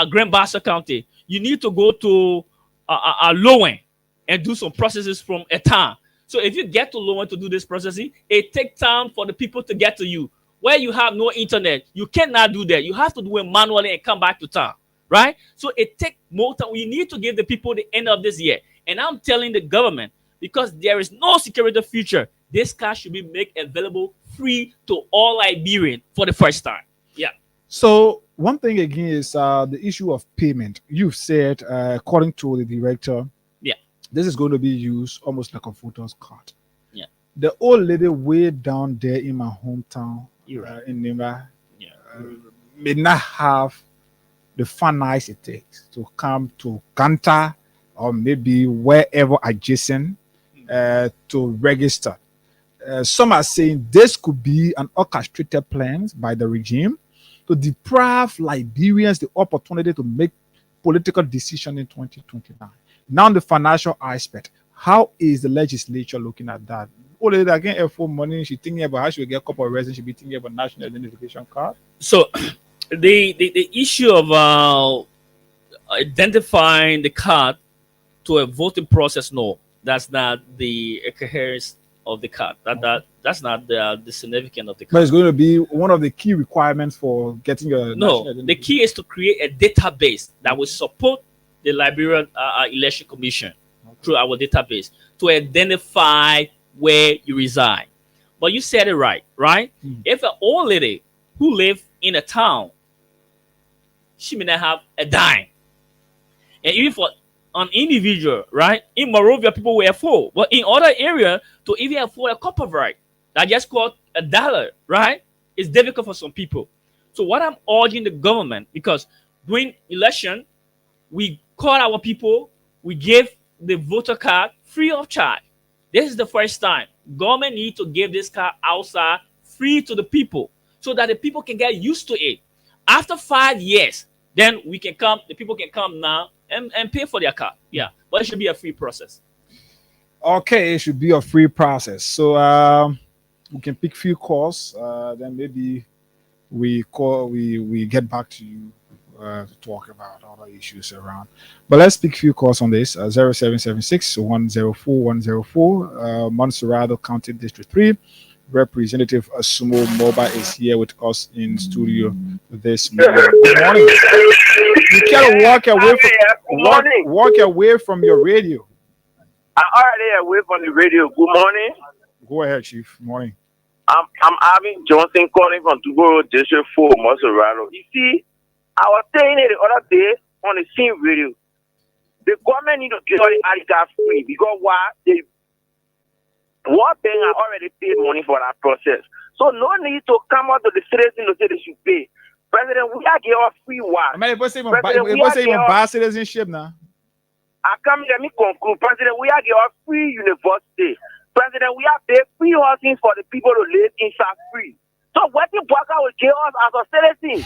Grand Bassa County. You need to go to Lowen and do some processes from a town. So if you get to Lowen to do this processing, it takes time for the people to get to you. Where you have no internet, you cannot do that. You have to do it manually and come back to town, right? So it takes more time. We need to give the people the end of this year. And I'm telling the government, because there is no security future, this car should be made available free to all Liberians for the first time. Yeah. So one thing again is the issue of payment. You've said, according to the director, this is going to be used almost like a voter's card. Yeah. The old lady way down there in my hometown, in Nimba, may not have the finance it takes to come to Kanta or maybe wherever adjacent to register. Some are saying this could be an orchestrated plan by the regime to deprive Liberians the opportunity to make political decisions in 2029. Now, the financial aspect, how is the legislature looking at that? Only that again, for money, she's thinking about how she will get a couple of residents, she'll be thinking about national identification card. So, the issue of identifying the card to a voting process, no, that's not the coherence of the card. That's not the significance of the card. But it's going to be one of the key requirements for getting a no. The key is to create a database that will support the Liberian Election Commission through our database to identify where you reside. But you said it right? If an old lady who lives in a town, she may not have a dime. And even for an individual, right? In Morovia, people will afford. But in other areas, to even afford a cup of rice, that just cost $1, right? It's difficult for some people. So what I'm urging the government, because during election, we call our people, we give the voter card free of charge. This is the first time. Government need to give this card outside free to the people so that the people can get used to it. After 5 years, then we can come, the people can come now and pay for their card. Yeah, but it should be a free process. Okay, it should be a free process. So we can pick few calls, then maybe we get back to you to talk about other issues around. But let's pick few calls on this. 0776 104 104. Montserrado County District 3. Representative Asumo Moba is here with us in studio this morning. Good morning. You can't walk away from your radio. I'm already away from the radio. Good morning. Go ahead, Chief. Morning. I'm Alvin Johnson calling from Tugoro District 4, Montserrado. You see, I was saying it the other day on the same radio. The government need to give all the articles free because why? World Bank have already paid money for that process. So no need to come out to the citizens to say they should pay. President, we are giving free one. I mean, if say even buy citizenship now. Let me conclude. President, we are giving free university. President, we are paying free housing for the people to live inside free. So what the worker will give us as a citizen?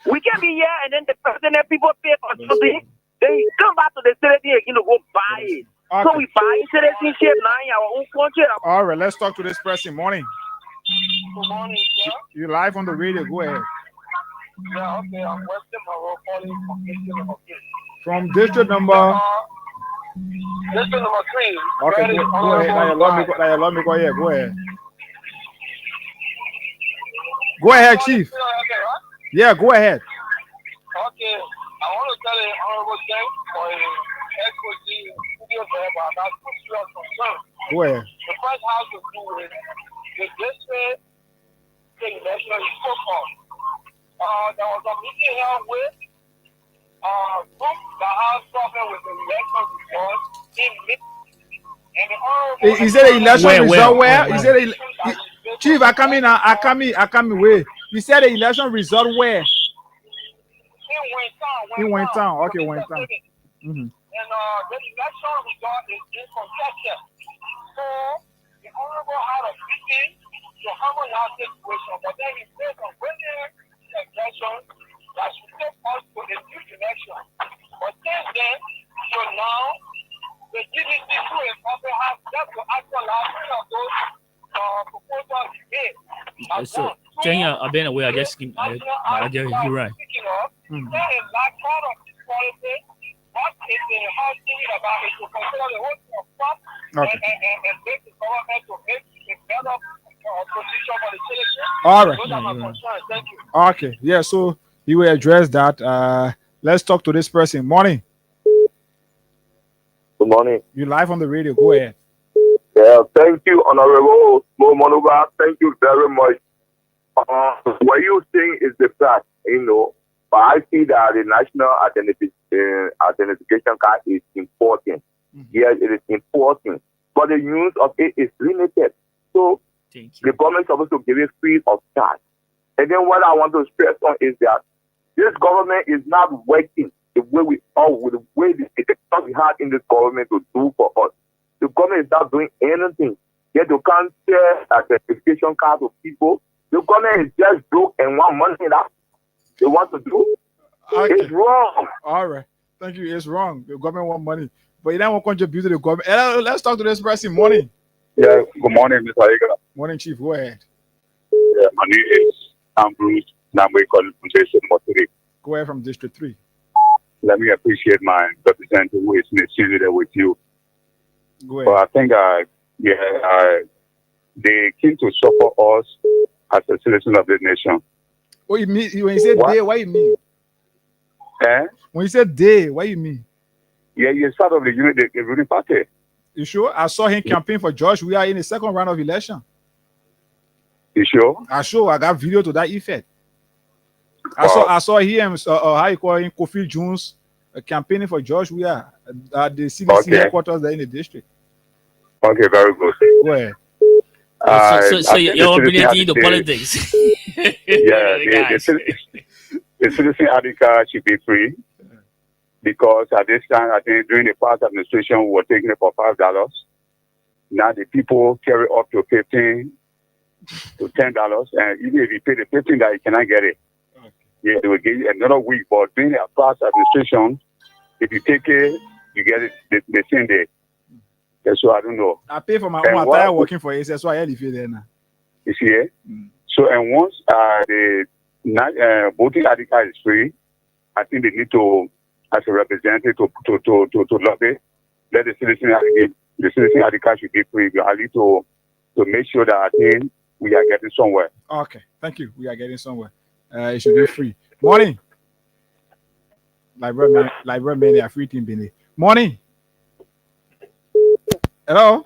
We can be here and then the president people pay for something. Then you come back to the citizen again to go buy it. Okay. So we buy citizenship now in our own country. All right, let's talk to this person. Morning. Good morning, sir. You're live on the radio. Go ahead. Yeah, okay. I'm Western Maro calling from district number 3. From district number? District number 3. Okay, go ahead. Now, let me go here. Go ahead. Go ahead, Chief. Yeah, go ahead. Okay. I want to tell you honorable thanks for SOG studio forever. That's two serious concerns. Go ahead. The first has to do with the district election is so called. There was a meeting here with group that has problem with the election results in and the honorable. Is there an election result where? Is there a Chief? I come in. Wait. You said the election result where? He went down. Okay, went down. And the election result is incontested. So the honorable had a meeting to harmonize the situation, but then he said on when the election So Kenya, I've been away. I just keep. I get you right. Is there a large part of this policy? What is the house thinking about it to consider the whole thing of stuff and make the government to make a better position for the citizens? All right. Those are my concerns. Thank you. Okay. Yeah. So you will address that. Let's talk to this person. Morning. Good morning. You live on the radio. Go ahead. Yeah. Thank you, Honorable Mo Monuba. Thank you very much. What you think is the fact, but I see that the national identification card is important. Yes, it is important, but the use of it is limited. So the government is supposed to give it free of charge. And then what I want to stress on is that this government is not working the way the stuff we had in this government to do for us. The government is not doing anything. Yet you can't share identification card to people. The government is just broke and want money that they want to do. Okay. It's wrong. All right. Thank you. It's wrong. The government want money, but you don't want to contribute to the government. Let's talk to this person. Morning. Yeah. Good morning, Mr. Higa. Morning, Chief. Go ahead. Yeah, my name is Ambrose Namwe calling from District 3. Go ahead from District 3. Let me appreciate my representative who is sitting there with you. Go ahead. But I think they came to suffer us as a citizen of the nation. What you mean when you say they? What you mean? When you say they, what you mean? Yeah, you're part of the ruling party. You sure? I saw him campaign for George. We are in the second round of election. You sure? I got video to that effect. I saw him. How you call him? Kofi Jones campaigning for George. We are at the CDC headquarters there in the district. Okay, very good. Go ahead. So you're operating the politics. Yeah, the citizen ID card should be free because at this time, I think during the past administration, we were taking it for $5. Now the people carry up to $15 to $10, and even if you pay the $15, you cannot get it. Okay. Yeah, they will give you another week, but during the past administration, if you take it, you get it the same day. So I don't know. I pay for my own attire working for it, so I have it there now. You see it? So, and once the voting ID card is free, I think they need to, as a representative, to lobby, let the citizen ID card should be free. I need to make sure that I think we are getting somewhere. Okay, thank you. We are getting somewhere. It should be free. Morning. Library are free team Bini. Morning. Hello.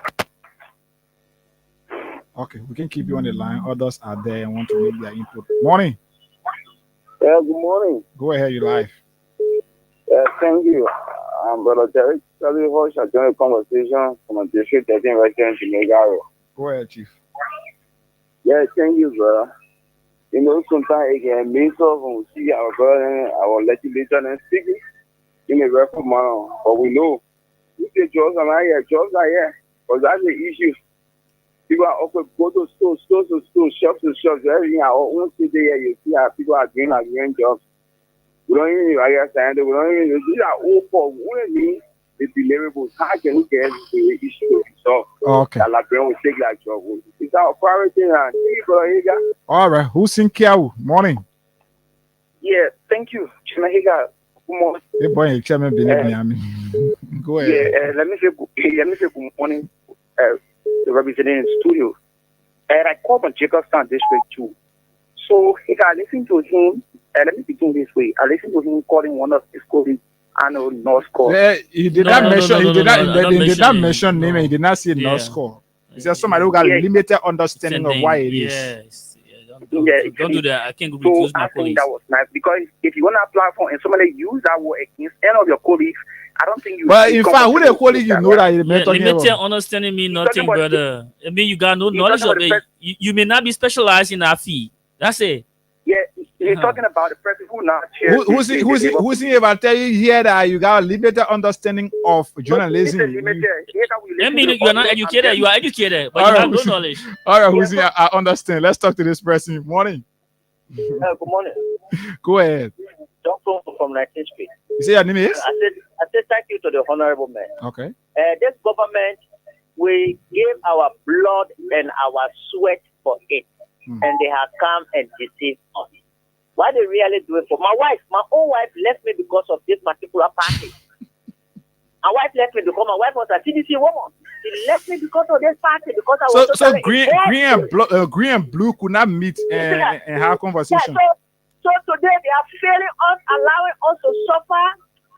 Okay, we can keep you on the line. Others are there and want to make their input. Morning. Yeah, good morning. Go ahead, you live. Yeah, thank you. I'm Brother Derek Charlie Hosh. I joined a conversation from a district 13 resident in Megaro. Go ahead, Chief. Yeah, thank you, brother. Sometimes again, me so when we see our brother, our legislature and speaking, in a record manner, but we know. We say jobs are here, but that's the issue. People are often go to stores, shops to shops, everything. Our own city here, you see how people are doing jobs. We don't even, we don't even, these are all for only the deliverables. How can we get the issue resolved? Okay. That Librarian will take that job. It's our priority. All right. Who's in Kiawu? Morning. Yeah, thank you, Chinahiga. Good morning. Hey boy, Chairman Benjamin. Go ahead. Yeah, let me say good morning. Representing the studio. And I called on Jacobstown District too. So I listened to him. Let me begin this way. I listened to him calling one of his colleagues North Score. He did not mention. He did not mention name. And he did not say North Score. He said somebody who got limited understanding of why it is. Yes. Don't do that. I can't go refuse my colleagues. That was nice because if you want to platform and somebody use that word against any of your colleagues, I don't think you. But in fact, who they colleague you know that limited understanding mean nothing, brother. It mean you got no knowledge of it. You may not be specialized in that field. That's it. Yeah, he's talking about the person who not here. Who's he about tell you here that you got a limited understanding of journalism? I mean, you are not educated. You are educated, but you have no knowledge. All right, who's here? I understand. Let's talk to this person. Morning. Good morning. Go ahead. Doctor from 19th Street. You say your name is? I said thank you to the honorable man. Okay. This government, we gave our blood and our sweat for it. and they have come and deceived us. What they really do it for? My own wife left me because of this particular party. My wife left me because my wife was a CDC woman. She left me because of this party, because I was so green and blue could not meet and have conversation. Yeah, so today they are failing us, allowing us to suffer.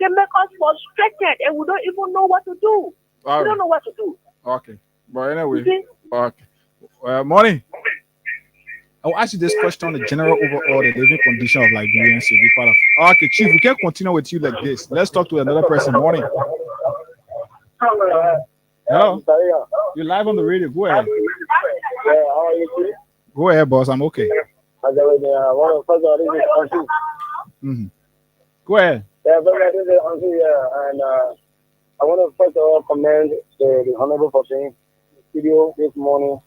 They make us frustrated, and we don't even know what to do. We don't know what to do. Okay, but anyway, okay. Morning. I'll ask you this question on the general overall the living condition of Liberians. Okay, Chief, we can't continue with you like this. Let's talk to another person. Morning. Hello. You're live on the radio. Go ahead. Yeah, how are you, Chief? Go ahead, boss. I'm okay. Go ahead. Yeah, and I want to first of all commend the Honorable for being in the studio this morning,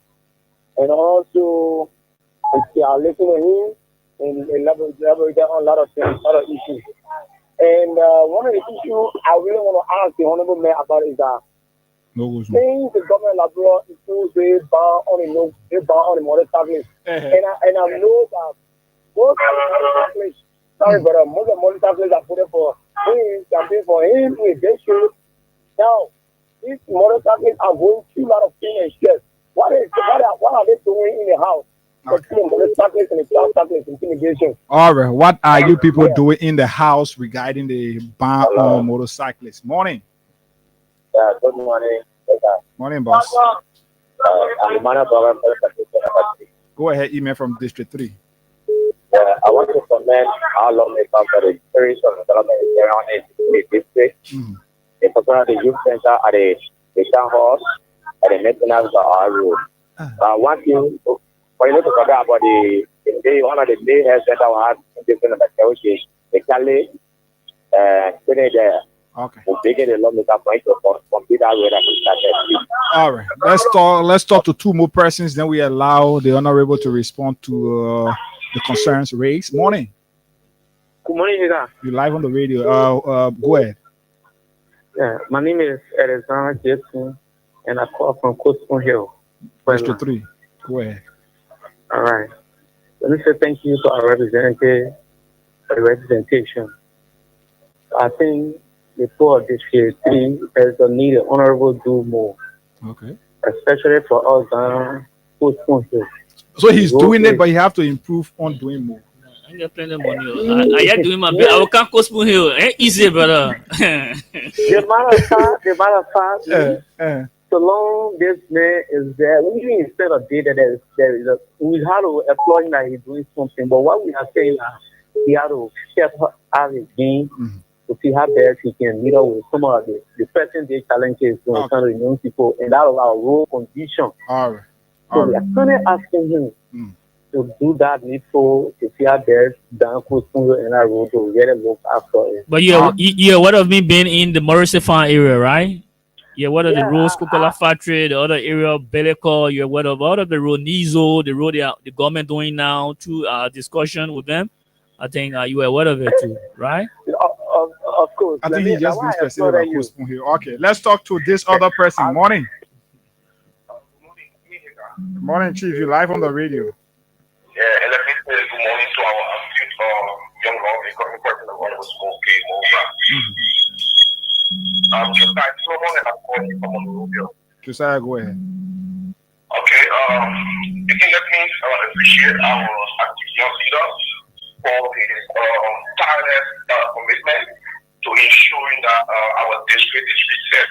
and also listening to him and elaborate on a lot of things, a lot of issues. And one of the issues I really want to ask the Honorable Mayor about is that since the government Liberia is they bound on the model tablets, and I know that most of the model tablets, most of the model tablets are put up for him, campaign for him to eventually. Now, these model tablets are going through a lot of pain and stress. What are they doing in the house? All right, what are you people doing in the house regarding the ban on motorcyclists? Morning. Good morning. Morning, boss. Go ahead, email from District 3. I want to commend our lawmakers for the series of development around the district. In particular, the youth center at the town hall and the maintenance of our road. One thing, for you to forget about one of the main health centers we have in different locations, the Cali, there. Okay. All right. Let's talk to two more persons. Then we allow the honorable to respond to the concerns raised. Morning. Good morning, Hida. You're live on the radio. Go ahead. Yeah, my name is Alexander Jason, and I call from Coastal Hill. District 3. Go ahead. All right. Let me say thank you to our representative for the representation. I think before District 3, there's a need of honorable do more. Okay. Especially for us down Coastal Hill. So he's doing it, but you have to improve on doing more. I got plenty of money. I am doing my best. I will come Coastal Hill. Ain't easy, brother. The matter of fact, so long this man is there, even instead of data, we have to employ that he's doing something. But what we are saying is he has to step out his game to see how best he can meet up with some of the present day challenges to encounter the young people, and that is our role condition. All right. So we are kind of asking him to do that needful to see how best down Coastal and that road to get a look after it. But yeah, what of me being in the Morrissey Farm area, right? Yeah, what are the roads, Coca-Cola Factory, the other area, Belleco, yeah, what of the road, Nizo, the road the government doing now, to discussion with them? I think you were aware of it too, right? Of course. I think he just being specific about Coastal Hill. Okay, let's talk to this other person. Morning. Morning, Chief. You're live on the radio. Yeah, and let me say good morning to our young lawmaker, person of honorable school, K. I'm Josiah Solomon, and I'm calling you from Monrovia. Josiah, go ahead. Okay, again, let me appreciate our active young leader for his tireless commitment to ensuring that our district is reset.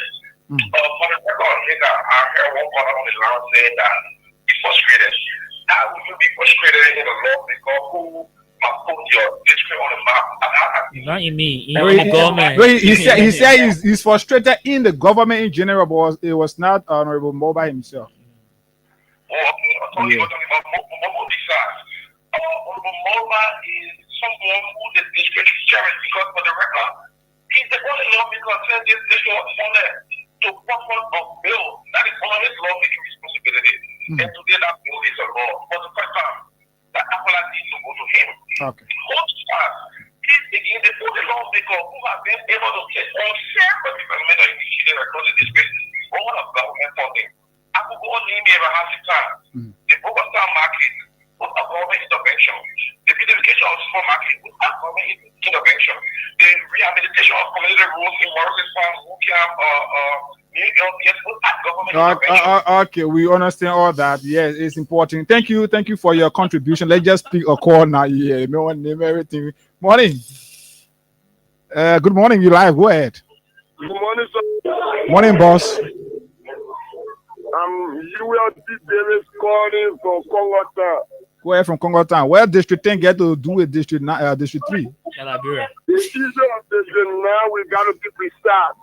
For the record, I heard one caller on the line saying that he's frustrated. How would you be frustrated in a lawmaker who put your district on the map? Not in me, in the government. He said he's frustrated in the government in general, but it was not Honorable Moba himself. Honorable Moba is someone who the district is cherished because, for the record, he's the only lawmaker saying this district was funded to purpose of bill. That is all his lawmaking responsibility. And today that bill is a law. For the first time, that appellate needs to go to him. Okay. Most times, he's again the only lawmaker who has been able to take on several developmental initiatives across the district, all of government funding. I could go on name here half the time. The Bogota market, without government intervention. The beautification of supermarkets without government intervention. The rehabilitation of community rules in Morocco farms, Okay, we understand all that. Yes, it's important. Thank you for your contribution. Let's just pick a call now. Yeah, no one name everything. Morning. Good morning. You live. Go ahead. Good morning, sir. Morning, boss. ULT Davis calling from Congo Town. Go ahead from Congo Town. Where District 10 get to do with District 3? The issue of District now, we got to be precise.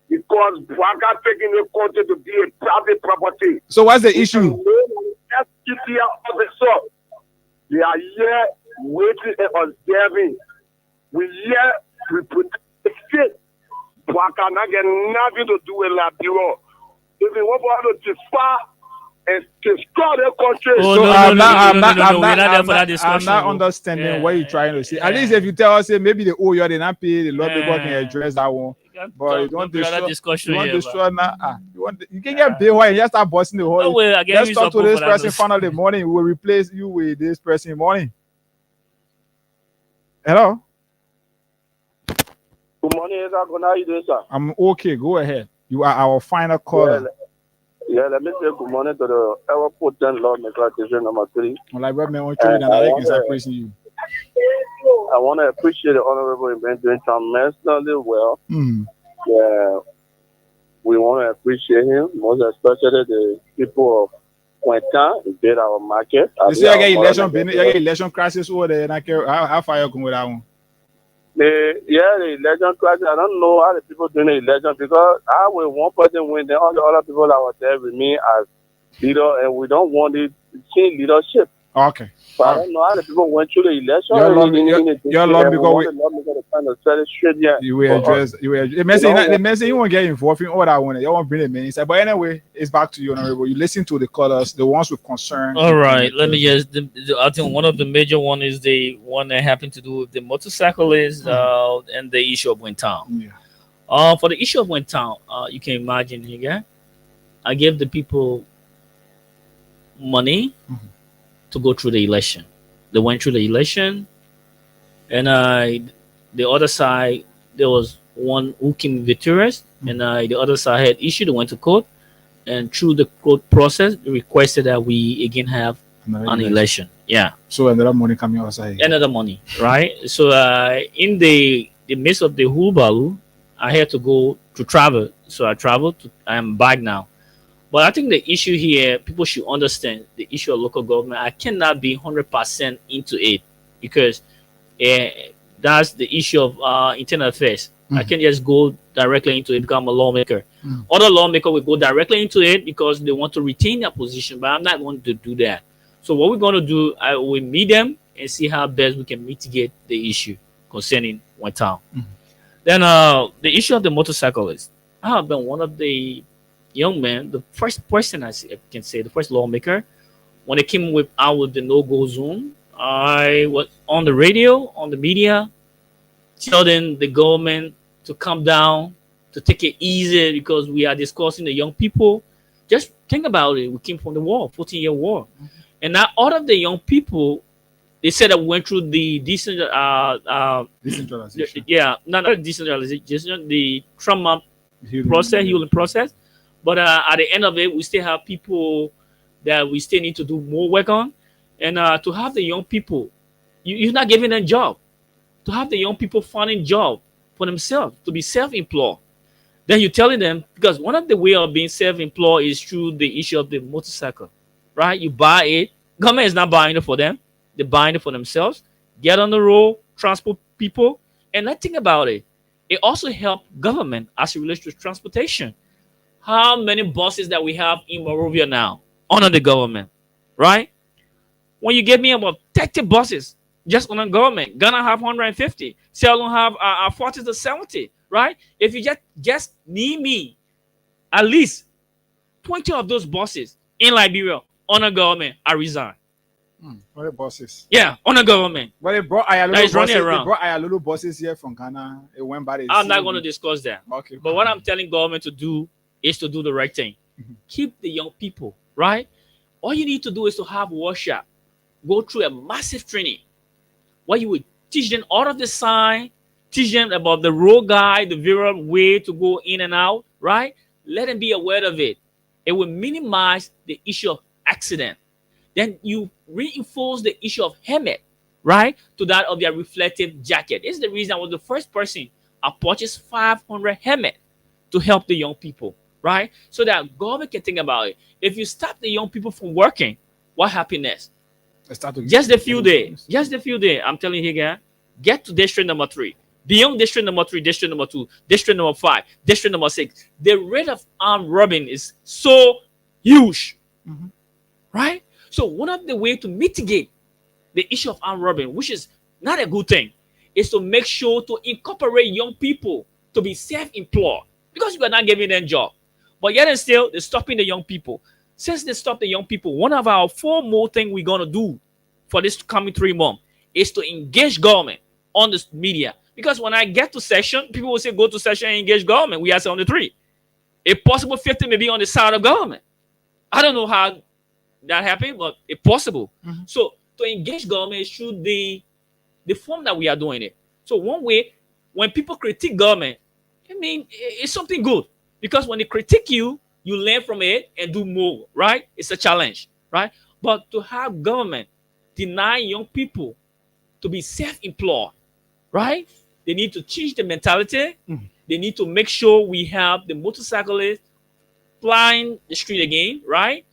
Because Bwaka taking the country to be a private property. So what's the issue? They are here waiting and observing. We here we protect the state. Bwaka not get nothing to do with Liberia. If they want to disfar and destroy their country. I'm not understanding what you're trying to say. At least if you tell us, maybe the OYO they not pay, the Lord people can address that one. But you don't destroy now. You can get big while you just start busting the whole. Let's talk to this person finally morning. We will replace you with this person morning. Hello. Good morning, how are you doing, sir? I'm okay. Go ahead. You are our final caller. Yeah, let me say good morning to the ever potent lawmaker, District number 3. Well, I praising you. I want to appreciate the honorable event doing tremendously well. Yeah, we want to appreciate him, most especially the people of Quentin, who did our market. You see, I get election crisis over there, and I care how far you going with that one. The election crisis, I don't know how the people doing the election because I will one person win, then all the other people that were there with me as leader, and we don't want it to change leadership. Okay. But I don't know how the people went through the election. Your law because you will address. The message you won't get involved in all that one. You won't bring the minister. But anyway, it's back to you, honorable. You listen to the callers, the ones with concern. All right. Let me just. I think one of the major one is the one that happened to do with the motorcyclists and the issue of Wintown. Yeah. For the issue of Wintown, you can imagine here. I gave the people money to go through the election. They went through the election, and the other side, there was one who came victorious, and the other side had issue. They went to court, and through the court process, they requested that we again have an election. Yeah. So another money coming outside. Another money, right? So in the midst of the hullabaloo, I had to go to travel. So I traveled. I am back now. But I think the issue here, people should understand the issue of local government. I cannot be 100% into it because that's the issue of internal affairs. I can just go directly into it, become a lawmaker. Other lawmakers will go directly into it because they want to retain their position, but I'm not going to do that. So what we're going to do, I will meet them and see how best we can mitigate the issue concerning one town. Then the issue of the motorcyclists. I have been one of the young men, the first person I can say, the first lawmaker, when they came out with the no-go zone, I was on the radio, on the media, telling the government to come down, to take it easy because we are discussing the young people. Just think about it. We came from the war, 14-year war. And now all of the young people, they said that we went through the decentralization. Yeah, not decentralization, the trauma healing process. But at the end of it, we still have people that we still need to do more work on. And to have the young people, you're not giving them a job. To have the young people finding job for themselves, to be self-employed. Then you're telling them, because one of the way of being self-employed is through the issue of the motorcycle, right? You buy it. Government is not buying it for them. They're buying it for themselves. Get on the road, transport people. And let's think about it. It also helps government as it relates to transportation. How many buses that we have in Monrovia now under the government, right? When you give me about 30 buses just on the government, Ghana have 150, Sierra have 40 to 70, right? If you just need me at least 20 of those buses in Liberia on the government, I resign. What are buses? Yeah, on the government. Well, they brought Ayalulu buses here from Ghana. It went by. I'm not going to discuss that. Okay. But what I'm telling government to do is to do the right thing. Keep the young people, right? All you need to do is to have workshop. go through a massive training where you would teach them all of the sign, teach them about the road guide, the various way to go in and out, right? Let them be aware of it. It will minimize the issue of accident. Then you reinforce the issue of helmet, right, to that of their reflective jacket. This is the reason I was the first person I purchased 500 helmet to help the young people, right? So that government can think about it. If you stop the young people from working, what happiness? Just a few days. I'm telling you here, get to district number 3. Beyond district number 3, district number 2, district number 5, district number 6, the rate of armed robbery is so huge, right? So one of the ways to mitigate the issue of armed robbery, which is not a good thing, is to make sure to incorporate young people to be self-employed, because you are not giving them job. But yet and still, they're stopping the young people. Since they stop the young people, one of our 4 more things we're going to do for this coming 3 months is to engage government on the media. Because when I get to session, people will say, go to session and engage government. We are on the 3. If possible, 50 may be on the side of government. I don't know how that happened, but it's possible. So to engage government is through the form that we are doing it. So one way, when people critique government, I mean, it's something good. Because when they critique you, you learn from it and do more, right? It's a challenge, right? But to have government deny young people to be self-employed, right? They need to change the mentality. They need to make sure we have the motorcyclists flying the street again, right?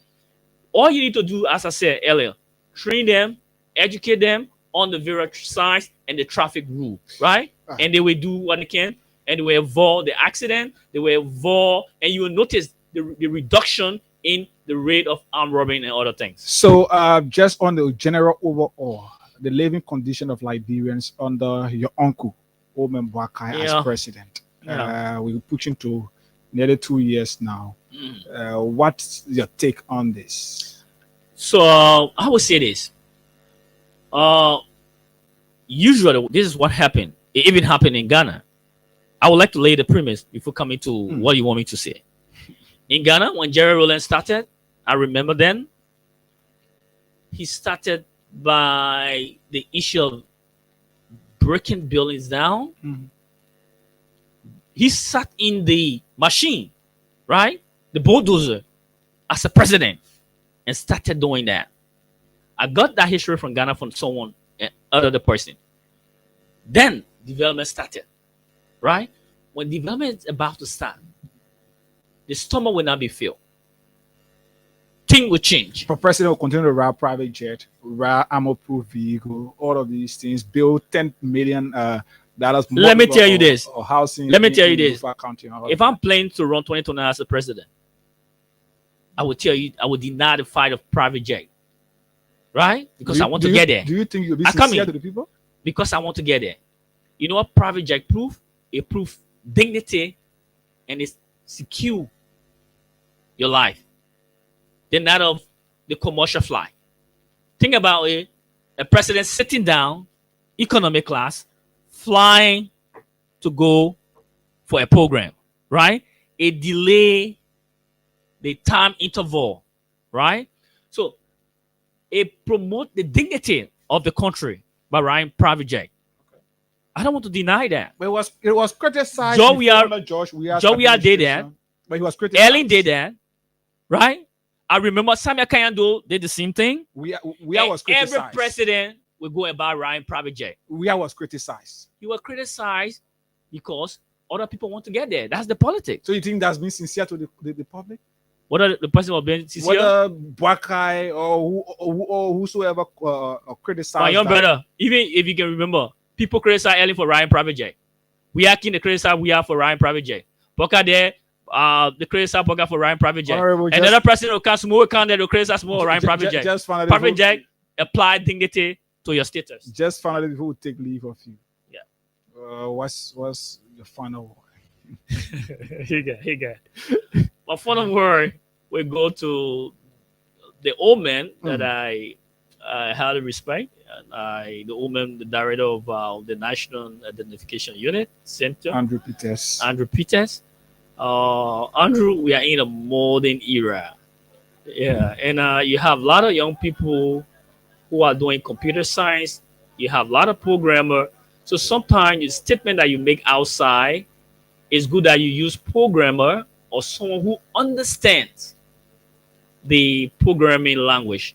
All you need to do, as I said earlier, train them, educate them on the various signs and the traffic rule, right? And they will do what they can, and they will avoid the accident. They will avoid, and you will notice the reduction in the rate of armed robbery and other things. So, just on the general overall, the living condition of Liberians under your uncle, Omen Boakai, as president. We're pushing to nearly 2 years now. What's your take on this? So I would say this. Usually, this is what happened. It even happened in Ghana. I would like to lay the premise before coming to what you want me to say. In Ghana, when Jerry Rawlings started, I remember then, he started by the issue of breaking buildings down. He sat in the machine, right? The bulldozer, as a president, and started doing that. I got that history from Ghana from someone, other person. Then development started, right? When development is about to start, the stomach will not be filled. Thing will change. The president will continue to ride private jet, ride armor-proof vehicle, all of these things, build $10 million dollars. Let me tell you this. Housing. Let me tell you this. If I'm planning to run 2029 as a president, I will tell you, I will deny the fight of private jet, right? Because I want to get there. Do you think you'll be sincere to the people? Because I want to get there. You know what private jet proof? It proves dignity and it's secure your life than that of the commercial flight. Think about it. A president sitting down, economic class, flying to go for a program, right? A delay, the time interval, right? So it promotes the dignity of the country by riding private jet. I don't want to deny that. But it was criticized. Joe we did that. But he was criticized. Ellen did that, right? I remember Samuel Kayando did the same thing. We was criticized. Every president will go about riding private jet. We was criticized. He was criticized because other people want to get there. That's the politics. So you think that's been sincere to the public? Whether the president was being sincere? Whether Boakai or whosoever criticized. My young brother, even if you can remember, people criticize Ellen for riding private jet. We are king the criticize we are for riding private jet. Boakai there, the criticize Boakai for riding private jet. Another president will come small count that will criticize more riding private jet. Private jet apply dignity to your status. Just finally people will take leave of you. Yeah. What's your final word? He got. My final word will go to the old man that I highly respect. And the old man, the director of the National Identification Unit Center, Andrew Peters. Andrew, we are in a modern era. Yeah, and you have a lot of young people who are doing computer science. You have a lot of programmer. So sometimes the statement that you make outside is good that you use programmer or someone who understands the programming language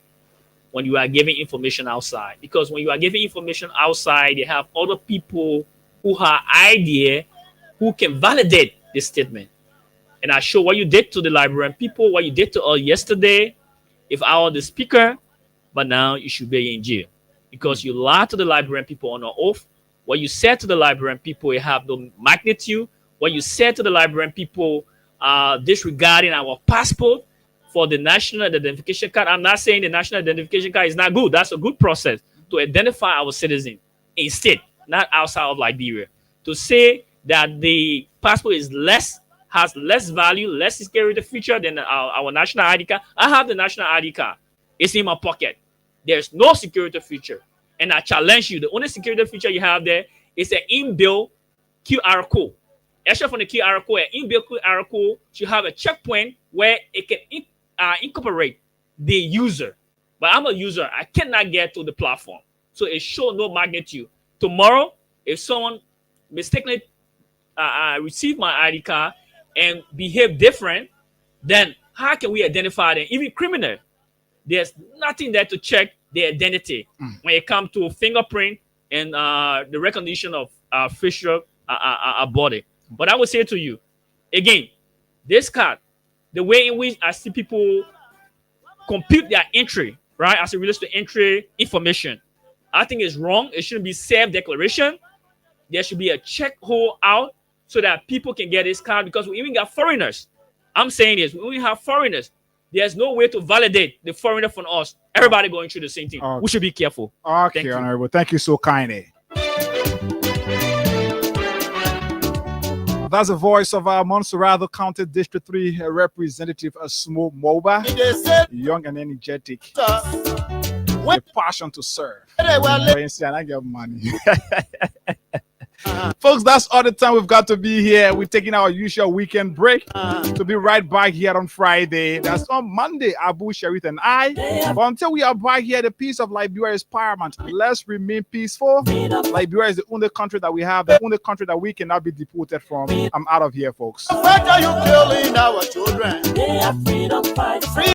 when you are giving information outside. Because when you are giving information outside, you have other people who have idea who can validate this statement. And I show what you did to the Liberian people, what you did to us yesterday. If I were the speaker, but now you should be in jail because you lied to the Liberian people on an oath. What you said to the Liberian people, it have no magnitude. What you said to the Liberian people, disregarding our passport for the national identification card. I'm not saying the national identification card is not good. That's a good process to identify our citizens instead, not outside of Liberia. To say that the passport is has less value, less security feature than our national ID card. I have the national ID card. It's in my pocket. There's no security feature. And I challenge you, the only security feature you have there is an inbuilt QR code. Except from the QR code, an inbuilt QR code should have a checkpoint where it can incorporate the user. But I'm a user. I cannot get to the platform. So it shows no magnitude. Tomorrow, if someone mistakenly receive my ID card and behave different, then how can we identify them? Even criminal, there's nothing there to check their identity when it comes to fingerprint and the recognition of facial body. But I would say to you, again, this card, the way in which I see people compute their entry, right, as it relates to entry information, I think it's wrong. It shouldn't be self-declaration. There should be a check hole out so that people can get this card, because we even got foreigners. I'm saying this, when we have foreigners, there's no way to validate the foreigner from us. Everybody going through the same thing. We should be careful. Okay, Honorable. Thank you so kindly. That's the voice of our Montserrado County District 3 representative, Smo Moba, young and energetic, with passion to serve. I get money. Folks, that's all the time we've got to be here. We're taking our usual weekend break to be right back here on Friday. That's on Monday, Abu Sharif and I. But until we are back here, the peace of Liberia is paramount. Let's remain peaceful. Liberia is the only country that we have, the only country that we cannot be deported from. I'm out of here, folks. Why are you killing our children? They are freedom fighters.